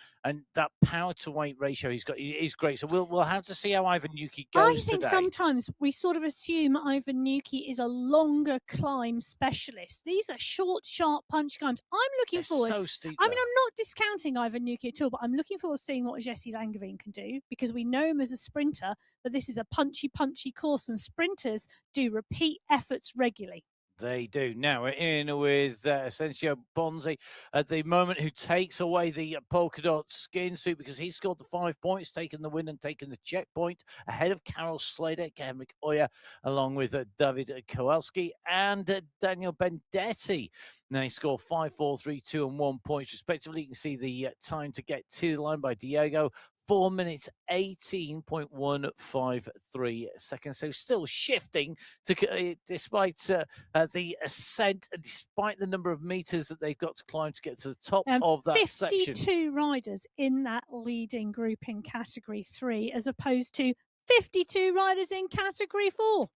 that power to weight ratio he's got is great. So we'll have to see how Ivan Nuki goes I think today. sometimes we sort of assume Ivan Nuki is a longer climb specialist. These are short, sharp punch climbs. I'm looking forward. So steep. I mean, I'm not discounting Ivan Nuki at all, but I'm looking forward to seeing what Jesse Langevin can do because we know him as a sprinter, but this is a punchy course, and sprinters do repeat efforts regularly. They do. Now we're in with Asensio Bonzi at the moment, who takes away the polka dot skin suit because he scored the 5 points, taken the win and taken the checkpoint ahead of Karol Slater, Henrik Oya, along with David Kowalski and Daniel Bendetti. Now he scored 5, 4, 3, 2 and 1 points respectively. You can see the time to get to the line by Diego. 4 minutes 18.153 seconds. So still shifting to despite the ascent, despite the number of meters that they've got to climb to get to the top of that 52 section. 52 riders in that leading group in Category 3, as opposed to 52 riders in Category 4.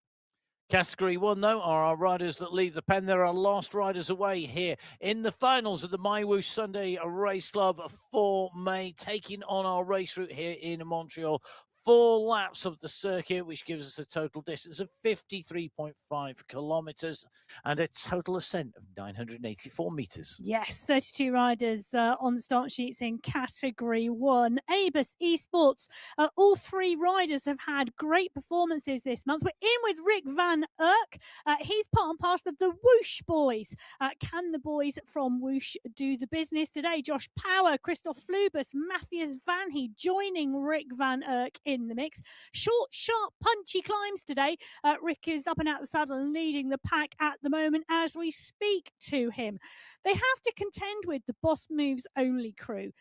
Category 1, though, are our riders that leave the pen. There are last riders away here in the finals of the MyWhoosh Sunday Race Club for May, taking on our race route here in Montreal. 4 laps of the circuit, which gives us a total distance of 53.5 kilometres and a total ascent of 984 metres. Yes, 32 riders on the start sheets in Category 1. Abus Esports, all 3 riders have had great performances this month. We're in with Rick Van Erck. He's part and parcel of the Whoosh boys. Can the boys from Whoosh do the business today? Josh Power, Christoph Flubus, Matthias Van He joining Rick Van Erck in the mix. Short, sharp, punchy climbs today. Rick is up and out the saddle and leading the pack at the moment as we speak to him. They have to contend with the Boss Moves only crew.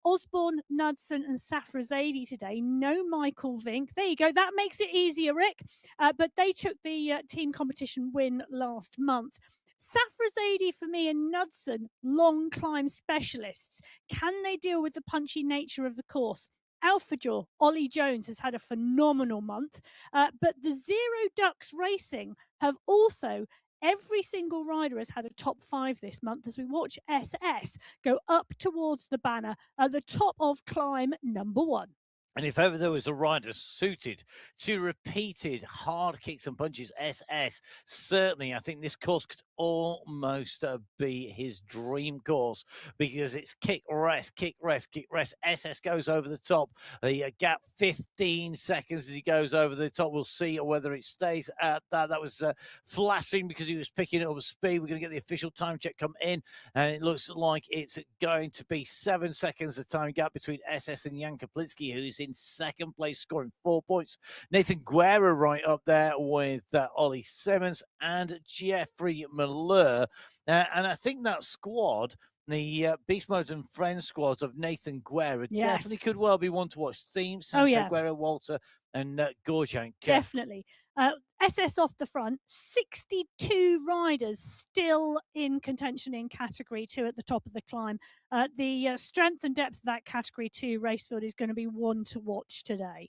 Osborne, Knudsen and Safrazadi today. No Michael Vink. There you go. That makes it easier, Rick. But they took the team competition win last month. Safrazadi for me and Knudsen, long climb specialists. Can they deal with the punchy nature of the course? Alphajaw, Ollie Jones has had a phenomenal month, but the Zero Ducks Racing have also, every single rider has had a top 5 this month as we watch SS go up towards the banner at the top of climb number 1. And if ever there was a rider suited to repeated hard kicks and punches, SS, certainly I think this course could almost be his dream course because it's kick, rest, kick, rest, kick, rest. SS goes over the top. The gap 15 seconds as he goes over the top. We'll see whether it stays at that. That was flashing because he was picking up speed. We're going to get the official time check come in, and it looks like it's going to be 7 seconds the time gap between SS and Jan Kaplitsky, who's in second place, scoring 4 points. Nathan Guerra right up there with Ollie Simmons and Jeffrey Malheur. And I think that squad, the Beast Mode and Friends squads of Nathan Guerra, definitely could well be one to watch. Theme, Santo Guerra, Walter, and Gorjank. Definitely. SS off the front, 62 riders still in contention in Category 2 at the top of the climb. The strength and depth of that Category 2 race field is going to be one to watch today.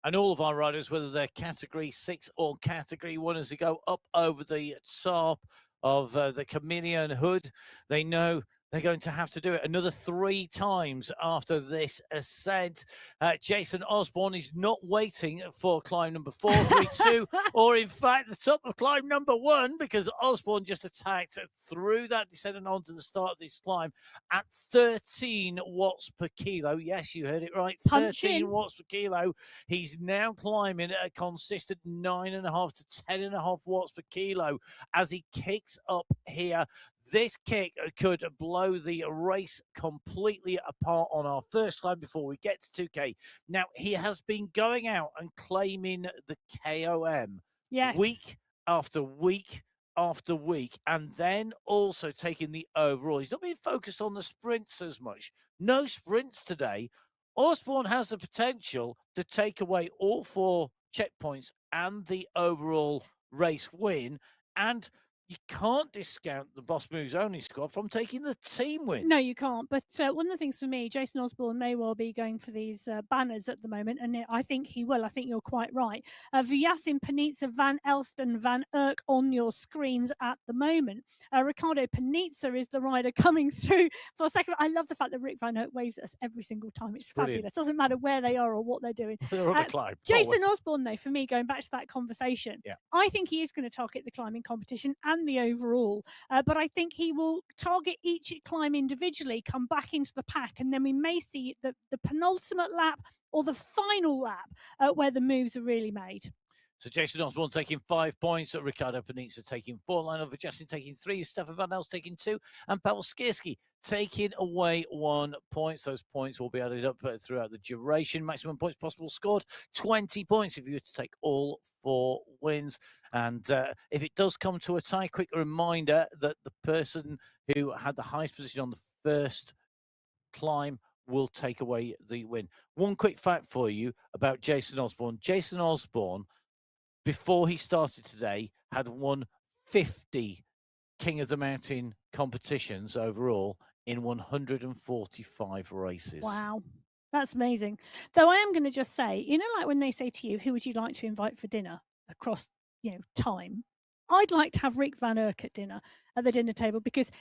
And all of our riders, whether they're Category 6 or Category 1, as they go up over the top of the Chameleon Hood, they know they're going to have to do it another 3 times after this ascent. Jason Osborne is not waiting for climb number 4, 3, 2, or in fact the top of climb number 1, because Osborne just attacked through that descent and on to the start of this climb at 13 watts per kilo. Yes, you heard it right. 13 watts per kilo. He's now climbing at a consistent 9.5 to 10.5 watts per kilo as he kicks up here. This kick could blow the race completely apart on our first climb before we get to 2K. Now, he has been going out and claiming the KOM week after week after week, and then also taking the overall. He's not been focused on the sprints as much. No sprints today. Osborne has the potential to take away all 4 checkpoints and the overall race win. And you can't discount the Boss Moves Only squad from taking the team win. No, you can't. But one of the things for me, Jason Osborne may well be going for these banners at the moment, and I think he will. I think you're quite right. Vyasin, Panizza, Van Elston, Van Urk on your screens at the moment. Ricardo Panizza is the rider coming through for a second. I love the fact that Rick Van Urk waves at us every single time. It's fabulous. Doesn't matter where they are or what they're doing. They're on the climb. Jason Osborne, though, for me, going back to that conversation, yeah. I think he is going to target the climbing competition and the overall. But I think he will target each climb individually, come back into the pack, and then we may see the penultimate lap or the final lap where the moves are really made. So Jason Osborne taking 5 points, Ricardo Panizza taking 4, Lionel Vyasin taking 3, Stefan Van Els taking 2, and Pavel Skierski taking away 1 point. Those points will be added up throughout the duration. Maximum points possible scored, 20 points if you were to take all 4 wins. And if it does come to a tie, quick reminder that the person who had the highest position on the first climb will take away the win. One quick fact for you about Jason Osborne. Jason Osborne, before he started today, had won 50 King of the Mountain competitions overall in 145 races. Wow. That's amazing. Though I am going to just say, like when they say to you, who would you like to invite for dinner across, time? I'd like to have Rick Van Urk at the dinner table, because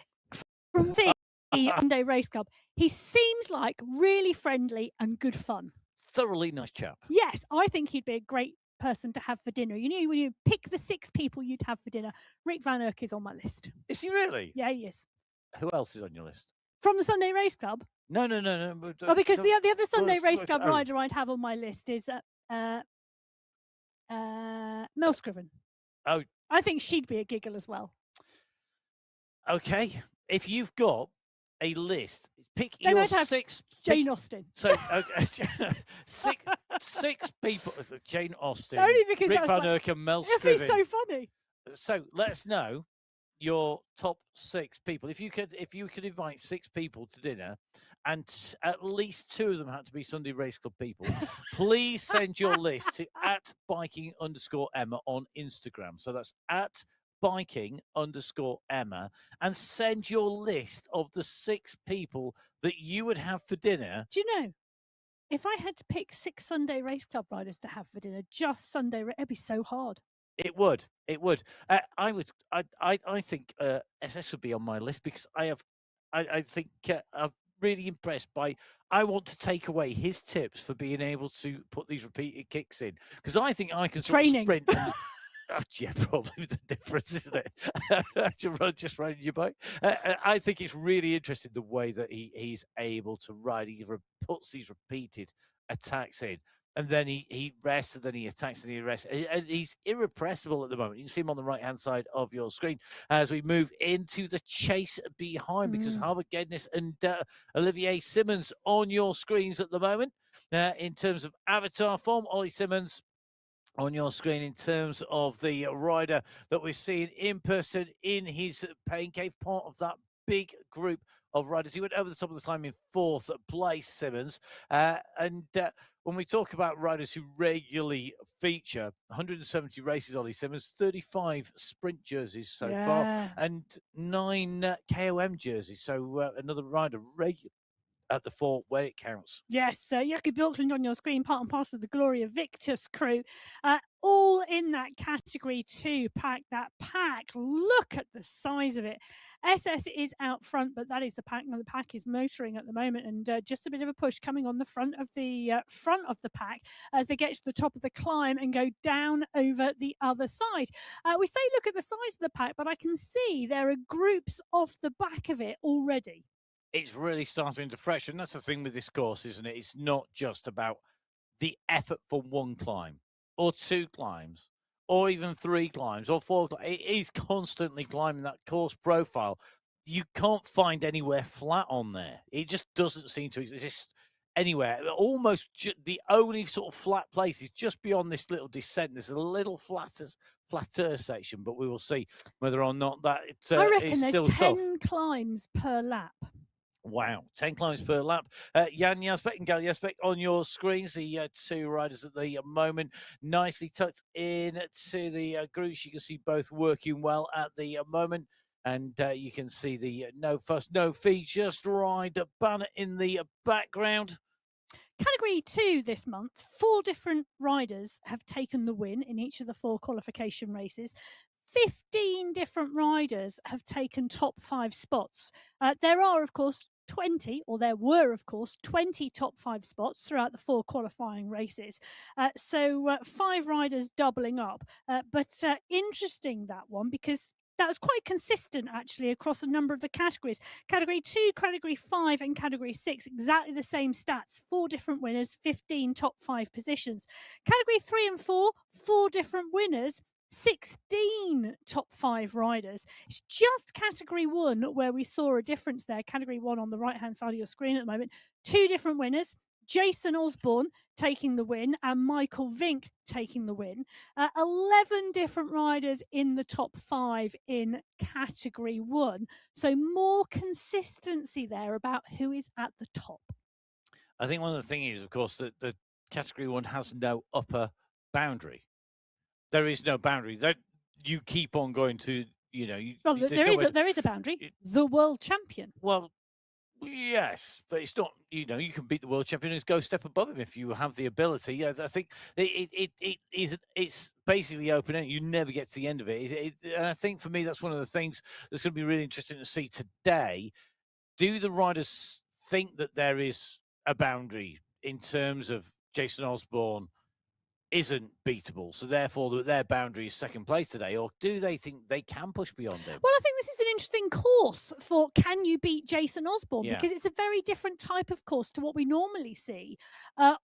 from the Sunday Race Club, he seems like really friendly and good fun. Thoroughly nice chap. Yes, I think he'd be a great person to have for dinner. When you pick the 6 people you'd have for dinner, Rick Van Urk is on my list. Is he really? Yeah, he is. Who else is on your list? From the Sunday Race Club? No. Because the other Sunday Race Club rider I'd have on my list is Mel Scriven. Oh. I think she'd be a giggle as well. Okay. If you've got a list, pick then your I'd have 6. Jane Austen. So, six people. Jane Austen, only because Rick Van Urk, and Mel Scriven. It'd be so funny. So let us know your top 6 people. If you could invite 6 people to dinner, and at least 2 of them had to be Sunday Race Club people, please send your list to @biking_Emma on Instagram. So that's @biking_Emma, and send your list of the 6 people that you would have for dinner. Do you know, if I had to pick 6 Sunday Race Club riders to have for dinner, just Sunday, it'd be so hard. It would. I think SS would be on my list, because I think I'm really impressed by. I want to take away his tips for being able to put these repeated kicks in, because I think I can sort of sprint. Yeah, probably the difference, isn't it? just riding your bike. I think it's really interesting the way that he's able to ride. He puts these repeated attacks in, and then he rests, and then he attacks, and he rests. And he's irrepressible at the moment. You can see him on the right-hand side of your screen as we move into the chase behind, because Harvard Gednes and Olivier Simmons on your screens at the moment. In terms of avatar form, Ollie Simmons on your screen in terms of the rider that we're seeing in person in his pain cave, part of that big group of riders. He went over the top of the climb in 4th place, Simmons. And when we talk about riders who regularly feature, 170 races, Ollie Simmons, 35 sprint jerseys so far, and 9 KOM jerseys. So another rider regular at the fore where it counts. Yes, Jackie Bjorklund on your screen, part and parcel of the Gloria Victus crew, all in that category 2 pack. That pack, look at the size of it. SS is out front, but that is the pack. Now the pack is motoring at the moment, and just a bit of a push coming on the front of the pack as they get to the top of the climb and go down over the other side. We say look at the size of the pack, but I can see there are groups off the back of it already. It's really starting to freshen. That's the thing with this course, isn't it? It's not just about the effort for 1 climb or 2 climbs or even 3 climbs or 4 climbs. It is constantly climbing that course profile. You can't find anywhere flat on there. It just doesn't seem to exist anywhere. Almost the only sort of flat place is just beyond this little descent. There's a little flatter section, but we will see whether or not that I reckon is there's still 10 tough. climbs per lap. Wow, 10 kilometers per lap. Jan Jasbeck and Gal Jasbeck on your screens, the two riders at the moment, nicely tucked in to the grooves. You can see both working well at the moment. And you can see the no fuss, no fee, just ride banner in the background. Category 2 this month, 4 different riders have taken the win in each of the 4 qualification races. 15 different riders have taken top 5 spots. There are, of course, 20, or there were, of course, 20 top 5 spots throughout the 4 qualifying races. So 5 riders doubling up. But interesting, that one, because that was quite consistent actually across a number of the categories. Category 2, Category 5, and Category 6, exactly the same stats. 4 different winners, 15 top 5 positions. Category 3 and 4, 4 different winners, 16 top 5 riders. It's just Category 1 where we saw a difference there. Category 1 on the right-hand side of your screen at the moment. 2 different winners. Jason Osborne taking the win and Michael Vink taking the win. 11 different riders in the top 5 in Category 1. So more consistency there about who is at the top. I think one of the things is, of course, that the Category 1 has no upper boundary. There is no boundary. That you keep on going to, Well, there is a boundary. The world champion. Well, yes, but it's not. You can beat the world champion and go a step above him if you have the ability. Yeah, I think it's basically open end. You never get to the end of it. And I think for me, that's one of the things that's going to be really interesting to see today. Do the riders think that there is a boundary in terms of Jason Osborne isn't beatable, so therefore their boundary is second place today, or do they think they can push beyond him? Well, I think this is an interesting course for can you beat Jason Osborne, Yeah. because it's a very different type of course to what we normally see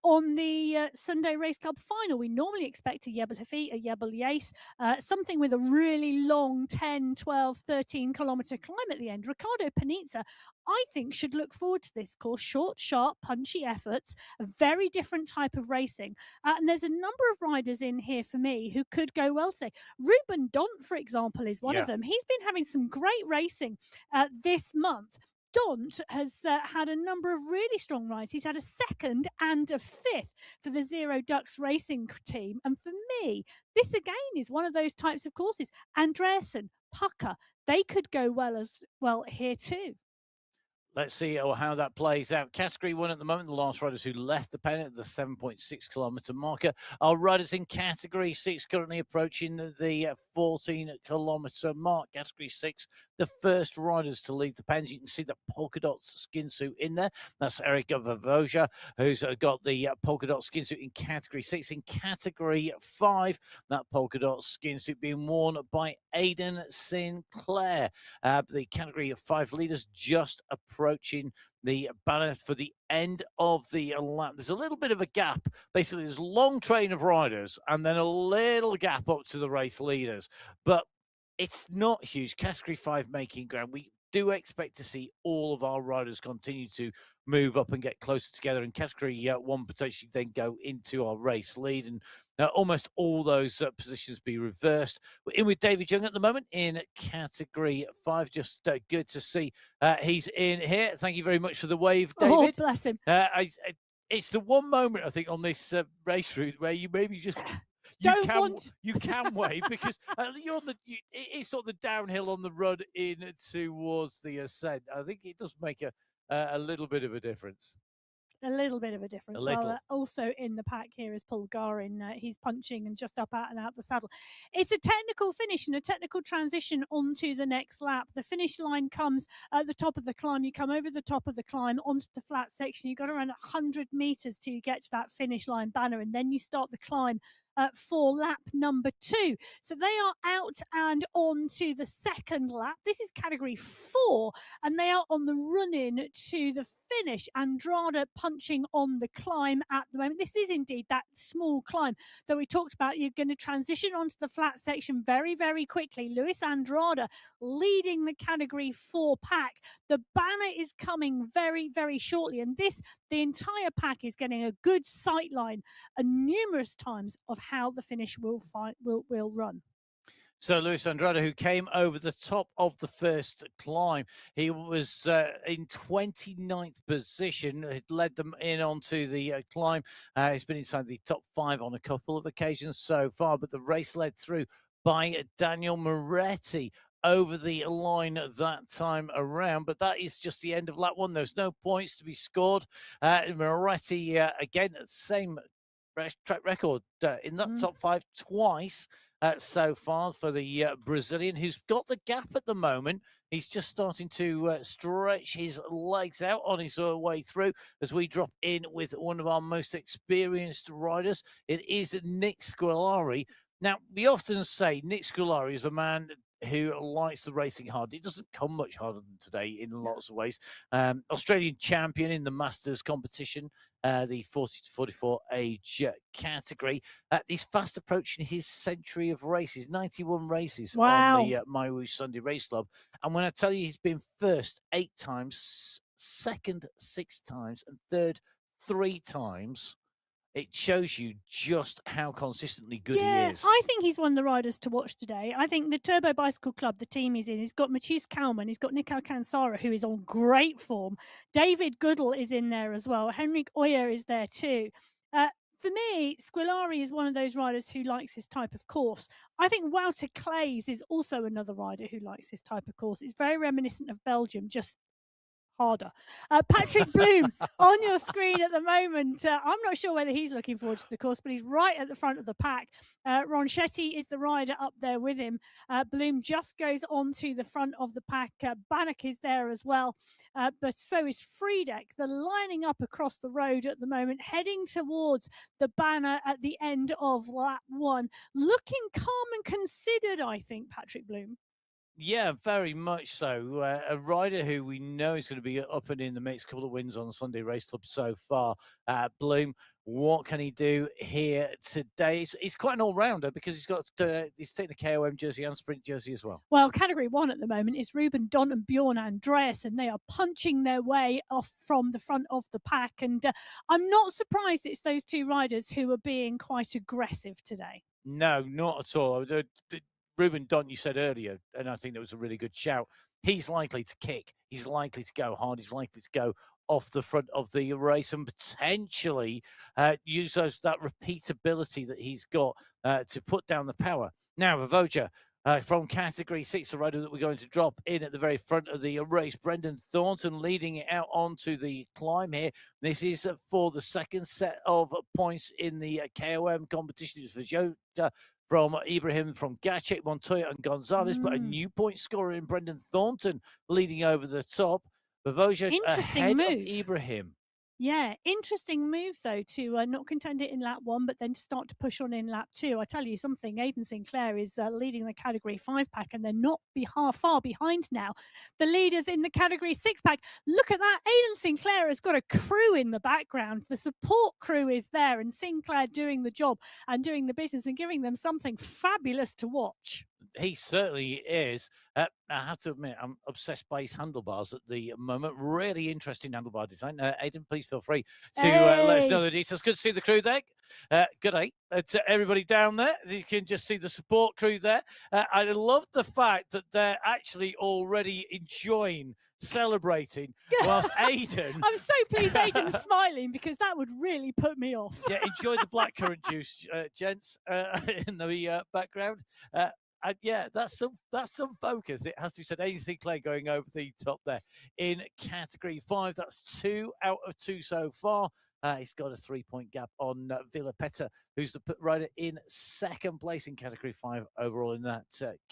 on the Sunday Race Club final. We normally expect a Jebel Hafid, a Jebel Yace, something with a really long 10, 12, 13 kilometre climb at the end. Ricardo Panizza, I think, should look forward to this course. Short, sharp, punchy efforts, a very different type of racing. And there's a number of riders in here for me who could go well today. Ruben Dont, for example, is one of them. He's been having some great racing this month. Dont has had a number of really strong rides. He's had a 2nd and a 5th for the Zero Ducks racing team. And for me, this again is one of those types of courses. Andreasen, Pucker, they could go well as well here too. Let's see how that plays out. Category 1 at the moment, the last riders who left the pen at the 7.6 kilometre marker are riders in Category 6, currently approaching the 14 kilometre mark. Category 6, the first riders to leave the pens. You can see the polka dot skin suit in there. That's Eric Vavoja, who's got the polka dot skin suit in Category 6. In Category 5, that polka dot skin suit being worn by Aidan Sinclair. The Category 5 leaders just approaching the banner for the end of the lap. There's a little bit of a gap. Basically, there's a long train of riders and then a little gap up to the race leaders. But it's not huge. Category 5 making ground. We do expect to see all of our riders continue to move up and get closer together. And Category 1 potentially then go into our race lead. And almost all those positions be reversed. We're in with David Young at the moment in Category 5. Just good to see he's in here. Thank you very much for the wave, David. Oh, bless him. It's the one moment, I think, on this race route where you maybe just... You can wave because you're on it's sort of the downhill on the run in towards the ascent. I think it does make a little bit of a difference. A little bit of a difference. Well, also in the pack here is Paul Garin. He's punching and just up out and out the saddle. It's a technical finish and a technical transition onto the next lap. The finish line comes at the top of the climb. You come over the top of the climb onto the flat section. You've got around 100 metres till you get to that finish line banner, and then you start the climb for lap number 2. So they are out and on to the second lap. This is Category 4, and they are on the run-in to the finish. Andrada punching on the climb at the moment. This is indeed that small climb that we talked about. You're going to transition onto the flat section very, very quickly. Luis Andrada leading the Category 4 pack. The banner is coming very, very shortly, and the entire pack is getting a good sight line numerous times of how the finish will run. So Luis Andrade, who came over the top of the first climb, he was in 29th position. It led them in onto the climb. He's been inside the top 5 on a couple of occasions so far, but the race led through by Daniel Moretti over the line that time around. But that is just the end of lap 1. There's no points to be scored. Moretti, again, same track record in that top 5 twice so far for the Brazilian, who's got the gap at the moment. He's just starting to stretch his legs out on his way through as we drop in with one of our most experienced riders. It is Nick Scolari. Now, we often say Nick Scolari is a man who likes the racing hard. It doesn't come much harder than today in lots of ways. Australian champion in the Masters competition, the 40 to 44 age category. He's fast approaching his century of races, 91 races on the MyWhoosh Sunday Race Club. And when I tell you he's been first 8 times, second 6 times, and third 3 times, it shows you just how consistently good he is. I think he's one of the riders to watch today. I think the Turbo Bicycle Club, the team he's in, he's got Mathias Kalman, he's got Nico Cansara, who is on great form. David Goodall is in there as well. Henrik Oyer is there too. For me, Scolari is one of those riders who likes his type of course. I think Wouter Clays is also another rider who likes his type of course. It's very reminiscent of Belgium, just harder. Patrick Bloom on your screen at the moment. I'm not sure whether he's looking forward to the course, but he's right at the front of the pack. Ronchetti is the rider up there with him. Bloom just goes on to the front of the pack. Bannock is there as well, but so is Friedeck. They're lining up across the road at the moment, heading towards the banner at the end of lap 1. Looking calm and considered, I think, Patrick Bloom. Yeah, very much so. A rider who we know is going to be up and in the mix. Couple of wins on the Sunday Race Club so far. Bloom, what can he do here today? He's quite an all-rounder because he's taking a KOM jersey and sprint jersey as well. Well, Category 1 at the moment is Ruben Dont and Bjorn Andreas, and they are punching their way off from the front of the pack. And I'm not surprised it's those 2 riders who are being quite aggressive today. No, not at all. Ruben Dont, you said earlier, and I think that was a really good shout. He's likely to kick. He's likely to go hard. He's likely to go off the front of the race and potentially use that repeatability that he's got to put down the power. Now, Vavoja, from Category 6, the rider that we're going to drop in at the very front of the race, Brendan Thornton leading it out onto the climb here. This is for the second set of points in the KOM competition. It's Vavoja from Ibrahim, from Gacek, Montoya and Gonzalez, but a new point scorer in Brendan Thornton leading over the top. Vavoja ahead of Ibrahim. Yeah, interesting move, though, to not contend it in lap 1, but then to start to push on in lap 2. I tell you something, Aidan Sinclair is leading the Category 5 pack, and they're not far behind now. The leaders in the Category 6 pack, look at that. Aidan Sinclair has got a crew in the background. The support crew is there, and Sinclair doing the job and doing the business and giving them something fabulous to watch. He certainly is. I have to admit, I'm obsessed by his handlebars at the moment. Really interesting handlebar design. Aidan, please feel free to let us know the details. Good to see the crew there. Good day to everybody down there. You can just see the support crew there. I love the fact that they're actually already enjoying, celebrating, whilst Aidan... I'm so pleased Aidan's smiling because that would really put me off. Yeah, enjoy the blackcurrant juice, gents, in the background. And yeah, that's some focus. It has to be said. Aidan Sinclair going over the top there in Category 5. That's 2 out of 2 so far. He's got a 3-point gap on Villa Petta, who's the rider in second place in Category 5 overall in that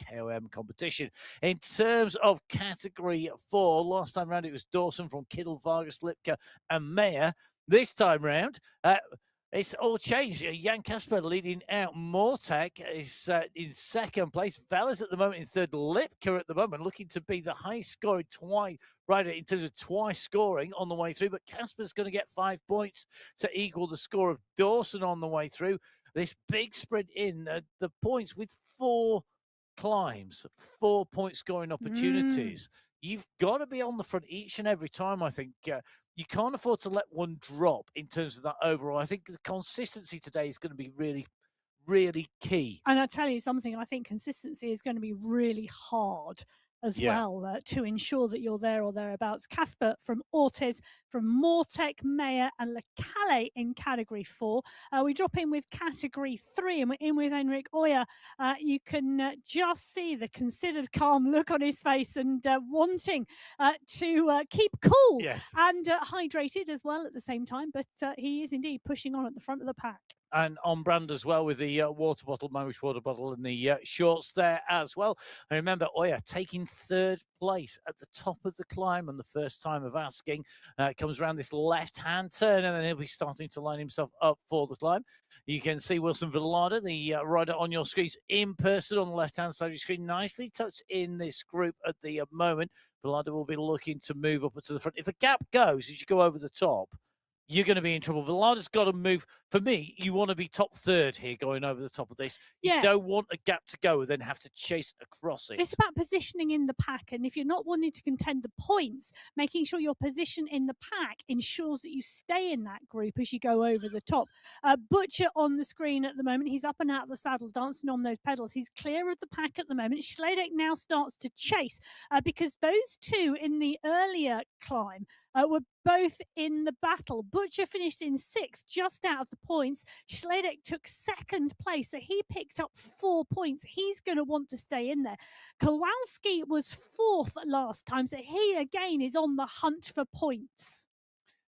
KOM competition. In terms of Category 4, last time round it was Dawson from Kiddle, Vargas, Lipka and Mayer. This time round, it's all changed. Jan Kasper leading out. Mortek is in second place. Vella's at the moment in third. Lipka at the moment looking to be the highest scoring rider in terms of twice scoring on the way through. But Kasper's going to get 5 points to equal the score of Dawson on the way through. This big sprint in the points with 4 climbs, 4 point scoring opportunities. You've got to be on the front each and every time, I think. You can't afford to let one drop in terms of that overall. I think the consistency today is going to be really, really key. And I tell you something, I think consistency is going to be really hard as Yeah. well to ensure that you're there or thereabouts. Casper from Ortiz, from Mortec, Mayer, and Le Calais in category 4. We drop in with category 3, and we're in with Enric Oya. You can just see the considered calm look on his face and wanting to keep cool Yes. and hydrated as well at the same time. But he is indeed pushing on at the front of the pack. And on brand as well with the water bottle, MyWhoosh water bottle, and the shorts there as well. And remember, Oya taking 3rd place at the top of the climb on the first time of asking. Comes around this left-hand turn, and then he'll be starting to line himself up for the climb. You can see Wilson Villada, the rider on your screens in person on the left-hand side of your screen, nicely tucked in this group at the moment. Villada will be looking to move up to the front. If a gap goes as you go over the top, you're going to be in trouble. Villada's got to move. For me, you want to be top 3rd here going over the top of this. You don't want a gap to go and then have to chase across it. It's about positioning in the pack. And if you're not wanting to contend the points, making sure your position in the pack ensures that you stay in that group as you go over the top. Butcher on the screen at the moment. He's up and out of the saddle, dancing on those pedals. He's clear of the pack at the moment. Schledek now starts to chase because those two in the earlier climb were both in the battle. Butcher finished in 6th, just out of the points. Schledek took 2nd place, so he picked up 4 points. He's going to want to stay in there. Kowalski was 4th last time, so he again is on the hunt for points.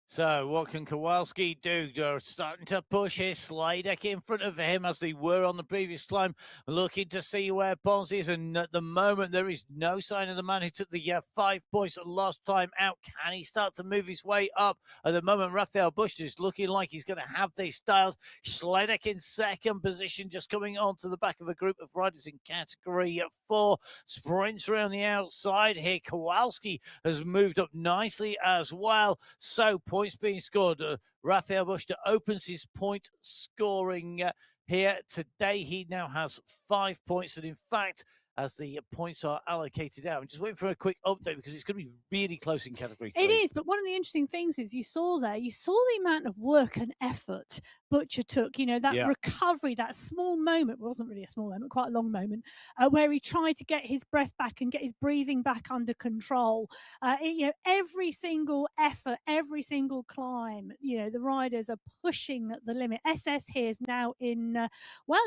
So what can Kowalski do? They're starting to push his Slidek in front of him as they were on the previous climb, looking to see where Pons is. And at the moment, there is no sign of the man who took the 5 points last time out. Can he start to move his way up? At the moment, Raphael Bush is looking like he's going to have this dialed. Slidek in 2nd position, just coming onto the back of a group of riders in category 4. Sprints around the outside here. Kowalski has moved up nicely as well. So points being scored. Raphael Bush opens his point scoring here today. He now has 5 points, and in fact, as the points are allocated out, I'm just waiting for a quick update because it's going to be really close in category 3. It is, but one of the interesting things is you saw the amount of work and effort Butcher took, that recovery, that small moment, wasn't really a small moment, quite a long moment, where he tried to get his breath back and get his breathing back under control. Every single effort, every single climb, the riders are pushing the limit. SS here is now in,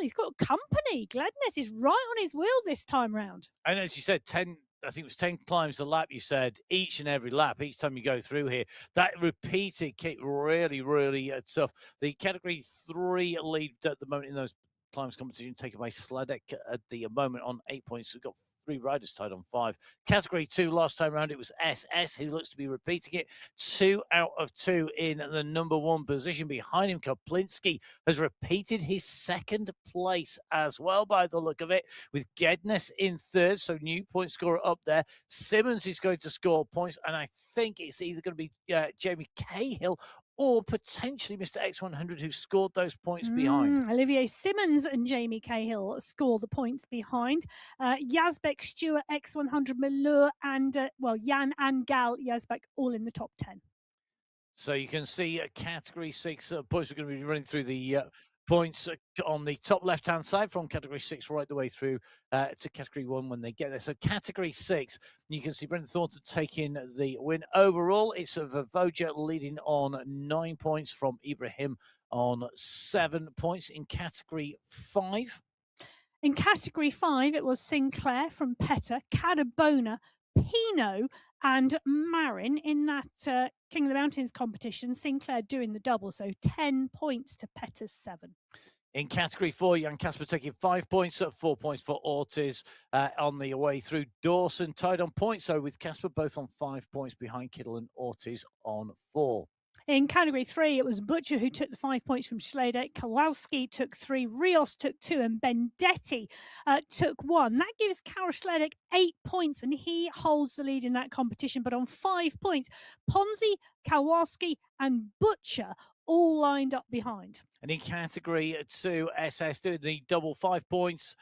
he's got company. Gladness is right on his wheel this time round. And as you said, I think it was 10 climbs a lap, you said, each and every lap, each time you go through here. That repeated kick, really, really tough. The category 3 lead at the moment in those climbs competition taken by Sladek at the moment on 8 points. We've got 3 riders tied on 5. Category 2 last time around, it was SS who looks to be repeating it. 2 out of 2 in the number 1 position. Behind him, Koplinski has repeated his 2nd place as well by the look of it, with Gednes in 3rd, so new point scorer up there. Simmons is going to score points, and I think it's either going to be Jamie Cahill or potentially Mr. X100 who scored those points behind. Olivier Simmons and Jamie Cahill score the points behind. Yazbek, Stewart, X100, Malur, and Jan and Gal Yazbek all in the top 10. So you can see category 6 points. We're going to be running through the points on the top left-hand side from category 6 right the way through to category 1 when they get there. So category 6, you can see Brendan Thornton taking the win. Overall, it's Vavoja leading on 9 points from Ibrahim on 7 points. In category 5. In category 5, it was Sinclair from Petta, Cadabona, Pinot and Marin in that King of the Mountains competition. Sinclair doing the double, so 10 points to Petta's 7. In category 4, Jan Kasper taking 5 points, 4 points for Ortiz on the way through. Dawson tied on points, so with Kasper both on 5 points behind Kittle and Ortiz on 4. In category 3, it was Butcher who took the 5 points from Schledek. Kowalski took 3, Rios took 2, and Bendetti took 1. That gives Karol Schledek 8 points, and he holds the lead in that competition. But on 5 points, Ponzi, Kowalski, and Butcher all lined up behind. And in category 2, SS doing the double 5 points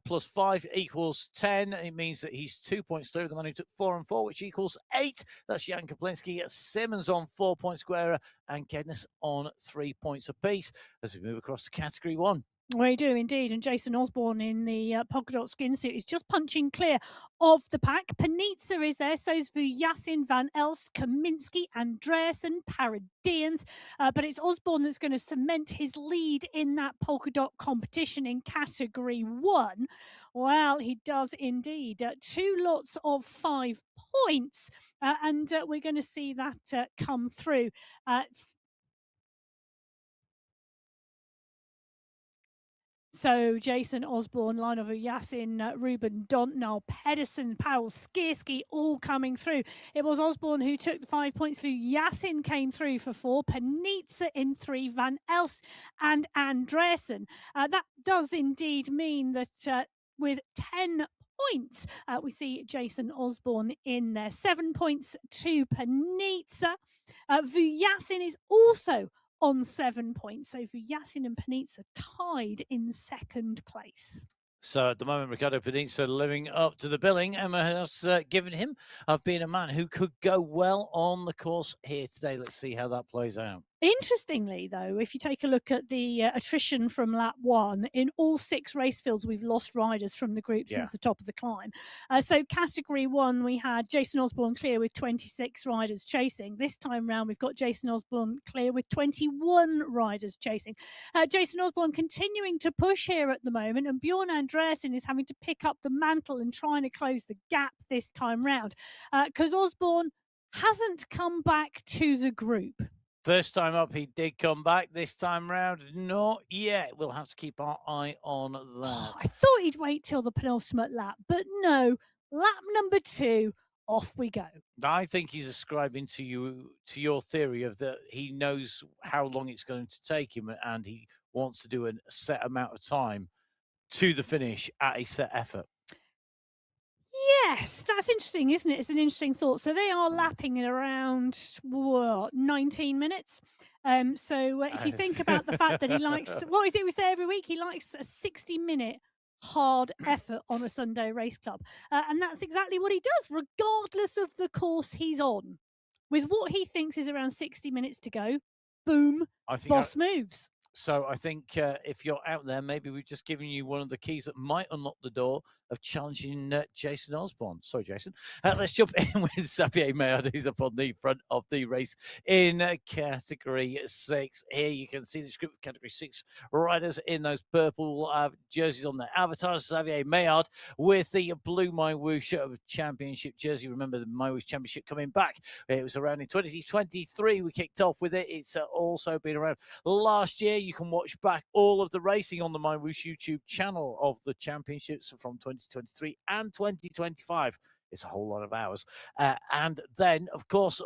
plus 5 equals 10. It means that he's 2 points clear of the man who took 4 and 4, which equals 8. That's Jan Koplinski, Simmons on 4 points squarer, and Kednes on 3 points apiece as we move across to category 1. We do indeed, and Jason Osborne in the polka dot skin suit is just punching clear of the pack. Panizza is there, so's Vujasin, Van Elst, Kaminsky, Andreasen, Paradians, but it's Osborne that's going to cement his lead in that polka dot competition in Category 1. Well, he does indeed. 2 lots of 5 points, and we're going to see that come through. So Jason Osborne, line of Yasin, Ruben Dontnall, Pedersen, Powell, Skierski, all coming through. It was Osborne who took the 5 points through. Yasin came through for 4. Panizza in 3. Van Elst and Andreasen. That does indeed mean that with 10 points, we see Jason Osborne in there. 7 points to Panizza. Vujasin is also on 7 points. So Vujasin and Panizza tied in second place. So at the moment, Ricardo Panizza living up to the billing. Emma has given him of being a man who could go well on the course here today. Let's see how that plays out. Interestingly, though, if you take a look at the attrition from lap 1, in all 6 race fields, we've lost riders from the group since the top of the climb. So Category 1, we had Jason Osborne clear with 26 riders chasing. This time round, we've got Jason Osborne clear with 21 riders chasing. Jason Osborne continuing to push here at the moment, and Bjorn Andreasen is having to pick up the mantle and trying to close the gap this time round, because Osborne hasn't come back to the group. First time up, he did come back. This time round, not yet. We'll have to keep our eye on that. I thought he'd wait till the penultimate lap, but no. Lap number 2, off we go. I think he's ascribing to your theory of that he knows how long it's going to take him, and he wants to do a set amount of time to the finish at a set effort. Yes, that's interesting, isn't it? It's an interesting thought. So they are lapping in around 19 minutes. So if you think about the fact that he likes, what is it we say every week? He likes a 60-minute hard effort on a Sunday race club. And that's exactly what he does, regardless of the course he's on. With what he thinks is around 60 minutes to go, boom, boss moves. So I think if you're out there, maybe we've just given you one of the keys that might unlock the door of challenging Jason Osborne. Sorry, Jason. Let's jump in with Xavier Maillard, who's up on the front of the race in Category 6. Here you can see this group of Category 6 riders in those purple jerseys on their avatars. Xavier Maillard with the blue MyWhoosh Championship jersey. Remember the MyWhoosh Championship coming back. It was around in 2023. We kicked off with it. It's also been around last year. You can watch back all of the racing on the MyWhoosh YouTube channel of the championships from 2023 and 2025. It's a whole lot of hours. And then, of course,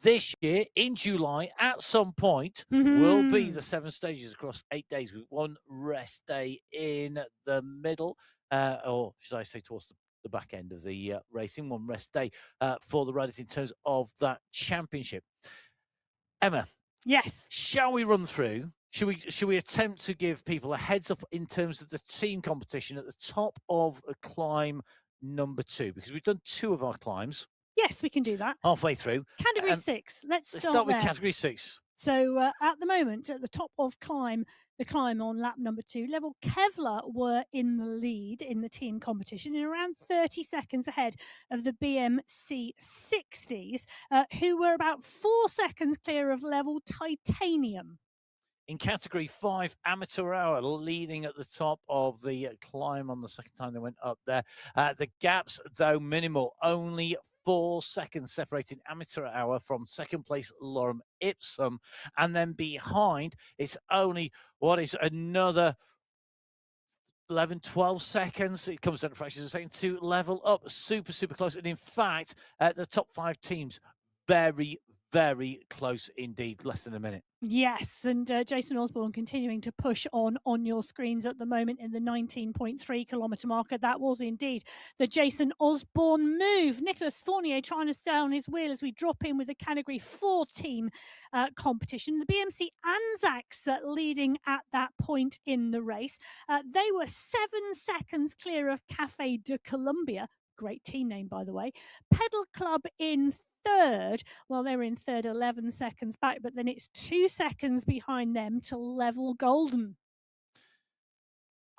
this year in July, at some point, will be the 7 stages across 8 days with 1 rest day in the middle, or should I say towards the back end of the racing, 1 rest day for the riders in terms of that championship. Emma. Yes. Shall we run through? Should we attempt to give people a heads up in terms of the team competition at the top of climb number 2? Because we've done 2 of our climbs. Yes, we can do that. Halfway through. Category 6. Let's start with Category 6. So at the moment, at the top of the climb on lap number 2, Level Kevlar were in the lead in the team competition in around 30 seconds ahead of the BMC 60s, who were about 4 seconds clear of Level Titanium. In Category 5, Amateur Hour leading at the top of the climb on the second time they went up there. The gaps, though, minimal. Only 4 seconds separating Amateur Hour from second place Lorem Ipsum. And then behind, it's only, another 11, 12 seconds. It comes down to fractions of a second to level up. Super, super close. And in fact, the top 5 teams, very, very close indeed. Less than a minute. Yes, and Jason Osborne continuing to push on your screens at the moment in the 19.3 kilometre marker. That was indeed the Jason Osborne move. Nicholas Fournier trying to stay on his wheel as we drop in with the Category 4 team competition. The BMC Anzacs leading at that point in the race. They were 7 seconds clear of Cafe de Colombia. Great team name, by the way. Pedal Club in third. Well, they were in third 11 seconds back, but then it's 2 seconds behind them to Level Golden.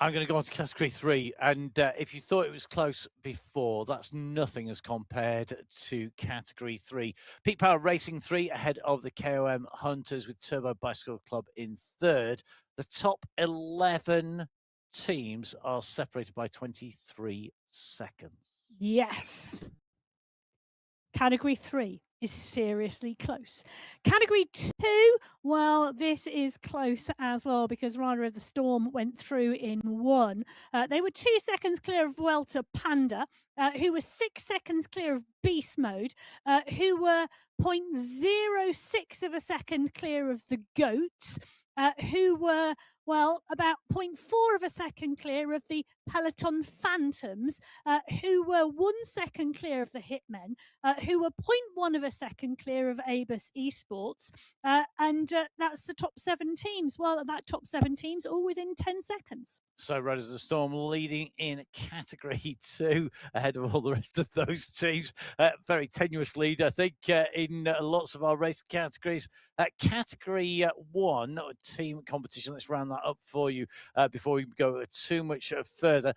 I'm going to go on to category 3. And if you thought it was close before, that's nothing as compared to category 3. Peak Power Racing 3 ahead of the KOM Hunters with Turbo Bicycle Club in third. The top 11 teams are separated by 23 seconds. Yes. Category 3 is seriously close. Category 2, well, this is close as well because Rider of the Storm went through in 1. They were 2 seconds clear of Welter Panda, who were 6 seconds clear of Beast Mode, who were 0.06 of a second clear of the Goats, who were, well, about 0.4 of a second clear of the Peloton Phantoms, who were 1 second clear of the Hitmen, who were 0.1 of a second clear of Abus Esports, and that's the top 7 teams. Well, that top 7 teams all within 10 seconds. So Riders of the Storm leading in category 2 ahead of all the rest of those teams. Very tenuous lead, I think, in lots of our race categories. Category 1, team competition, let's round that up for you before we go too much further.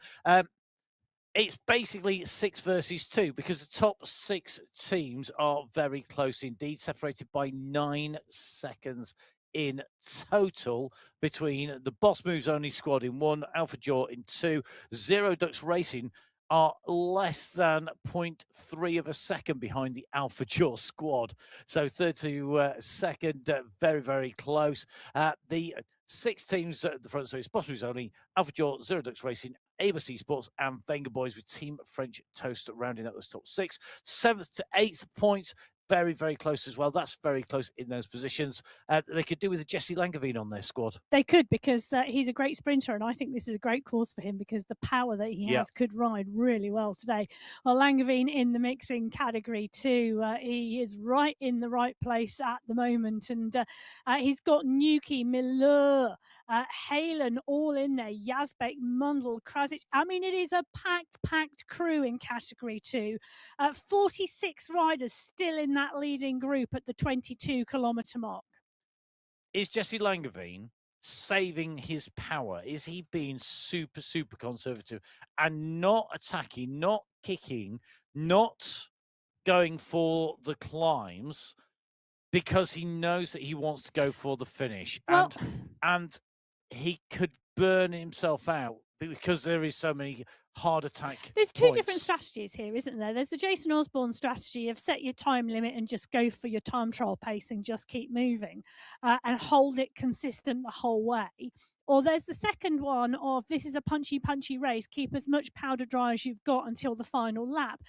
It's basically 6 versus 2 because the top 6 teams are very close indeed, separated by 9 seconds in total between the Boss Moves Only squad in 1, Alpha Jaw in 2, Zero Ducks Racing are less than 0.3 of a second behind the Alpha Jaw squad. So third to second, very, very close. The 6 teams at the front, so it's Boss Moves Only, Alpha Jaw, Zero Ducks Racing, Abus Esports and Venga Boys with Team French Toast rounding out those top 6. 7th to 8th points, very, very close as well. That's very close in those positions. They could do with a Jesse Langevin on their squad. They could, because he's a great sprinter, and I think this is a great course for him because the power that he has could ride really well today. Well, Langevin in the mixing category 2. He is right in the right place at the moment, and he's got Nuki, Miller, Halen all in there, Yazbek, Mundell, Krasic. I mean, it is a packed crew in category 2. 46 riders still in that leading group at the 22-kilometre mark. Is Jesse Langevin saving his power? Is he being super conservative and not attacking, not kicking, not going for the climbs because he knows that he wants to go for the finish? Well, and he could burn himself out because there is so many hard attack There's 2 points. different strategies here, isn't there? There's the Jason Osborne strategy of set your time limit and just go for your time trial pacing, just keep moving and hold it consistent the whole way. Or there's the second one of this is a punchy race, keep as much powder dry as you've got until the final lap.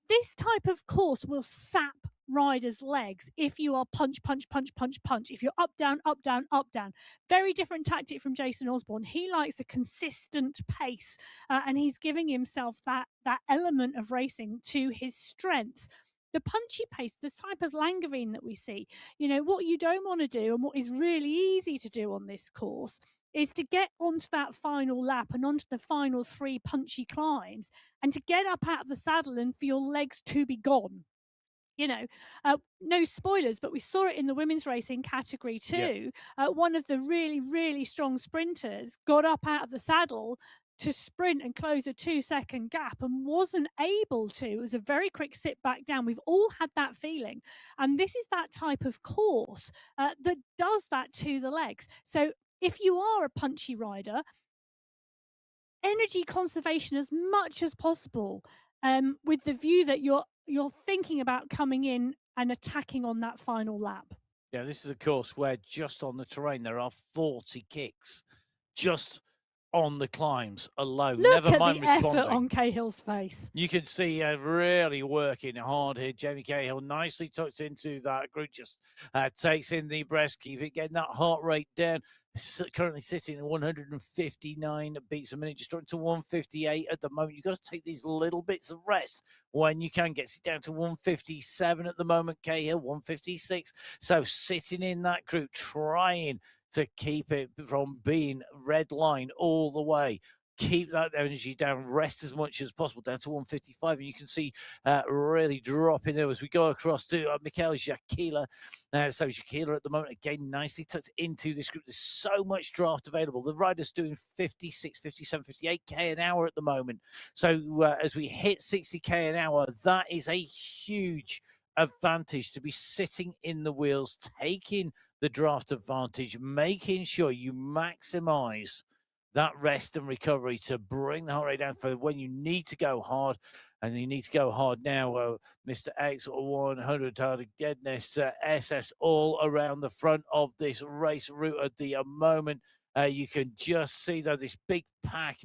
This type of course will sap riders' legs if you are punch. If you're up, down. Very different tactic from Jason Osborne. He likes a consistent pace and he's giving himself that element of racing to his strengths. The punchy pace, the type of Langevin that we see, what you don't want to do and what is really easy to do on this course is to get onto that final lap and onto the final 3 punchy climbs and to get up out of the saddle and for your legs to be gone. No spoilers, but we saw it in the women's racing category 2. One of the really strong sprinters got up out of the saddle to sprint and close a 2-second gap and wasn't able to. It was a very quick sit back down. We've all had that feeling. And this is that type of course that does that to the legs. So if you are a punchy rider, energy conservation as much as possible with the view that you're thinking about coming in and attacking on that final lap. Yeah, this is a course where just on the terrain there are 40 kicks just on the climbs alone. Look Never at mind the responding. effort on Cahill's face. You can see really working hard here. Jamie Cahill nicely tucked into that group, just takes in the breast, getting that heart rate down. Currently sitting at 159 beats a minute, just dropping to 158 at the moment. You've got to take these little bits of rest when you can. Gets it down to 157 at the moment. Cahill 156. So sitting in that group, trying to keep it from being red line all the way. keep that energy down, rest as much as possible, down to 155. And you can see really dropping there as we go across to Mikhail Jakila. So Jakila at the moment, again, nicely tucked into this group. There's so much draft available. The rider's doing 56, 57, 58k an hour at the moment. So as we hit 60k an hour, that is a huge advantage to be sitting in the wheels, taking the draft advantage, making sure you maximize that rest and recovery to bring the heart rate down for when you need to go hard. And you need to go hard now. Mr. X 100 goodness, SS all around the front of this race route at the moment. You can just see, though, this big pack.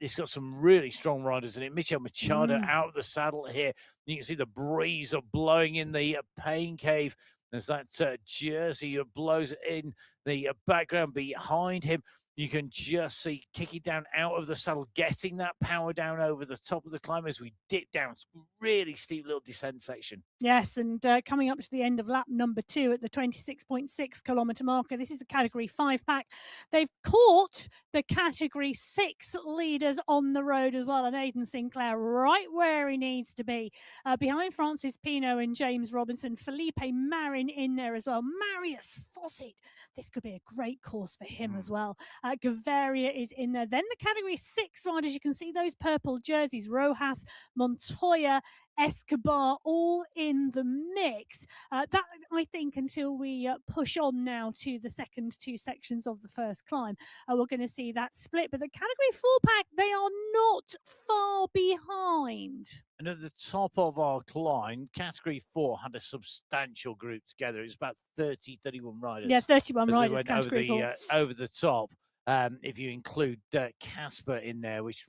It's got some really strong riders in it. Michel Machado out of the saddle here. You can see the breeze of blowing in the pain cave as that jersey blows in the background behind him. You can just see kicking down out of the saddle, getting that power down over the top of the climb as we dip down. It's a really steep little descent section. Yes, and coming up to the end of lap number 2 at the 26.6 kilometre marker. This is the Category 5 pack. They've caught the Category 6 leaders on the road as well, and Aidan Sinclair right where he needs to be. Behind Francis Pino and James Robinson, Felipe Marin in there as well. Marius Fawcett, this could be a great course for him as well. Gavaria is in there. Then the Category 6 riders, you can see those purple jerseys, Rojas, Montoya, Escobar, all in the mix. That, I think, until we push on now to the second 2 sections of the first climb, we're going to see that split. But the Category 4 pack, they are not far behind. And at the top of our climb, Category 4 had a substantial group together. It was about 30, 31 riders. Yeah, 31 riders, Category 4. Over the top. If you include Casper in there, which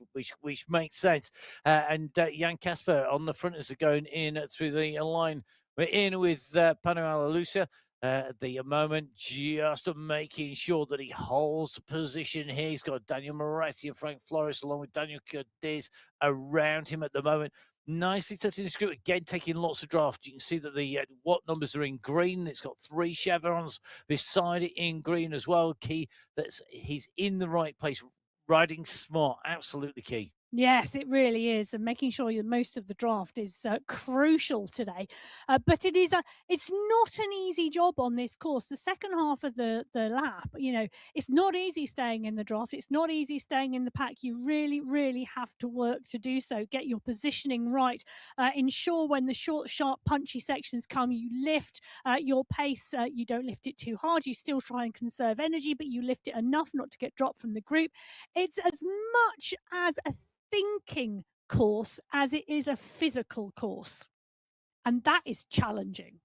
makes sense. And Jan Casper on the front as they're going in through the line. We're in with Panu Alalusa at the moment, just making sure that he holds position here. He's got Daniel Moretti and Frank Flores along with Daniel Cortez around him at the moment. Nicely touching the screw again, taking lots of draft. You can see that the what numbers are in green. It's got 3 chevrons beside it in green as well. Key that he's in the right place, riding smart, absolutely key. Yes, it really is, and making sure most of the draft is crucial today. But it's not an easy job on this course. The second half of the lap, it's not easy staying in the draft. It's not easy staying in the pack. You really, really have to work to do so. Get your positioning right. Ensure when the short, sharp, punchy sections come, you lift your pace. You don't lift it too hard. You still try and conserve energy, but you lift it enough not to get dropped from the group. It's as much as a thinking course as it is a physical course, and that is challenging.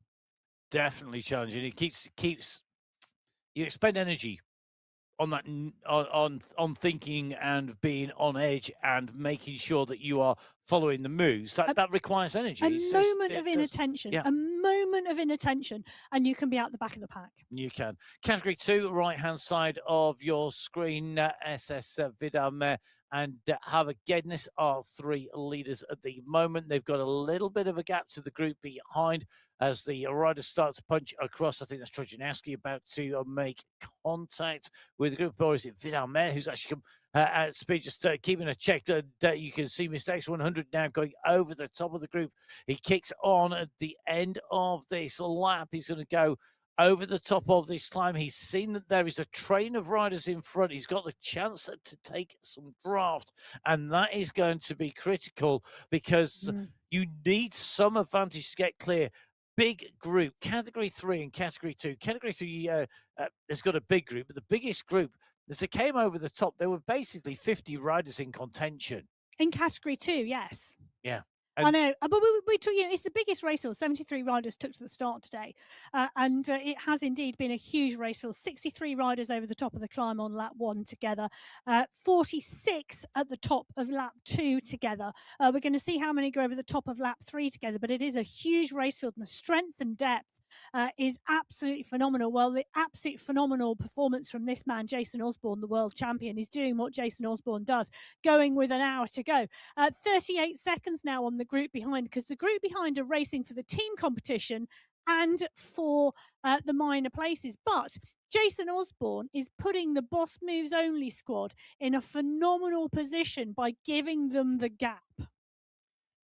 Definitely challenging. It keeps you expend energy on that, on thinking and being on edge and making sure that you are following the moves. That requires energy. A moment of inattention, and you can be out the back of the pack. You can. Category 2, right-hand side of your screen, SS Vidal and Harvard Gednes are 3 leaders at the moment. They've got a little bit of a gap to the group behind as the riders start to punch across. I think that's Trojanowski about to make contact with the group, or is it Vidal who's actually come at speed, just keeping a check. That you can see Mr. X100 now going over the top of the group. He kicks on at the end of this lap. He's going to go over the top of this climb. He's seen that there is a train of riders in front. He's got the chance to take some draft, and that is going to be critical because you need some advantage to get clear. Big group, Category 3 and Category 2. Category 3 has got a big group, but the biggest group, as it came over the top, there were basically 50 riders in contention. In Category 2, yes. Yeah. I know, but we took, it's the biggest race field. 73 riders took to the start today, and it has indeed been a huge race field. 63 riders over the top of the climb on lap 1 together, 46 at the top of lap 2 together. We're going to see how many go over the top of lap 3 together, but it is a huge race field, and the strength and depth is absolutely phenomenal. Well, the absolute phenomenal performance from this man, Jason Osborne, the world champion, is doing what Jason Osborne does, going with an hour to go. 38 seconds now on the group behind, because the group behind are racing for the team competition and for the minor places. But Jason Osborne is putting the Boss Moves Only squad in a phenomenal position by giving them the gap.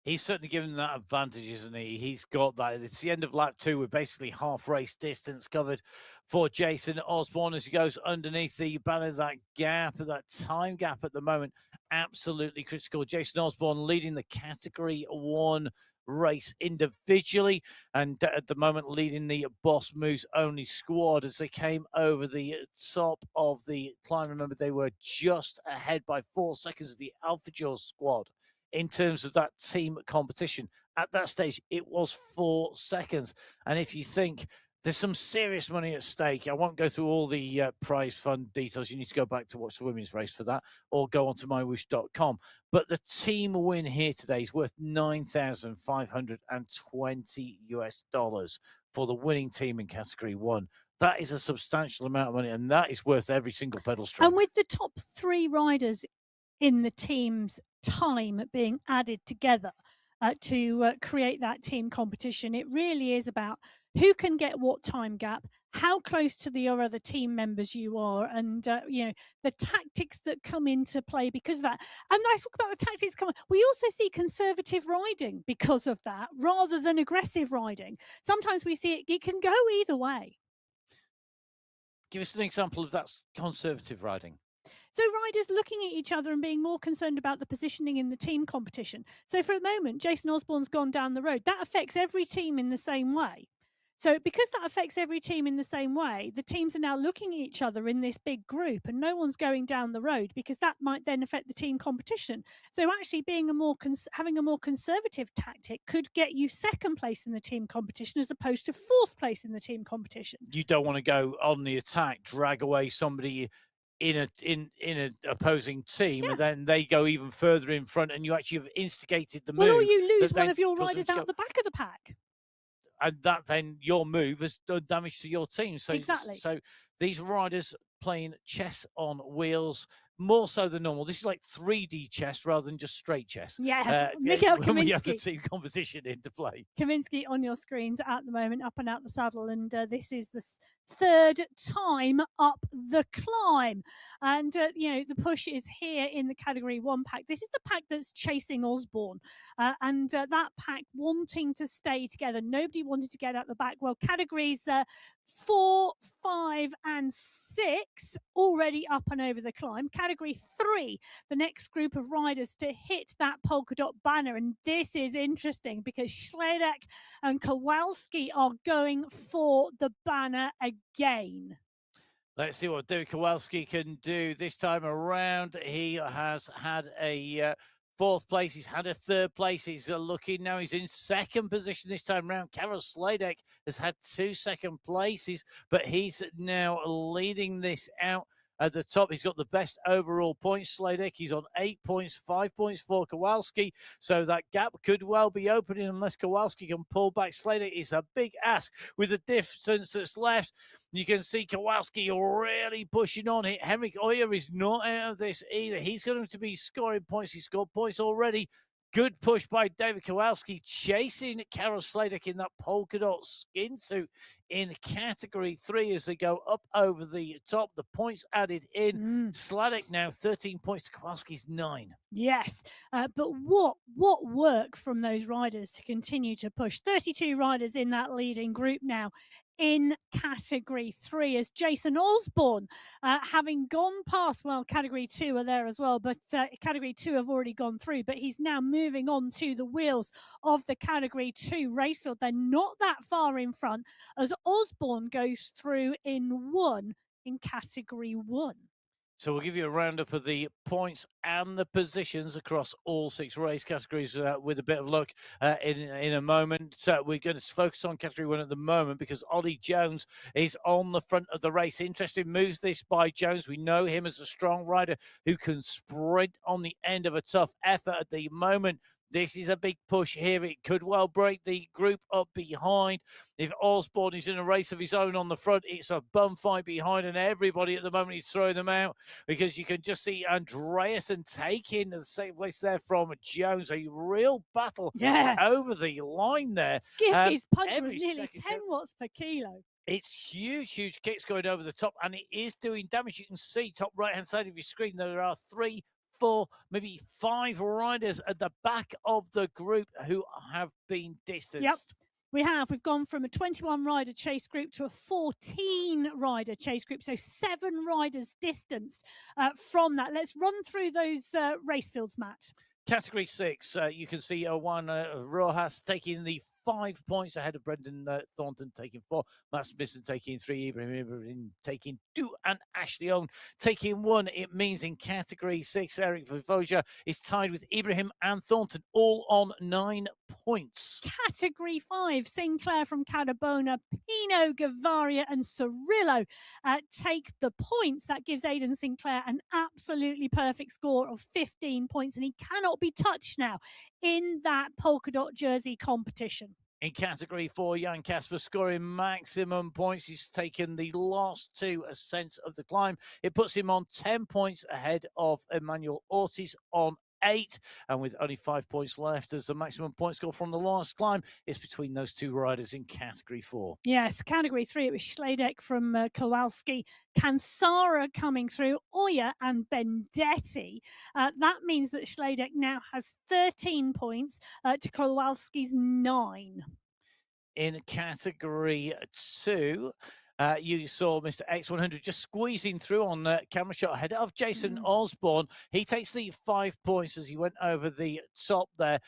He's certainly given that advantage, isn't he? He's got that. It's the end of lap 2 with basically half race distance covered for Jason Osborne as he goes underneath the banner. That gap, that time gap at the moment, absolutely critical. Jason Osborne leading the Category 1 race individually, and at the moment leading the Boss Moves Only squad as they came over the top of the climb. Remember, they were just ahead by 4 seconds of the Alpha Jaws squad in terms of that team competition. At that stage, it was 4 seconds. And if you think there's some serious money at stake, I won't go through all the prize fund details. You need to go back to watch the women's race for that, or go on to MyWhoosh.com. But the team win here today is worth $9,520 for the winning team in Category 1. That is a substantial amount of money, and that is worth every single pedal stroke. And with the top 3 riders in the team's time being added together to create that team competition, it really is about who can get what time gap, how close to your other team members you are, and the tactics that come into play because of that. And I talk about the tactics coming. We also see conservative riding because of that, rather than aggressive riding. Sometimes we see it can go either way. Give us an example of that conservative riding. So riders looking at each other and being more concerned about the positioning in the team competition. So for a moment, Jason Osborne's gone down the road. That affects every team in the same way. So because that affects every team in the same way, the teams are now looking at each other in this big group and no one's going down the road because that might then affect the team competition. So actually being having a more conservative tactic could get you 2nd place in the team competition as opposed to 4th place in the team competition. You don't want to go on the attack, drag away somebody in an opposing team, and then they go even further in front, and you actually have instigated the move. Well, or you lose one of your riders out the back of the pack. And that then your move has done damage to your team. So exactly. So these riders playing chess on wheels more so than normal. This is like 3D chess rather than just straight chess. Yes, when we have the team competition into play. Kaminski on your screens at the moment, up and out the saddle, and this is the 3rd time up the climb. And the push is here in the Category 1 pack. This is the pack that's chasing Osborne, and that pack wanting to stay together. Nobody wanted to get out the back. Well, categories 4, 5, and 6 already up and over the climb. Category 3, the next group of riders to hit that polka dot banner. And this is interesting because Schledek and Kowalski are going for the banner again. Let's see what David Kowalski can do this time around. He has had a 4th place. He's had a 3rd place. He's looking now. He's in 2nd position this time round. Karol Sladek has had 2 2nd places, but he's now leading this out at the top. He's got the best overall points, Sladek. He's on 8 points, 5 points for Kowalski. So that gap could well be opening unless Kowalski can pull back. Sladek is a big ask with the distance that's left. You can see Kowalski really pushing on it. Henrik Oyer is not out of this either. He's going to be scoring points. He scored points already. Good push by David Kowalski, chasing Karol Sladek in that polka dot skin suit in Category 3 as they go up over the top. The points added in. Sladek now 13 points to Kowalski's 9. Yes, but what work from those riders to continue to push. 32 riders in that leading group now in Category 3 as Jason Osborne, having gone past, well, Category 2 are there as well, but Category 2 have already gone through, but he's now moving on to the wheels of the Category 2 race field. They're not that far in front as Osborne goes through in 1 in Category 1. So we'll give you a roundup of the points and the positions across all 6 race categories with a bit of luck in a moment. We're going to focus on Category 1 at the moment because Ollie Jones is on the front of the race. Interesting moves this by Jones. We know him as a strong rider who can sprint on the end of a tough effort at the moment. This is a big push here. It could well break the group up behind. If Osborne is in a race of his own on the front, it's a bum fight behind, and everybody at the moment is throwing them out, because you can just see Andreasen taking the same place there from Jones. A real battle over the line there. Skisky's punch was every nearly second 10 watts per kilo. It's huge kicks going over the top, and it is doing damage. You can see top right-hand side of your screen, there are 3, 4, maybe 5 riders at the back of the group who have been distanced. We've gone from a 21 rider chase group to a 14 rider chase group, so 7 riders distanced from that. Let's run through those race fields, Matt. Category 6, you can see Juan Rojas taking the 5 points ahead of Brendan Thornton taking 4, Matt Smithson taking 3, Ibrahim taking 2, and Ashley Owen taking 1. It means in Category 6, Eric Vivoja is tied with Ibrahim and Thornton, all on 9 points. Category 5, Sinclair from Cadabona, Pino, Gavaria and Cirillo take the points. That gives Aidan Sinclair an absolutely perfect score of 15 points, and he cannot be touched now in that polka dot jersey competition. In Category 4, Jan Kasper scoring maximum points. He's taken the last 2 ascents of the climb. It puts him on 10 points ahead of Emmanuel Ortiz on 8, and with only 5 points left as the maximum point score from the last climb, it's between those 2 riders in Category 4. Yes, Category 3, it was Schledeck from Kowalski, Kansara coming through, Oya and Bendetti. That means that Schledeck now has 13 points to Kowalski's 9. In Category 2, you saw Mr. X100 just squeezing through on the camera shot ahead of Jason Osborne. He takes the 5 points as he went over the top there.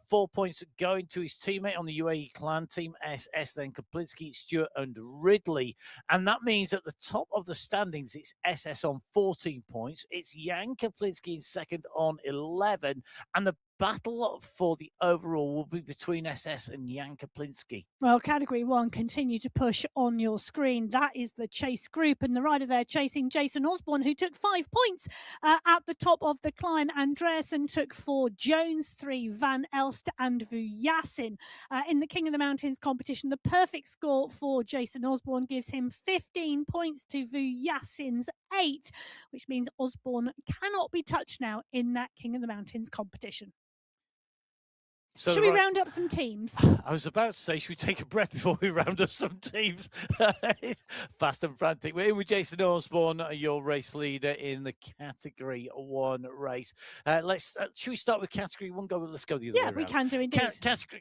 4 points going to his teammate on the UAE Clan Team SS, then Kaplinski, Stewart and Ridley. And that means at the top of the standings, it's SS on 14 points. It's Jan Kaplinski in second on 11. And the battle for the overall will be between SS and Jan Kaplinski. Well, Category 1, continue to push on your screen. That is the chase group, and the rider there chasing Jason Osborne, who took 5 points at the top of the climb. Andreasen took 4, Jones 3, Van Elst and Vujasin. In the King of the Mountains competition, the perfect score for Jason Osborne gives him 15 points to Vujasin's 8, which means Osborne cannot be touched now in that King of the Mountains competition. So should we round up some teams? I was about to say, should we take a breath before we round up some teams? It's fast and frantic. We're in with Jason Osborne, your race leader in the Category 1 race. Should we start with Category 1? Let's go the other way around. Yeah, we can do indeed.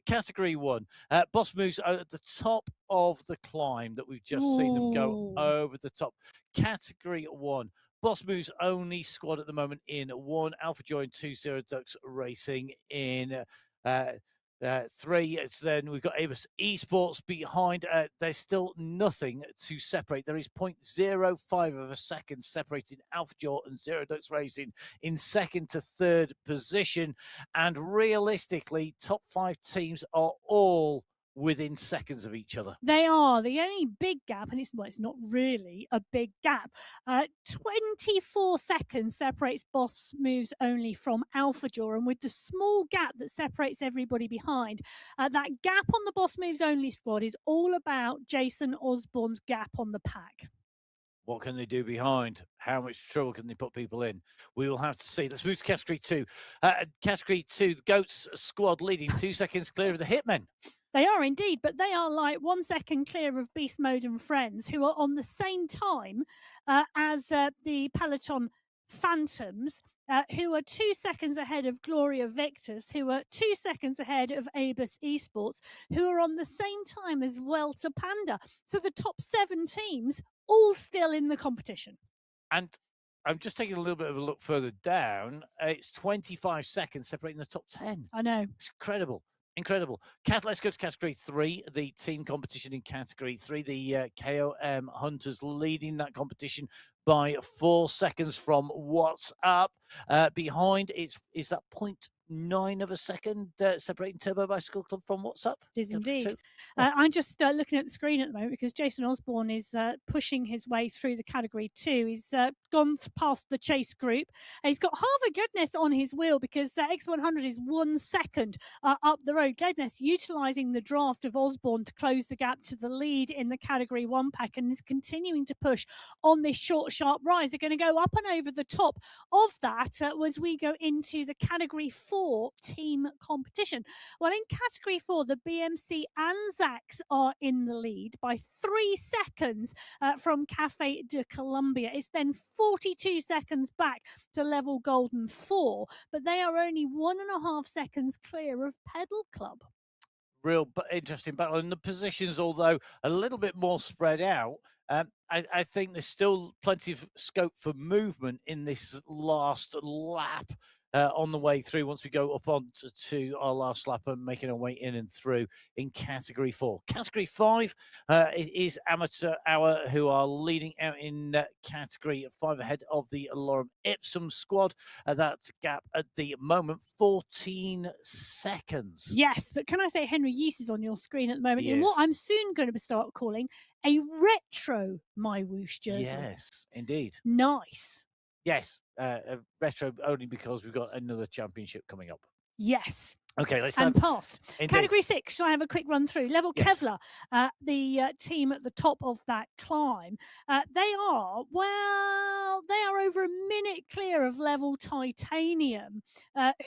Category 1. Boss moves at the top of the climb that we've just seen them go over the top. Category 1. Boss Moves only squad at the moment in 1. Alpha Joy and 2 Zero Ducks Racing in 3. Then we've got Abus Esports behind. There's still nothing to separate. There is 0.05 of a second separating Alpha Jaw and Zero Ducks Racing in second to third position. And realistically, top 5 teams are all within seconds of each other. They are. The only big gap, and it's not really a big gap, 24 seconds separates Boss Moves only from Alpha Jaw, and with the small gap that separates everybody behind, that gap on the Boss Moves only squad is all about Jason Osborne's gap on the pack. What can they do behind? How much trouble can they put people in? We will have to see. Let's move to Category 2. Category 2, the Goats squad leading 2 seconds clear of the Hitmen. They are indeed, but they are like 1 second clear of Beast Mode and Friends, who are on the same time as the Peloton Phantoms, who are 2 seconds ahead of Gloria Victus, who are 2 seconds ahead of Abus Esports, who are on the same time as Vuelta Panda. So the top 7 teams all still in the competition. And I'm just taking a little bit of a look further down. It's 25 seconds separating the top 10. I know. It's incredible. Incredible. Let's go to Category 3, the team competition in Category 3. The KOM Hunters leading that competition by 4 seconds from what's up. Behind is that 0.9 of a second separating Turbo Bicycle Club from what's up. It is Category indeed. two. Oh. I'm just looking at the screen at the moment because Jason Osborne is pushing his way through the Category 2. He's gone past the chase group. He's got Harvard Gledness on his wheel because X100 is 1 second up the road. Gledness utilising the draft of Osborne to close the gap to the lead in the Category 1 pack and is continuing to push on this short, sharp rise. They're going to go up and over the top of that as we go into the Category 4 team competition. Well, in Category 4, the BMC Anzacs are in the lead by 3 seconds from Cafe de Colombia. It's then 42 seconds back to Level Golden 4, but they are only 1.5 seconds clear of Pedal Club. Real interesting battle. And the positions, although a little bit more spread out, I think there's still plenty of scope for movement in this last lap on the way through once we go up on to our last lap and making our way in and through in Category 4. Category 5, it is Amateur Hour who are leading out in Category 5 ahead of the Lorem Ipsum squad. That gap at the moment, 14 seconds. Yes, but can I say Henry Yeast is on your screen at the moment in Yes. what I'm soon going to start calling a retro MyWhoosh jersey. Yes, indeed. Nice. Yes, retro only because we've got another championship coming up. Yes. Okay, let's and have past. Indeed. Category 6, shall I have a quick run through? Level Yes. Kevlar, the team at the top of that climb. They are over a minute clear of Level Titanium,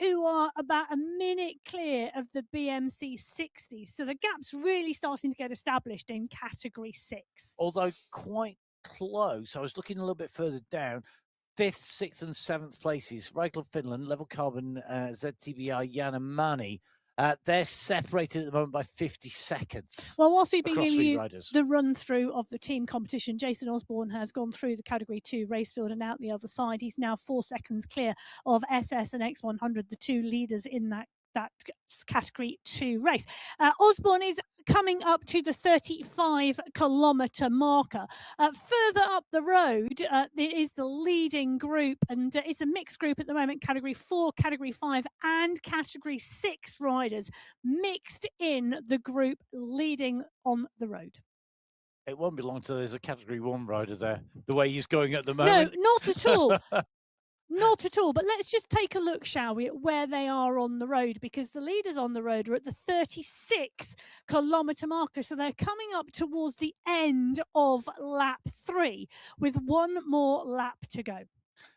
who are about a minute clear of the BMC 60. So the gap's really starting to get established in Category 6. Although quite close, I was looking a little bit further down. 5th, 6th, and 7th places, Reigl Finland, Level Carbon, ZTBI, Yanamani. They're separated at the moment by 50 seconds. Well, whilst we've been giving you riders. the run through of the team competition, Jason Osborne has gone through the Category 2 race field and out the other side. He's now 4 seconds clear of SS and X100, the two leaders in that Category 2 race. Osborne is coming up to the 35-kilometre marker. Further up the road, it is the leading group, and it's a mixed group at the moment. Category 4, Category 5, and Category 6 riders mixed in the group leading on the road. It won't be long till there's a Category 1 rider there, the way he's going at the moment. No, not at all. Not at all, but let's just take a look, shall we, at where they are on the road, because the leaders on the road are at the 36-kilometre marker, so they're coming up towards the end of lap 3 with one more lap to go.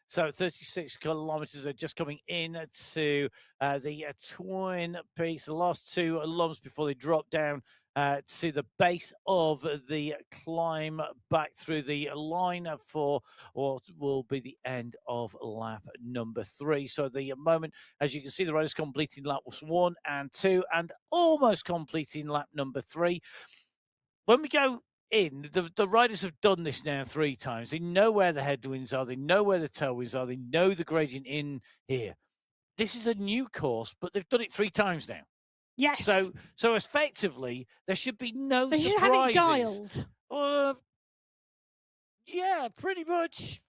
So 36 kilometres are just coming in to the twin piece, the last two lumps before they drop down to the base of the climb back through the line for what will be the end of lap number 3. So at the moment, as you can see, the riders completing laps 1 and 2 and almost completing lap number 3. When we go in, the riders have done this now 3 times. They know where the headwinds are. They know where the tailwinds are. They know the gradient in here. This is a new course, but they've done it 3 times now. Yes. So effectively, there should be no they surprises. Should have it dialed. Yeah, pretty much.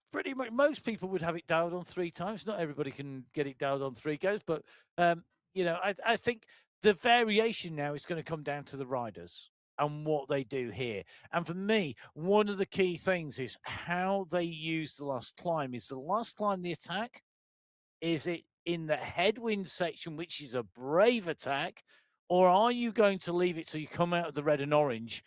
Most people would have it dialed on 3 times. Not everybody can get it dialed on 3 goes, but I think the variation now is going to come down to the riders and what they do here. And for me, one of the key things is how they use the last climb. Is the last climb the attack? Is it in the headwind section, which is a brave attack? Or are you going to leave it till you come out of the red and orange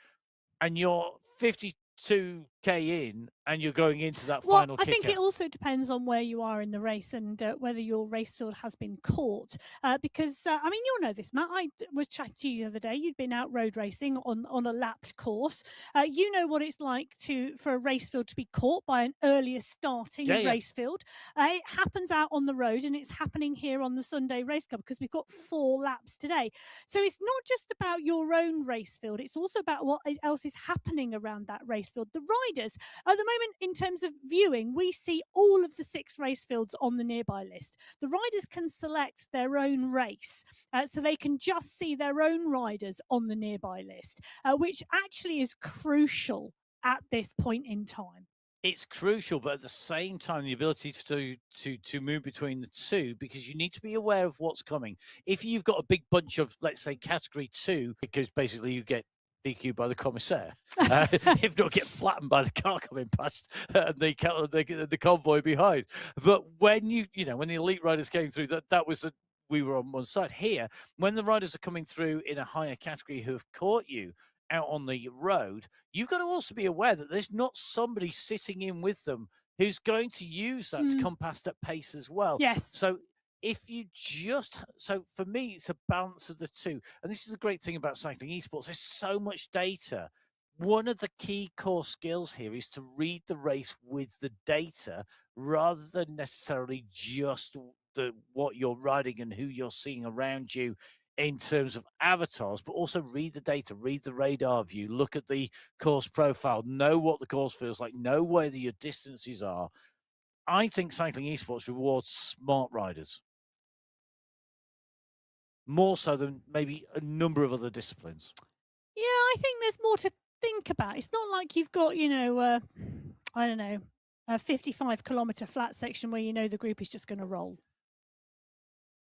and you're 52K in and you're going into that final kick? I think it also depends on where you are in the race and whether your race field has been caught. Because, you'll know this, Matt. I was chatting to you the other day. You'd been out road racing on a lapped course. You know what it's like for a race field to be caught by an earlier starting race field. It happens out on the road, and it's happening here on the Sunday Race Club because we've got 4 laps today. So it's not just about your own race field. It's also about what else is happening around that race field. The riders, at the moment, in terms of viewing, we see all of the 6 race fields on the nearby list. The riders can select their own race, so they can just see their own riders on the nearby list, which actually is crucial at this point in time. It's crucial, but at the same time, the ability to move between the two, because you need to be aware of what's coming. If you've got a big bunch of, let's say, category 2, because basically you get DQ'd by the commissaire, if not get flattened by the car coming past and the convoy behind. But when when the elite riders came through, that was we were on one side. Here, when the riders are coming through in a higher category who have caught you out on the road, you've got to also be aware that there's not somebody sitting in with them who's going to use that to come past at pace as well. Yes. So so for me, it's a balance of the two. And this is the great thing about cycling esports. There's so much data. One of the key core skills here is to read the race with the data rather than necessarily just what you're riding and who you're seeing around you in terms of avatars, but also read the data, read the radar view, look at the course profile, know what the course feels like, know where your distances are. I think cycling esports rewards smart riders more so than maybe a number of other disciplines. Yeah, I think there's more to think about. It's not like you've got, I don't know, a 55-kilometre flat section where the group is just going to roll.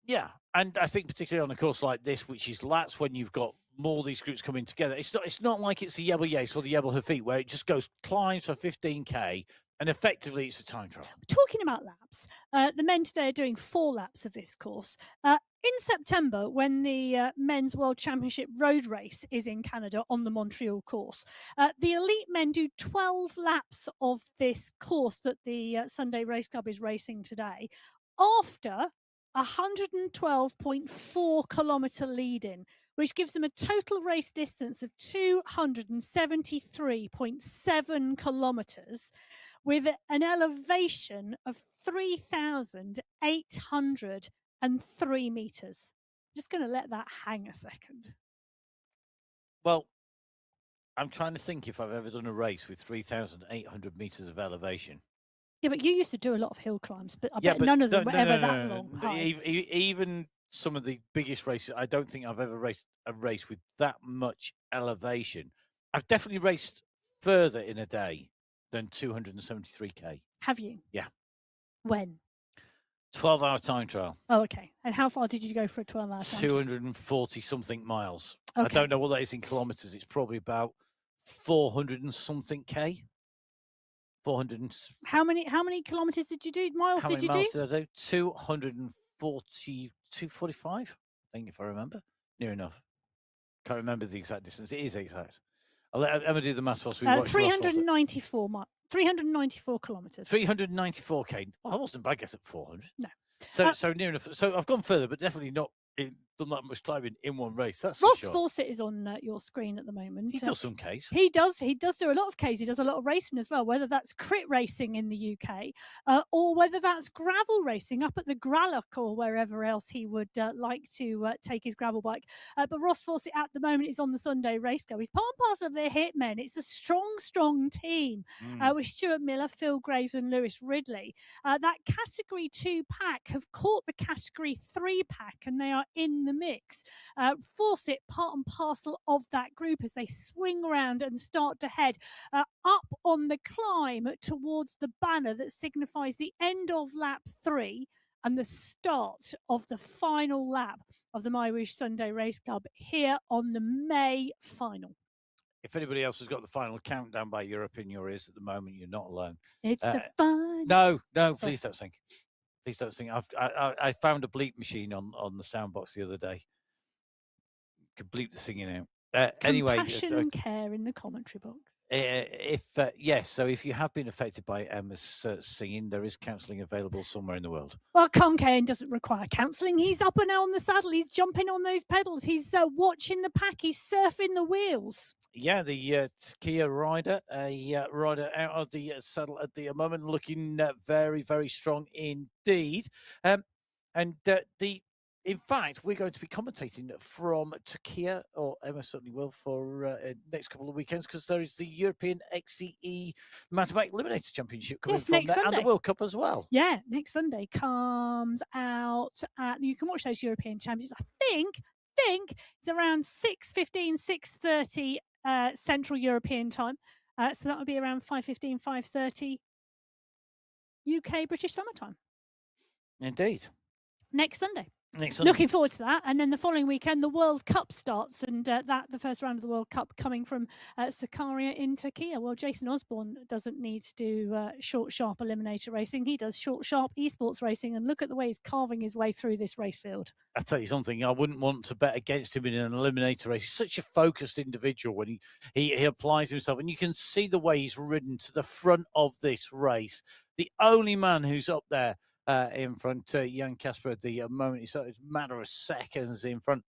Yeah, and I think particularly on a course like this, which is lats, when you've got more of these groups coming together, it's not like it's the Jebel Yace or the Jebel Hafit where it just goes climbs for 15k and effectively it's a time trial. Talking about laps, the men today are doing 4 laps of this course. In September, when the Men's World Championship road race is in Canada on the Montreal course, the elite men do 12 laps of this course that the Sunday Race Club is racing today after 112.4 kilometre lead-in, which gives them a total race distance of 273.7 kilometres with an elevation of 3,803 metres. I'm just going to let that hang a second. Well, I'm trying to think if I've ever done a race with 3,800 metres of elevation. Yeah, but you used to do a lot of hill climbs, but I bet none of them were ever that long. Even some of the biggest races, I don't think I've ever raced a race with that much elevation. I've definitely raced further in a day than 273k. Have you? Yeah. When? 12-hour time trial. Oh, okay. And how far did you go for a 12-hour time trial? 240-something miles. Okay. I don't know what that is in kilometres. It's probably about 400 and something k. 400 and... How many kilometres did you do? Miles did you do? How many miles did I do? 245, I think, if I remember. Near enough. Can't remember the exact distance. It is exact. I'll let Emma do the maths whilst we watch 394 kilometres. 394k. Well, I wasn't bad guess at 400. No. So near enough. So I've gone further, but definitely not done that much climbing in one race. That's Ross for sure. Fawcett is on your screen at the moment. He does some Ks. He does do a lot of Ks. He does a lot of racing as well, whether that's crit racing in the UK or whether that's gravel racing up at the Gralloch or wherever else he would like to take his gravel bike. But Ross Fawcett at the moment is on the Sunday Race Go. He's part and parcel of their Hitmen. It's a strong team with Stuart Miller, Phil Graves and Lewis Ridley. That Category 2 pack have caught the Category 3 pack and they are in the mix. Fawcett part and parcel of that group as they swing around and start to head up on the climb towards the banner that signifies the end of lap 3 and the start of the final lap of the MyWhoosh Sunday Race Club here on the May final. If anybody else has got the final countdown by Europe in your ears at the moment, you're not alone. It's the final. No, sorry. Please don't sing. Please don't sing. I found a bleep machine on the soundbox the other day. Could bleep the singing out. Anyway, compassion and care in the commentary box. So if you have been affected by Emma's singing, there is counselling available somewhere in the world. Well, Concairn doesn't require counselling. He's up and now on the saddle. He's jumping on those pedals. He's watching the pack. He's surfing the wheels. Yeah, the Kia rider, a rider out of the saddle at the moment, looking very, very strong indeed. In fact, we're going to be commentating from Turkey, or Emma certainly will, for next couple of weekends, because there is the European XCE Mountain Bike Eliminator Championship coming from there, and the World Cup as well. Yeah, next Sunday comes out. You can watch those European Championships. I think it's around 6:15, 6:30 Central European time. So that would be around 5:15, 5:30 UK British summertime. Indeed. Next Sunday. Next Sunday. Looking forward to that. And then the following weekend, the World Cup starts, and the first round of the World Cup coming from Sakarya in Turkey. Well, Jason Osborne doesn't need to do short, sharp eliminator racing. He does short, sharp esports racing, and look at the way he's carving his way through this race field. I'll tell you something, I wouldn't want to bet against him in an eliminator race. He's such a focused individual when he applies himself, and you can see the way he's ridden to the front of this race. The only man who's up there in front, Jan Kasper, at the moment. It's a matter of seconds in front.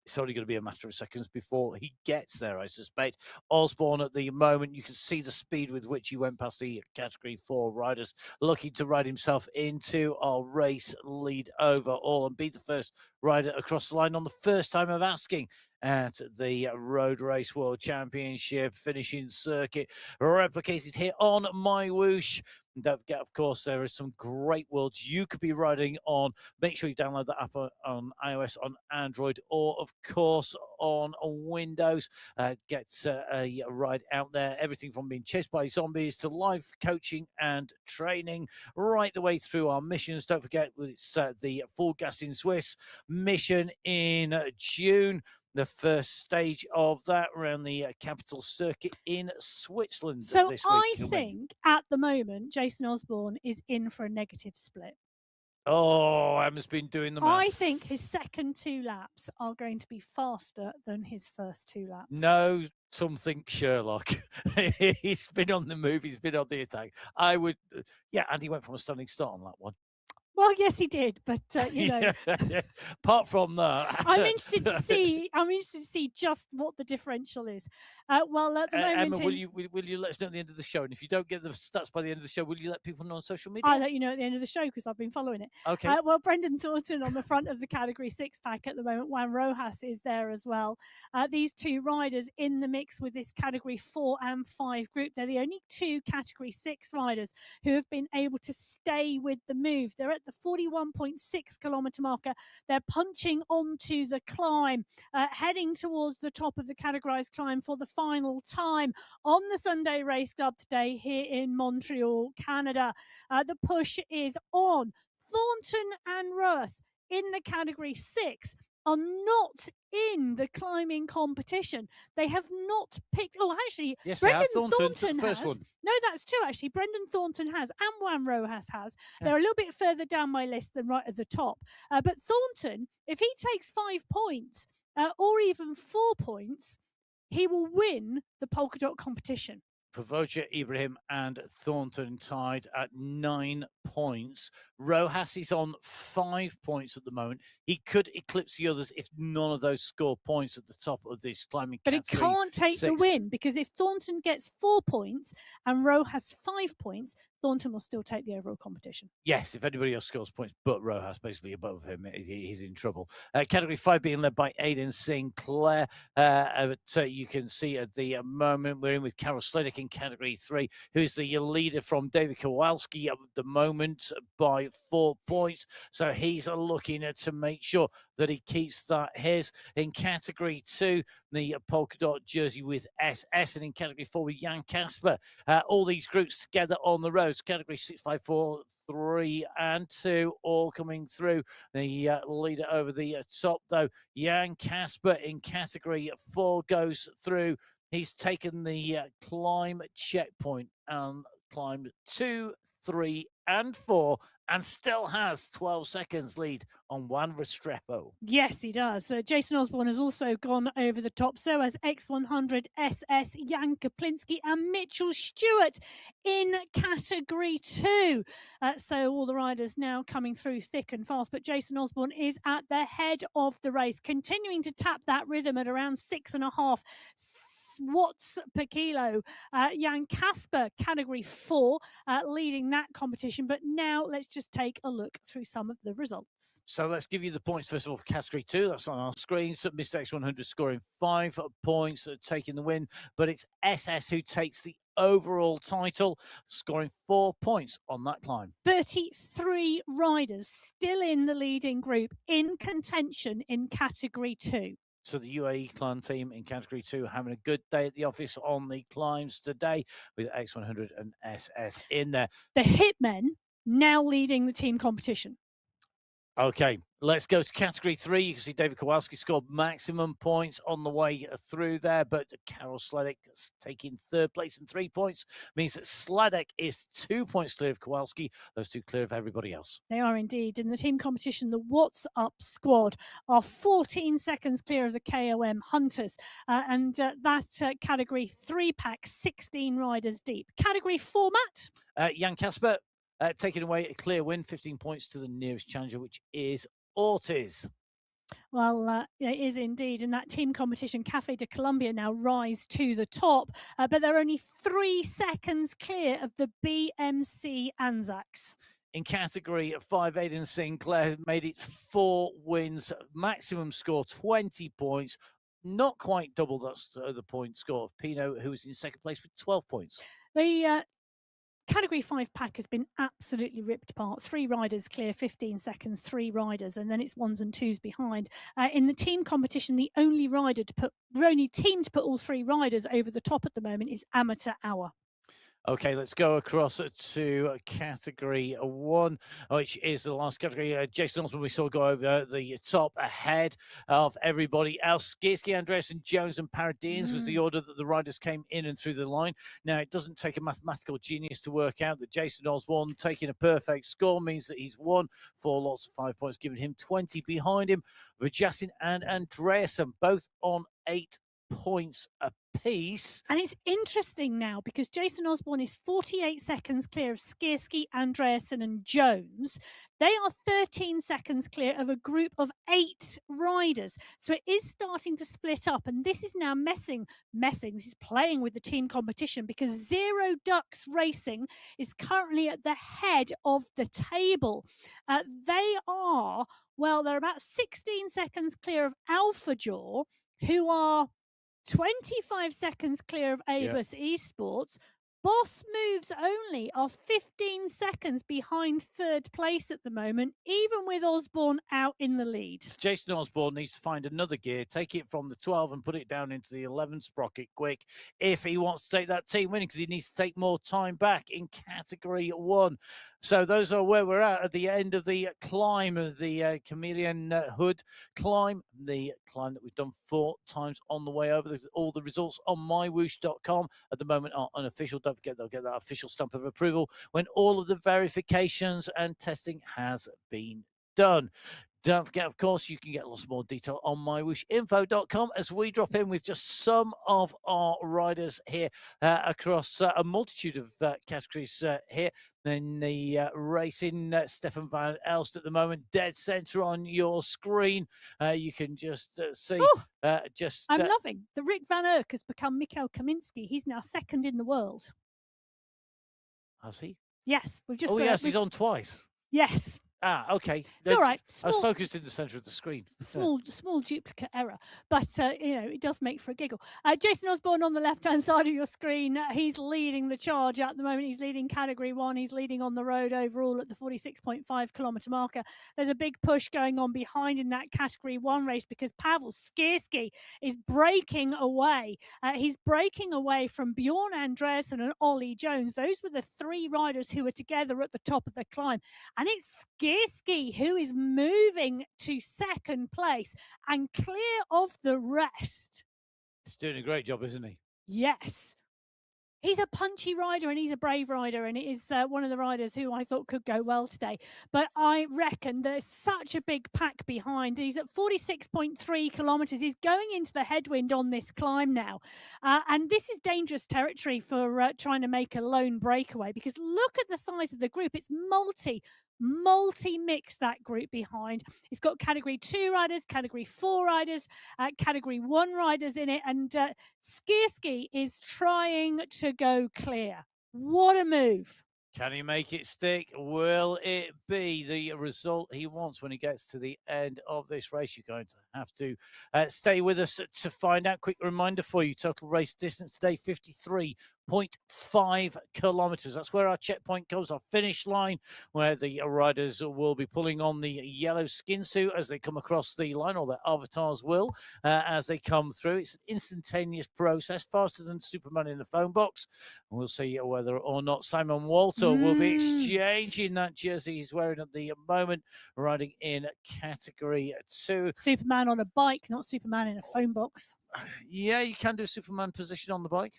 It's only going to be a matter of seconds before he gets there, I suspect. Osborne, at the moment, you can see the speed with which he went past the Category 4 riders, looking to ride himself into our race lead overall and be the first rider across the line on the first time of asking at the Road Race World Championship finishing circuit, replicated here on MyWhoosh. And don't forget, of course, there are some great worlds you could be riding on. Make sure you download the app on iOS, on Android, or, of course, on Windows. Get a ride out there. Everything from being chased by zombies to live coaching and training, right the way through our missions. Don't forget, it's the Full Gas in Swiss mission in June. The first stage of that around the capital circuit in Switzerland. So this I week. think at the moment, Jason Osborne is in for a negative split. Oh, Emma's been doing the maths. I think his second 2 laps are going to be faster than his first 2 laps. No, something Sherlock. He's been on the move. He's been on the attack. I would, yeah, and he went from a stunning start on that one. Well, yes, he did, but you know. Yeah. Apart from that, I'm interested to see just what the differential is. Well, at the moment, Emma, will you let us know at the end of the show? And if you don't get the stats by the end of the show, will you let people know on social media? I'll let you know at the end of the show because I've been following it. Okay. Well, Brendan Thornton on the front of the Category 6 pack at the moment. Juan Rojas is there as well. These 2 riders in the mix with this Category 4 and 5 group. They're the only 2 Category 6 riders who have been able to stay with the move. They're at the 41.6 kilometre marker. They're punching onto the climb, heading towards the top of the categorised climb for the final time on the Sunday Race Club today here in Montreal, Canada. The push is on. Thornton and Rojas in the Category 6 are not in the climbing competition. They have not picked. Oh, actually, yes, Brendan Thornton has. one. No, that's true. Actually, Brendan Thornton has, and Juan Rojas has. Yeah. They're a little bit further down my list than right at the top. But Thornton, if he takes 5 points or even 4 points, he will win the polka dot competition. Pavoja, Ibrahim and Thornton tied at 9 points. Rojas is on 5 points at the moment. He could eclipse the others if none of those score points at the top of this climbing category. But it can't take 6. the win, because if Thornton gets 4 points and Rojas 5 points, Thornton will still take the overall competition. Yes, if anybody else scores points but Rojas basically above him, he's in trouble. Category 5 being led by Aidan Sinclair. You can see at the moment we're in with Carol Sledick in Category 3, who's the leader from David Kowalski at the moment by 4 points. So he's looking to make sure that he keeps that his. In Category 2, the polka dot jersey with SS, and in Category 4 with Jan Kasper. All these groups together on the roads. Category 6, 5, 4, 3 and 2 all coming through. The leader over the top, though, Jan Kasper in Category 4 goes through. He's taken the climb checkpoint and climbed 2, 3 and 4 and still has 12 seconds lead on Juan Restrepo. Yes, he does. Jason Osborne has also gone over the top. So has X100 SS, Jan Kaplinski and Mitchell Stewart in Category 2. So all the riders now coming through thick and fast. But Jason Osborne is at the head of the race, continuing to tap that rhythm at around 6.5 watts per kilo. Jan Kasper, Category 4, leading that competition. But now let's just take a look through some of the results. So let's give you the points first of all for Category 2. That's on our screen. So Mr. X100 scoring 5 points, taking the win. But it's SS who takes the overall title, scoring 4 points on that climb. 33 riders still in the leading group in contention in Category 2. So the UAE climb team in category 2 having a good day at the office on the climbs today with X100 and SS in there. The Hitmen now leading the team competition. Okay, let's go to category 3. You can see David Kowalski scored maximum points on the way through there, but Karol Sladek taking 3rd place and 3 points means that Sladek is 2 points clear of Kowalski, those 2 clear of everybody else. They are indeed. In the team competition, the What's Up squad are 14 seconds clear of the KOM Hunters, and that category 3 pack, 16 riders deep. Category 4, Matt? Jan Kasper taking away a clear win, 15 points to the nearest challenger, which is Ortiz. Well, it is indeed. In that team competition, Cafe de Colombia now rise to the top, but they're only 3 seconds clear of the BMC Anzacs. In category 5, Aidan Sinclair made it 4 wins, maximum score 20 points, not quite double the point score of Pino, who was in 2nd place with 12 points. The Category 5 pack has been absolutely ripped apart. 3 riders clear, 15 seconds, 3 riders, and then it's 1s and 2s behind. In the team competition, the only team to put all 3 riders over the top at the moment is Amateur Hour. Okay, let's go across to category 1, which is the last category. Jason Osborne, we saw go over the top ahead of everybody else. Skierski, Andreasen, Jones and Paradines was the order that the riders came in and through the line. Now, it doesn't take a mathematical genius to work out that Jason Osborne taking a perfect score means that he's won 4 lots of 5 points, giving him 20 behind him. Vajasin and Andreasen both on 8 points apiece. And it's interesting now because Jason Osborne is 48 seconds clear of Skierski, Andreasen and Jones. They are 13 seconds clear of a group of 8 riders. So it is starting to split up, and this is now messing. This is playing with the team competition because Zero Ducks Racing is currently at the head of the table. They're about 16 seconds clear of Alpha Jaw, who are 25 seconds clear of Abus Esports. Boss Moves Only are 15 seconds behind 3rd place at the moment, even with Osborne out in the lead. Jason Osborne needs to find another gear, take it from the 12 and put it down into the 11 sprocket quick if he wants to take that team winning, because he needs to take more time back in category 1. So those are where we're at the end of the climb of the Chameleon Hood climb, the climb that we've done 4 times on the way over. All the results on MyWhoosh.com at the moment are unofficial. Don't forget, they'll get that official stamp of approval when all of the verifications and testing has been done. Don't forget, of course, you can get lots more detail on MyWhooshinfo.com as we drop in with just some of our riders here across a multitude of categories here. Then the racing, Stefan van Elst at the moment, dead centre on your screen. You can just see. I'm loving. The Rick Van Erck has become Mikhail Kaminsky. He's now 2nd in the world. Has he? Yes. We've just he's on twice. Yes. Okay. It's all right. I was focused in the centre of the screen. Small duplicate error, but it does make for a giggle. Jason Osborne on the left-hand side of your screen. He's leading the charge at the moment. He's leading category 1. He's leading on the road overall at the 46.5 kilometre marker. There's a big push going on behind in that category 1 race because Pavel Skierski is breaking away. He's breaking away from Bjorn Andreasen and Ollie Jones. Those were the 3 riders who were together at the top of the climb, and it's Skierski who is moving to 2nd place and clear of the rest. He's doing a great job, isn't he? Yes. He's a punchy rider and he's a brave rider, and it is one of the riders who I thought could go well today. But I reckon there's such a big pack behind. He's at 46.3 kilometres. He's going into the headwind on this climb now. And this is dangerous territory for trying to make a lone breakaway, because look at the size of the group. It's multi-mix, that group behind. It's got category 2 riders, category 4 riders, category 1 riders in it, and Skierski is trying to go clear. What a move. Can he make it stick? Will it be the result he wants when he gets to the end of this race? You're going to have to stay with us to find out. Quick reminder for you, total race distance today, 53. 0.5 kilometres. That's where our checkpoint goes, our finish line, where the riders will be pulling on the yellow skin suit as they come across the line, or their avatars will, as they come through. It's an instantaneous process, faster than Superman in the phone box. And we'll see whether or not Simon Walter will be exchanging that jersey he's wearing at the moment, riding in category 2. Superman on a bike, not Superman in a phone box. Yeah, you can do Superman position on the bike.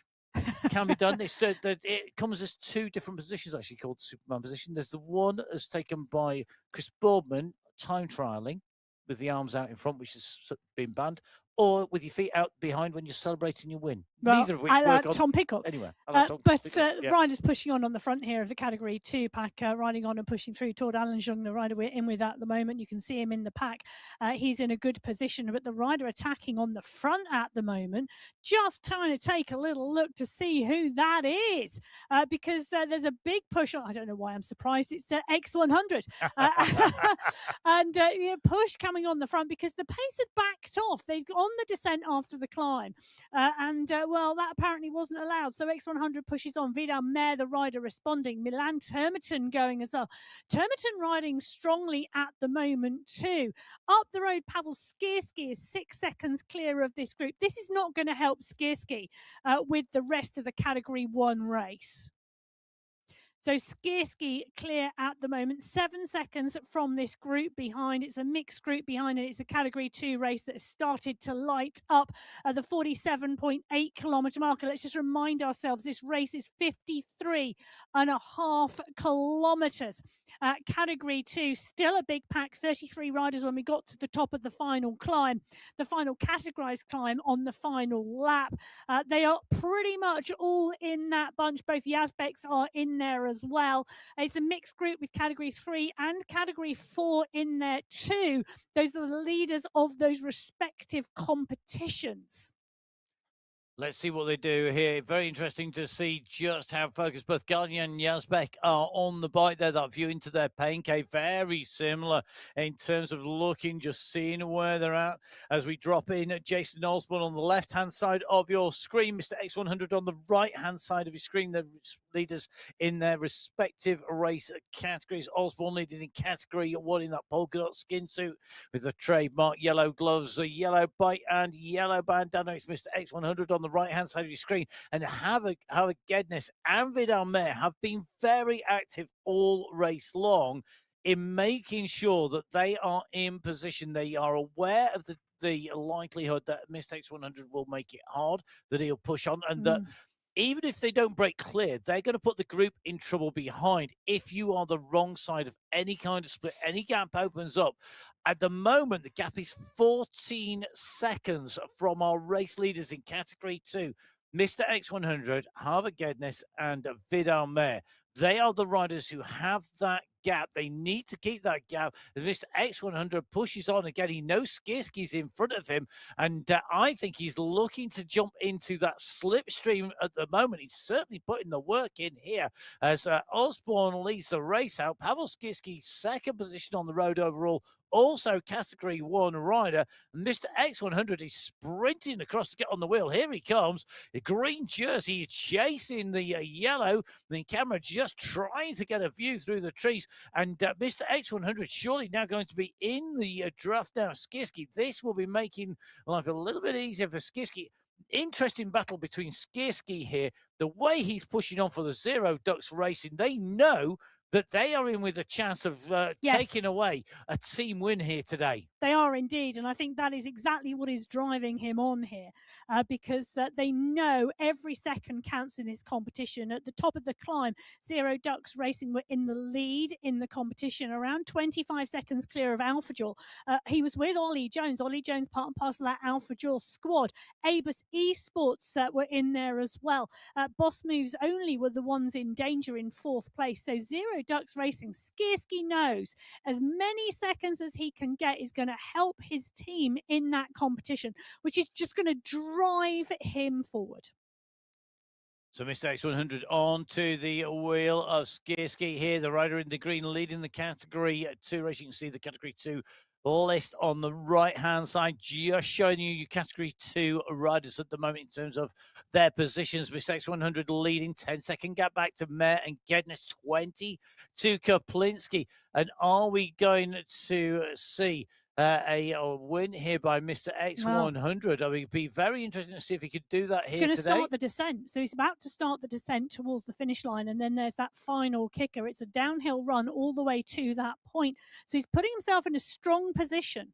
Can be done. It comes as 2 different positions, actually, called Superman position. There's the one as taken by Chris Boardman, time trialing, with the arms out in front, which has been banned, or with your feet out behind when you're celebrating your win. Well, neither of which work on Tom Pickle. Anyway, riders pushing on the front here of the category 2 pack, riding on and pushing through. Tord Allenjung, the rider we're in with at the moment, you can see him in the pack. He's in a good position, but the rider attacking on the front at the moment, just trying to take a little look to see who that is, because there's a big push on. I don't know why I'm surprised. It's X100 and push coming on the front because the pace had backed off. They'd on the descent after the climb, well, that apparently wasn't allowed. So X100 pushes on. Vidal Mayer, the rider, responding. Milan Termerton going as well. Termerton riding strongly at the moment too. Up the road, Pavel Skierski is 6 seconds clear of this group. This is not going to help Skierski with the rest of the Category 1 race. So Skierski clear at the moment, 7 seconds from this group behind. It's a mixed group behind it. It's a Category 2 race that has started to light up the 47.8 kilometre marker. Let's just remind ourselves this race is 53.5 kilometres. Category 2, still a big pack, 33 riders when we got to the top of the final climb, the final categorised climb on the final lap. They are pretty much all in that bunch. Both Yazbeks are in there as well. It's a mixed group with Category 3 and Category 4 in there too. Those are the leaders of those respective competitions. Let's see what they do here. Very interesting to see just how focused both Gagne and Yazbek are on the bike there. That view into their pain cave, very similar in terms of looking, just seeing where they're at. As we drop in Jason Osborne on the left-hand side of your screen, Mr. X100 on the right-hand side of your screen, the leaders in their respective race categories. Osborne leading in Category 1 in that polka dot skin suit with the trademark yellow gloves, a yellow bike and yellow bandana. It's Mr. X100 on the right-hand side of your screen, and Havoc Gednes and Vidal Mayer have been very active all race long in making sure that they are in position. They are aware of the likelihood that Mr. X100 will make it hard, that he'll push on, and that even if they don't break clear, they're going to put the group in trouble behind if you are the wrong side of any kind of split. Any gap opens up. At the moment, the gap is 14 seconds from our race leaders in Category 2. Mr. X100, Harvard Gednes, and Vidal Mayer. They are the riders who have that gap. They need to keep that gap as Mr. X100 pushes on again. He knows Skierski's in front of him, and I think he's looking to jump into that slipstream at the moment. He's certainly putting the work in here as Osborne leads the race out. Pavel Skierski, second position on the road overall, also Category 1 rider. And Mr. X100 is sprinting across to get on the wheel. Here he comes. The green jersey chasing the yellow. The camera just trying to get a view through the trees. And Mr. X100 surely now going to be in the draft now. Skierski, this will be making life a little bit easier for Skierski. Interesting battle between Skierski here. The way he's pushing on for the Zero Ducks Racing, they know that they are in with a chance of taking away a team win here today. They are indeed, and I think that is exactly what is driving him on here, because they know every second counts in this competition. At the top of the climb, Zero Ducks Racing were in the lead in the competition, around 25 seconds clear of AlphaJaw. He was with Ollie Jones. Ollie Jones, part and parcel of that AlphaJaw squad. Abus Esports were in there as well. Boss Moves only were the ones in danger in fourth place. So Zero Ducks Racing, Skierski knows as many seconds as he can get is going to help his team in that competition, which is just going to drive him forward. So Mr. X100 on to the wheel of Skierski here, the rider in the green leading the Category 2 race. You can see the Category 2 list on the right-hand side, just showing you your Category 2 riders at the moment in terms of their positions. Mistakes 100 leading, 10-second gap back to Mayer and Gednes, 20 to Kaplinski. And are we going to see a win here by Mr. X100? I mean, it'd be very interesting to see if he could do that here today. He's going to start the descent. So he's about to start the descent towards the finish line. And then there's that final kicker. It's a downhill run all the way to that point. So he's putting himself in a strong position.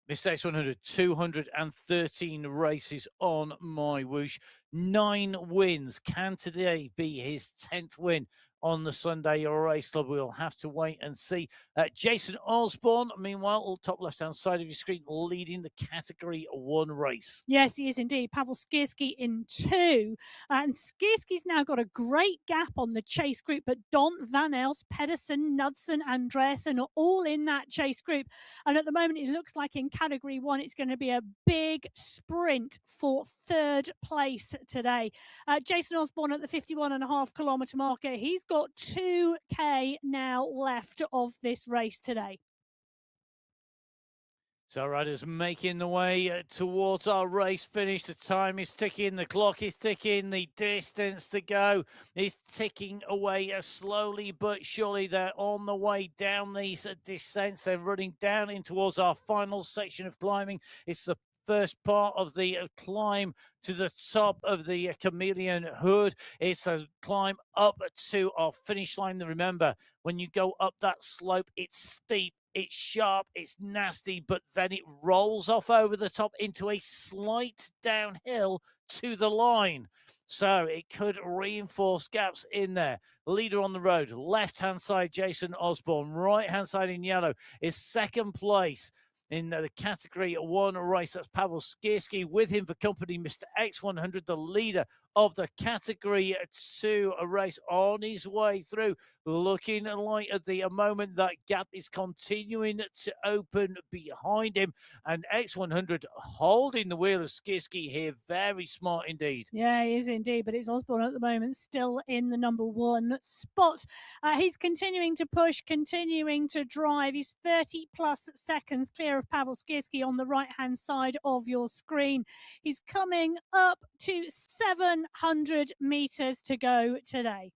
Mr. X100, 213 races on MyWhoosh, 9 wins. Can today be his 10th win on the Sunday Race Club? We'll have to wait and see. Jason Osborne, meanwhile, top left-hand side of your screen, leading the Category 1 race. Yes, he is indeed. Pavel Skierski in 2. And Skierski's now got a great gap on the chase group, but Don, Van Els, Pedersen, Knudsen, Andreasen are all in that chase group. And at the moment, it looks like in Category 1, it's going to be a big sprint for 3rd place today. Jason Osborne at the 51.5 kilometre marker. He's got 2K now left of this race today. So riders making the way towards our race finish. The time is ticking, the clock is ticking, the distance to go is ticking away slowly but surely. They're on the way down these descents. They're running down in towards our final section of climbing. It's the first part of the climb to the top of the Chameleon Hood. It's a climb up to our finish line. Remember, when you go up that slope, it's steep, it's sharp, it's nasty, but then it rolls off over the top into a slight downhill to the line. So it could reinforce gaps in there. Leader on the road, left-hand side, Jason Osborne. Right-hand side in yellow is 2nd place in the Category 1 race. That's Pavel Skierski. With him for company, Mr. X100, the leader of the Category 2 race, on his way through. Looking like at the moment that gap is continuing to open behind him. And X100 holding the wheel of Skierski here. Very smart indeed. Yeah, he is indeed. But it's Osborne at the moment still in the number 1 spot. He's continuing to push, continuing to drive. He's 30 plus seconds clear of Pavel Skierski on the right-hand side of your screen. He's coming up to 700 meters to go today.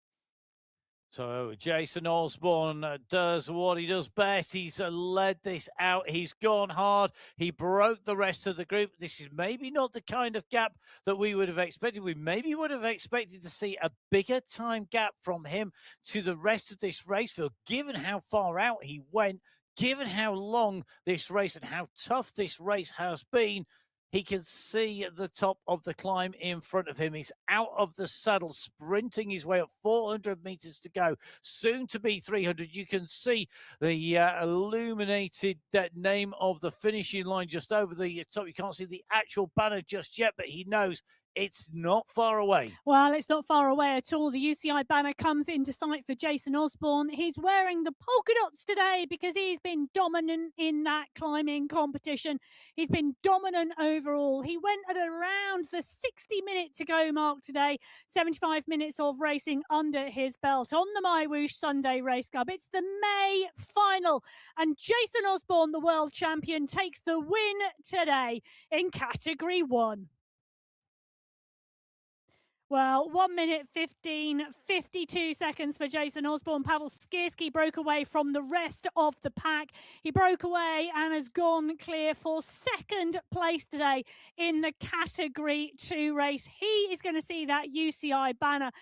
So Jason Osborne does what he does best. He's led this out. He's gone hard. He broke the rest of the group. This is maybe not the kind of gap that we would have expected. We maybe would have expected to see a bigger time gap from him to the rest of this race field, given how far out he went, given how long this race and how tough this race has been. He can see the top of the climb in front of him. He's out of the saddle, sprinting his way up, 400 meters to go, soon to be 300. You can see the illuminated name of the finishing line just over the top. You can't see the actual banner just yet, but he knows it's not far away. Well, it's not far away at all. The UCI banner comes into sight for Jason Osborne. He's wearing the polka dots today because he's been dominant in that climbing competition. He's been dominant overall. He went at around the 60-minute to go mark today. 75 minutes of racing under his belt on the MyWhoosh Sunday Race Club. It's the May final, and Jason Osborne, the world champion, takes the win today in Category 1. Well, 1 minute 52 seconds for Jason Osborne. Pavel Skierski broke away from the rest of the pack. He broke away and has gone clear for 2nd place today in the Category 2 race. He is going to see that UCI banner.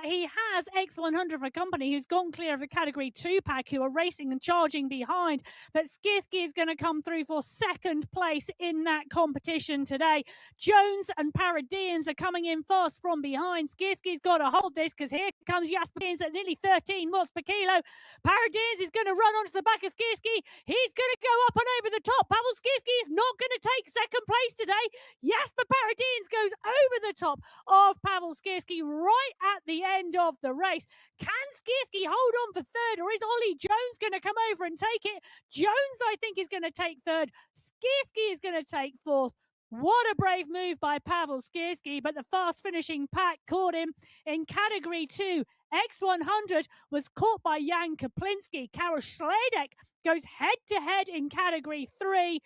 He has X100 for company who's gone clear of the Category 2 pack, who are racing and charging behind. But Skierski is going to come through for 2nd place in that competition today. Jones and Paradians are coming in fast from behind. Skierski's got to hold this because here comes Jasper Deans at nearly 13 watts per kilo. Paradians is going to run onto the back of Skierski. He's going to go up and over the top. Pavel Skierski is not going to take 2nd place today. Jasper Paradians goes over the top of Pavel Skierski right at the end of the race. Can Skierski hold on for 3rd, or is Ollie Jones going to come over and take it? Jones, I think, is going to take 3rd. Skierski is going to take 4th. What a brave move by Pavel Skierski, but the fast finishing pack caught him in Category 2. X100 was caught by Jan Kaplinski. Karel Schledek goes head-to-head in Category 3.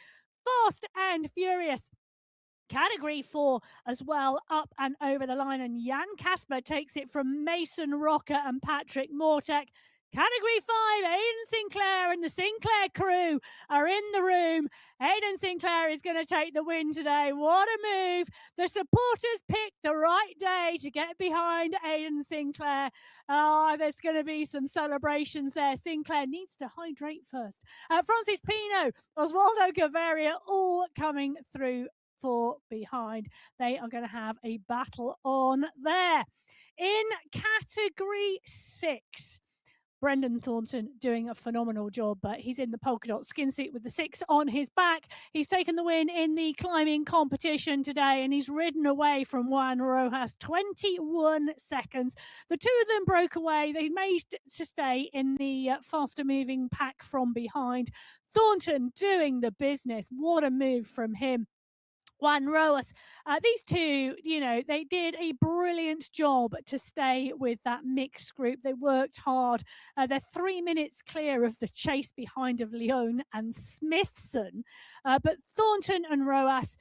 Fast and Furious Category 4 as well, up and over the line, and Jan Kasper takes it from Mason Rocker and Patrick Mortek. Category 5, Aidan Sinclair and the Sinclair crew are in the room. Aidan Sinclair is going to take the win today. What a move. The supporters picked the right day to get behind Aidan Sinclair. There's going to be some celebrations there. Sinclair needs to hydrate first. Francis Pino, Oswaldo Gaviria, all coming through for behind. They are going to have a battle on there. In Category 6, Brendan Thornton doing a phenomenal job, but he's in the polka dot skin suit with the 6 on his back. He's taken the win in the climbing competition today, and he's ridden away from Juan Rojas 21 seconds. The two of them broke away. They managed to stay in the faster moving pack from behind. Thornton doing the business. What a move from him. Juan Rojas. These two, they did a brilliant job to stay with that mixed group. They worked hard. They're 3 minutes clear of the chase behind of Leon and Smithson. But Thornton and Rojas,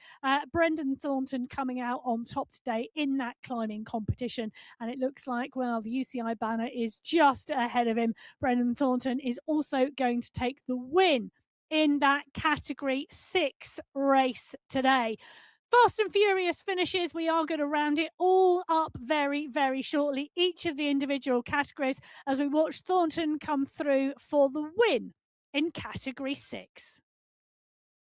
Brendan Thornton coming out on top today in that climbing competition. And it looks like, well, the UCI banner is just ahead of him. Brendan Thornton is also going to take the win in that Category 6 race today. Fast and Furious finishes. We are going to round it all up very, very shortly, each of the individual categories, as we watch Thornton come through for the win in Category 6.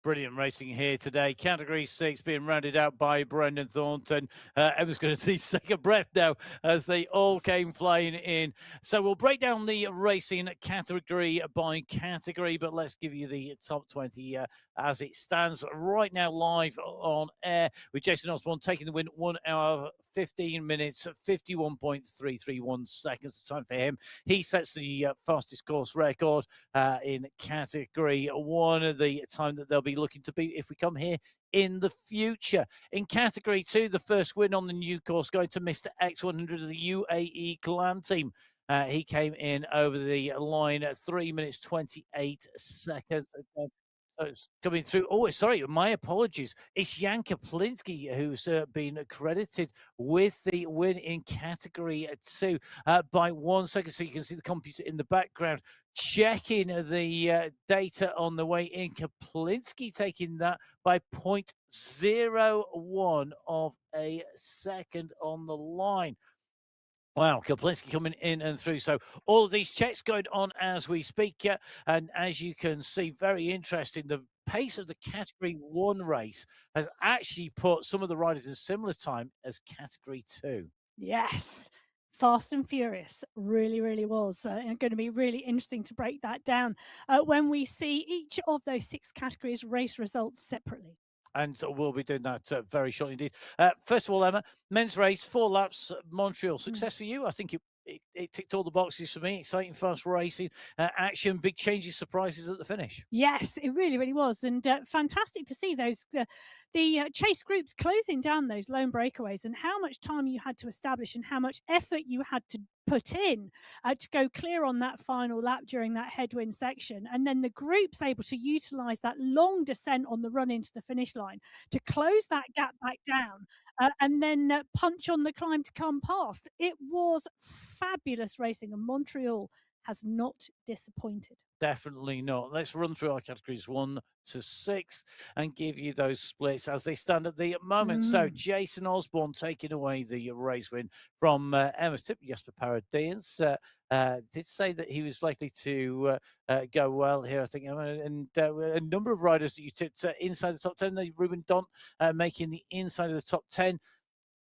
Brilliant racing here today. Category 6 being rounded out by Brendan Thornton. Emma's going to need to take a breath now as they all came flying in. So we'll break down the racing category by category, but let's give you the top 20 as it stands right now live on air with Jason Osborne taking the win, 1 hour, 15 minutes, 51.331 seconds. Time for him. He sets the fastest course record in Category 1, the time that they'll be looking to beat if we come here in the future. In Category 2, the first win on the new course going to Mr. X100 of the UAE Clan team. He came in over the line at 3 minutes 28 seconds. So it's coming through. Oh, sorry, my apologies. It's Jan Kaplinski who's been credited with the win in Category 2 by 1 second. So you can see the computer in the background checking the data on the way in. Kaplinski taking that by 0.01 of a second on the line. Wow, Kaplinski coming in and through. So all of these checks going on as we speak. And as you can see, very interesting. The pace of the Category 1 race has actually put some of the riders in similar time as Category 2. Yes. Fast and Furious really, really was. And going to be really interesting to break that down when we see each of those 6 categories race results separately. And we'll be doing that very shortly indeed. First of all, Emma, men's race, 4 laps, Montreal. Success for you. I think it ticked all the boxes for me. Exciting, fast racing, action, big changes, surprises at the finish. Yes, it really, really was. And fantastic to see those the chase groups closing down those lone breakaways and how much time you had to establish and how much effort you had to put in to go clear on that final lap during that headwind section. And then the group's able to utilize that long descent on the run into the finish line to close that gap back down and then punch on the climb to come past. It was fabulous racing, and Montreal has not disappointed. Definitely not. Let's run through our categories 1 to 6 and give you those splits as they stand at the moment. So Jason Osborne taking away the race win from Emma's tip. Jesper Paradians did say that he was likely to go well here, I think, Emma, and a number of riders that you tipped inside the top 10. Ruben Dont making the inside of the top 10.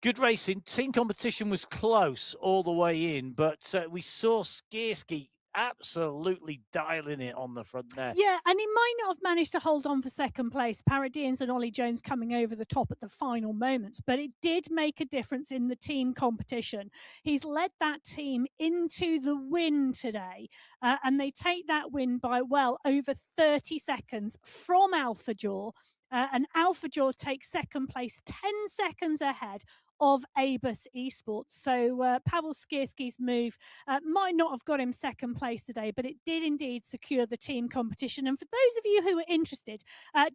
Good racing. Team competition was close all the way in, but we saw Skierski absolutely dialing it on the front there. Yeah, and he might not have managed to hold on for second place. Paradians and Ollie Jones coming over the top at the final moments, but it did make a difference in the team competition. He's led that team into the win today, and they take that win by, well, over 30 seconds from Alpha Jaw. And Alpha Jaw takes second place 10 seconds ahead of Abus Esports. So Pavel Skierski's move might not have got him second place today, but it did indeed secure the team competition. And for those of you who are interested,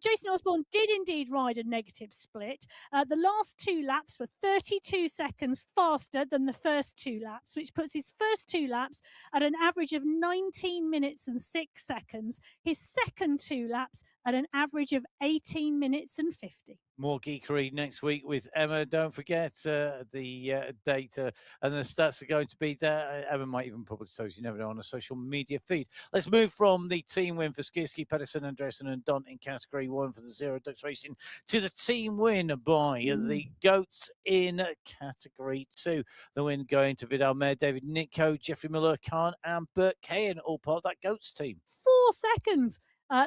Jason Osborne did indeed ride a negative split. The last 2 laps were 32 seconds faster than the first 2 laps, which puts his first 2 laps at an average of 19 minutes and 6 seconds. His second 2 laps at an average of 18 minutes and 50. More geekery next week with Emma. Don't forget the data and the stats are going to be there. Emma might even publish those, you never know, on a social media feed. Let's move from the team win for Skierski, Pedersen, Andresen and Don in Category 1 for the Zero Ducks Racing to the team win by the Goats in Category 2. The win going to Vidal Mayer, David Nitko, Jeffrey Miller, Khan and Bert Kahan, all part of that Goats team. 4 seconds.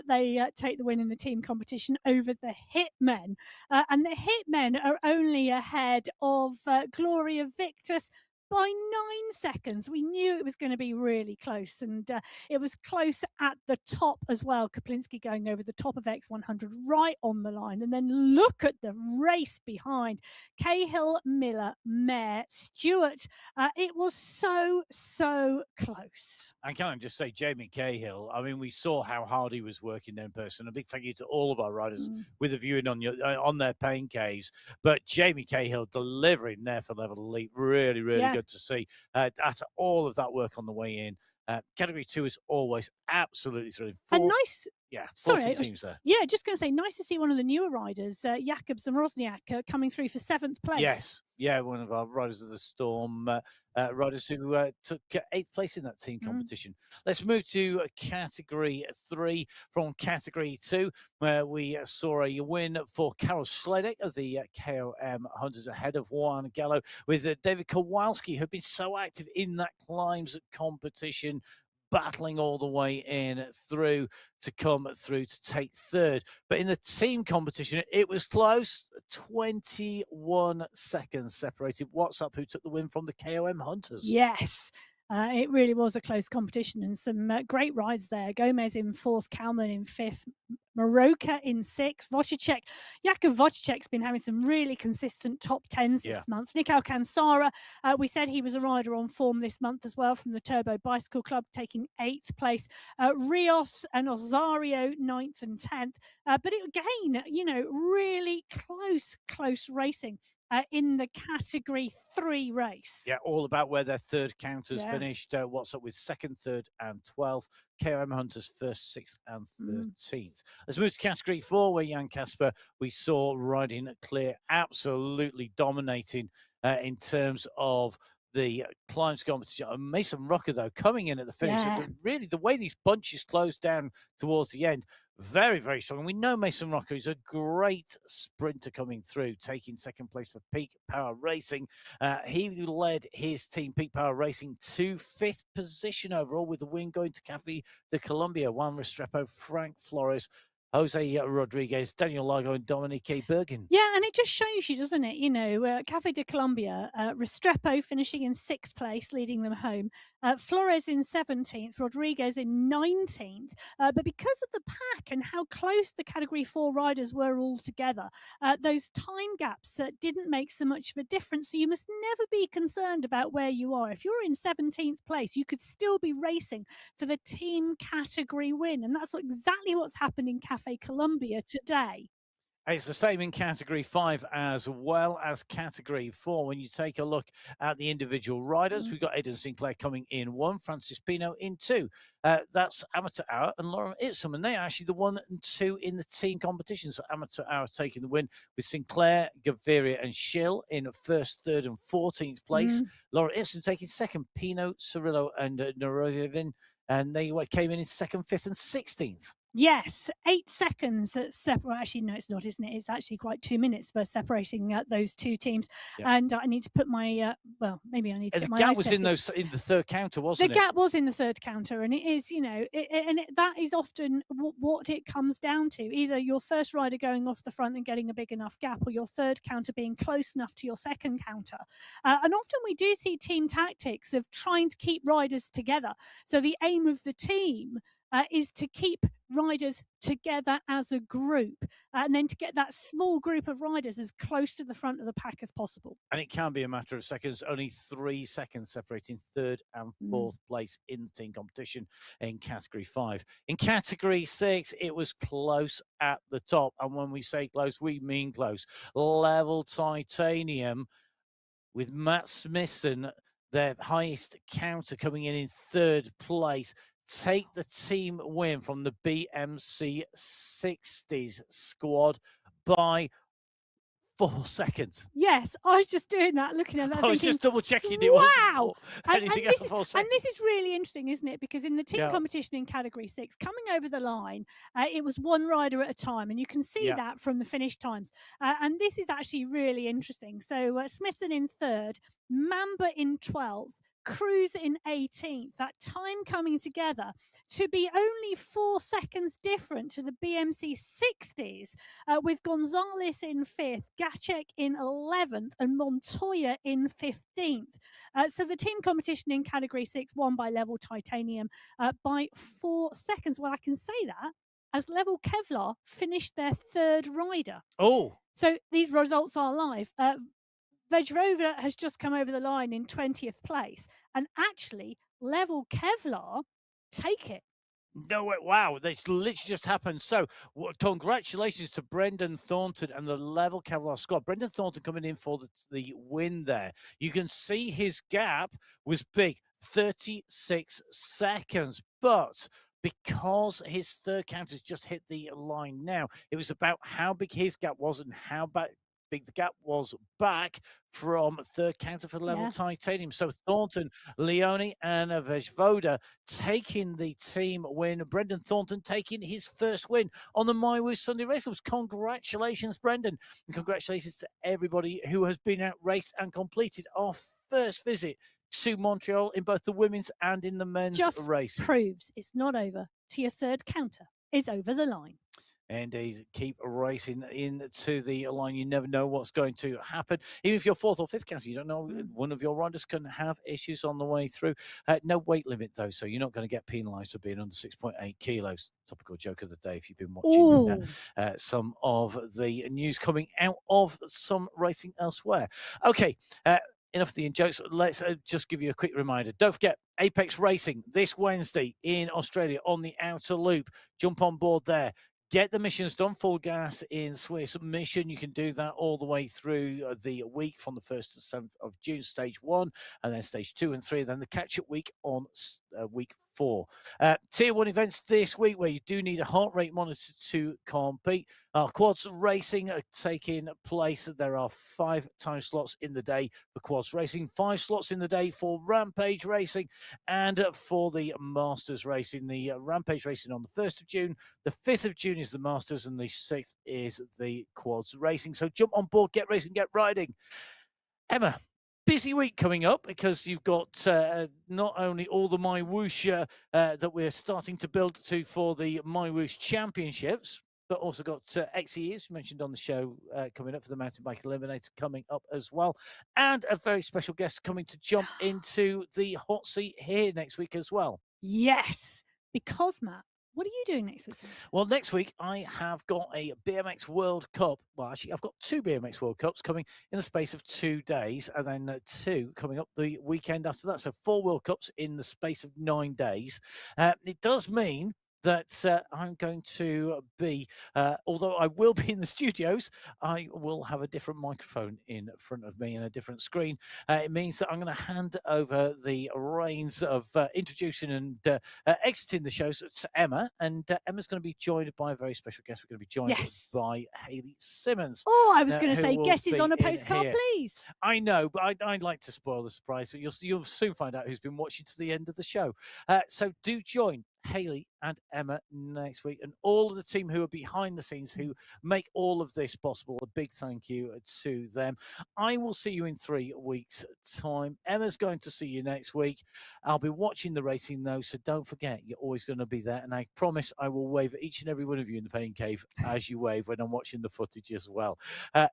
They take the win in the team competition over the Hitmen. And the Hitmen are only ahead of Gloria Victus by 9 seconds. We knew it was going to be really close, and it was close at the top as well. Kaplinski going over the top of X100 right on the line. And then look at the race behind. Cahill, Miller, Mayer, Stewart. It was so close. And can I just say, Jamie Cahill, I mean, we saw how hard he was working there in person. A big thank you to all of our riders with a viewing on their pain caves. But Jamie Cahill delivering there for Level Elite. Really good to see. After all of that work on the way in, Category 2 is always absolutely thrilling. And nice. Yeah, 14 teams there. Yeah, just going to say, nice to see one of the newer riders, Jacobs and Rosniak, coming through for 7th place. Yes, yeah, one of our Riders of the Storm riders who took 8th place in that team competition. Let's move to Category 3 from Category 2, where we saw a win for Carol Sledek of the KOM Hunters ahead of Juan Gallo, with David Kowalski, who'd been so active in that climbs competition, battling all the way in through to come through to take 3rd. But in the team competition, it was close. 21 seconds separated WhatsApp, who took the win from the KOM Hunters. Yes. It really was a close competition, and some great rides there. Gomez in 4th, Kalman in 5th, Maroka in 6th, Vocicek. Jakub Vocicek's been having some really consistent top 10s this month. Nico Kansara, we said he was a rider on form this month as well from the Turbo Bicycle Club, taking 8th place. Rios and Osario 9th and 10th. But again, really close racing. In the Category 3 race. Yeah, all about where their 3rd counters finished. What's up with 2nd, 3rd and 12th. KOM Hunters 1st, 6th and 13th. Let's move to Category 4, where Jan Kasper, we saw riding clear, absolutely dominating in terms of the climbs competition. Mason Rucker, though, coming in at the finish. Really, the way these bunches closed down towards the end, very strong. And we know Mason Rucker is a great sprinter coming through, taking 2nd place for Peak Power Racing. He led his team, Peak Power Racing, to 5th position overall, with the win going to Cafe de Colombia, Juan Restrepo, Frank Flores, Jose Rodriguez, Daniel Largo and Dominique Bergen. Yeah, and it just shows you, doesn't it? Cafe de Colombia, Restrepo finishing in 6th place, leading them home. Flores in 17th, Rodriguez in 19th. But because of the pack and how close the Category 4 riders were all together, those time gaps didn't make so much of a difference. So you must never be concerned about where you are. If you're in 17th place, you could still be racing for the team category win. And that's exactly what's happened in Cafe Colombia today. It's the same in Category 5 as well as Category 4. When you take a look at the individual riders, we've got Aidan Sinclair coming in 1, Francis Pino in 2. That's Amateur Hour and Lauren Itzum, and they are actually the 1 and 2 in the team competition. So Amateur Hour taking the win with Sinclair, Gaviria and Schill in 1st, 3rd and 14th place. Lauren Itzum taking 2nd, Pino, Cirillo and Norovin, and they came in 2nd, 5th and 16th. Yes, 8 seconds separate. Actually, no, it's not, isn't it? It's actually quite 2 minutes for separating those two teams. And I need to put my well, maybe I need to get my eyes tested. The gap was in the 3rd counter, wasn't it? The gap was in the 3rd counter, and it is, that is often what it comes down to. Either your first rider going off the front and getting a big enough gap, or your 3rd counter being close enough to your 2nd counter. And often we do see team tactics of trying to keep riders together. So the aim of the team is to keep riders together as a group, and then to get that small group of riders as close to the front of the pack as possible. And it can be a matter of seconds, only 3 seconds separating third and fourth place in the team competition in Category 5. In Category 6, it was close at the top. And when we say close, we mean close. Level Titanium with Matt Smithson, their highest counter, coming in third place, take the team win from the BMC 60s squad by 4 seconds. Yes, I was just doing that, looking at that. I was thinking, just double checking it wow! wasn't anything over 4 seconds. And this is really interesting, isn't it? Because in the team Yeah. competition in Category 6, coming over the line, it was one rider at a time, and you can see that from the finish times. And this is actually really interesting. So Smithson in third, Mamba in 12th, Cruz in 18th, that time coming together to be only 4 seconds different to the BMC 60s, with Gonzalez in 5th, Gacek in 11th, and Montoya in 15th. So the team competition in Category 6 won by Level Titanium by 4 seconds. Well, I can say that as Level Kevlar finished their third rider. Oh. So these results are live. Vejvoda has just come over the line in 20th place, and actually Level Kevlar take it. No, wow, that's literally just happened. So, congratulations to Brendan Thornton and the Level Kevlar squad. Brendan Thornton coming in for the win there. You can see his gap was big, 36 seconds, but because his third counter's just hit the line now, it was about how big his gap was and how big the gap was back from third counter for Level Titanium. So Thornton, Leone, and Vejvoda taking the team win. Brendan Thornton taking his first win on the MyWhoosh Sunday Race. Congratulations, Brendan. And congratulations to everybody who has been out, raced, and completed our first visit to Montreal in both the women's and in the men's race. Just proves it's not over till your third counter is over the line. Indeed, keep racing into the line. You never know what's going to happen. Even if you're fourth or fifth counter, you don't know. One of your riders can have issues on the way through. No weight limit, though, so you're not going to get penalised for being under 6.8 kilos. Topical joke of the day if you've been watching some of the news coming out of some racing elsewhere. Okay, enough of the in-jokes. Let's just give you a quick reminder. Don't forget, Apex Racing this Wednesday in Australia on the Outer Loop. Jump on board there. Get the missions done, full gas in Swiss mission. You can do that all the way through the week from the 1st to 7th of June, stage 1, and then stage 2 and 3, then the catch-up week on week 4. Tier 1 events this week where you do need a heart rate monitor to compete. Quads racing are taking place. There are 5 time slots in the day for quads racing, 5 slots in the day for rampage racing, and for the masters racing. The rampage racing on the 1st of June, the 5th of June is the masters, and the 6th is the quads racing. So jump on board, get racing, get riding. Emma, busy week coming up because you've got not only all the MyWhoosh that we're starting to build to for the MyWhoosh Championships, but also got XEs mentioned on the show coming up for the Mountain Bike Eliminator coming up as well. And a very special guest coming to jump into the hot seat here next week as well. Yes, because Matt, what are you doing next week? Well, next week I have got a BMX World Cup. Well, actually, I've got 2 BMX World Cups coming in the space of 2 days, and then 2 coming up the weekend after that. So 4 World Cups in the space of 9 days. It does mean that I'm going to be, although I will be in the studios, I will have a different microphone in front of me and a different screen. It means that I'm going to hand over the reins of introducing and exiting the shows to Emma. And Emma's going to be joined by a very special guest. We're going to be joined by Hayley Simmons. Oh, I was going to say, guess is on a postcard, please. I know, but I'd like to spoil the surprise. You'll soon find out who's been watching to the end of the show. So do join Hayley and Emma next week, and all of the team who are behind the scenes who make all of this possible. A big thank you to them. I will see you in 3 weeks' time. Emma's going to see you next week. I'll be watching the racing though, so don't forget, you're always going to be there, and I promise I will wave at each and every one of you in the pain cave as you wave when I'm watching the footage as well.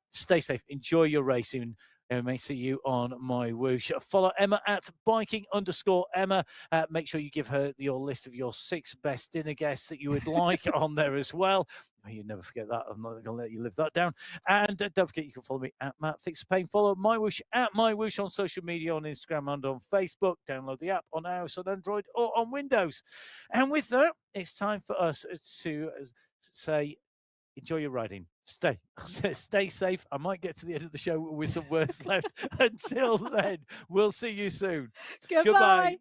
Stay safe, enjoy your racing. and we may see you on MyWhoosh. Follow Emma at biking_Emma. Make sure you give her your list of your 6 best dinner guests that you would like on there as well. Oh, you never forget that. I'm not going to let you live that down. And don't forget, you can follow me at Matt Fix Pain. Follow MyWhoosh at MyWhoosh on social media, on Instagram and on Facebook. Download the app on iOS, on Android, or on Windows. And with that, it's time for us to say, enjoy your riding. Stay safe. I might get to the end of the show with some words left. Until then, we'll see you soon. Goodbye.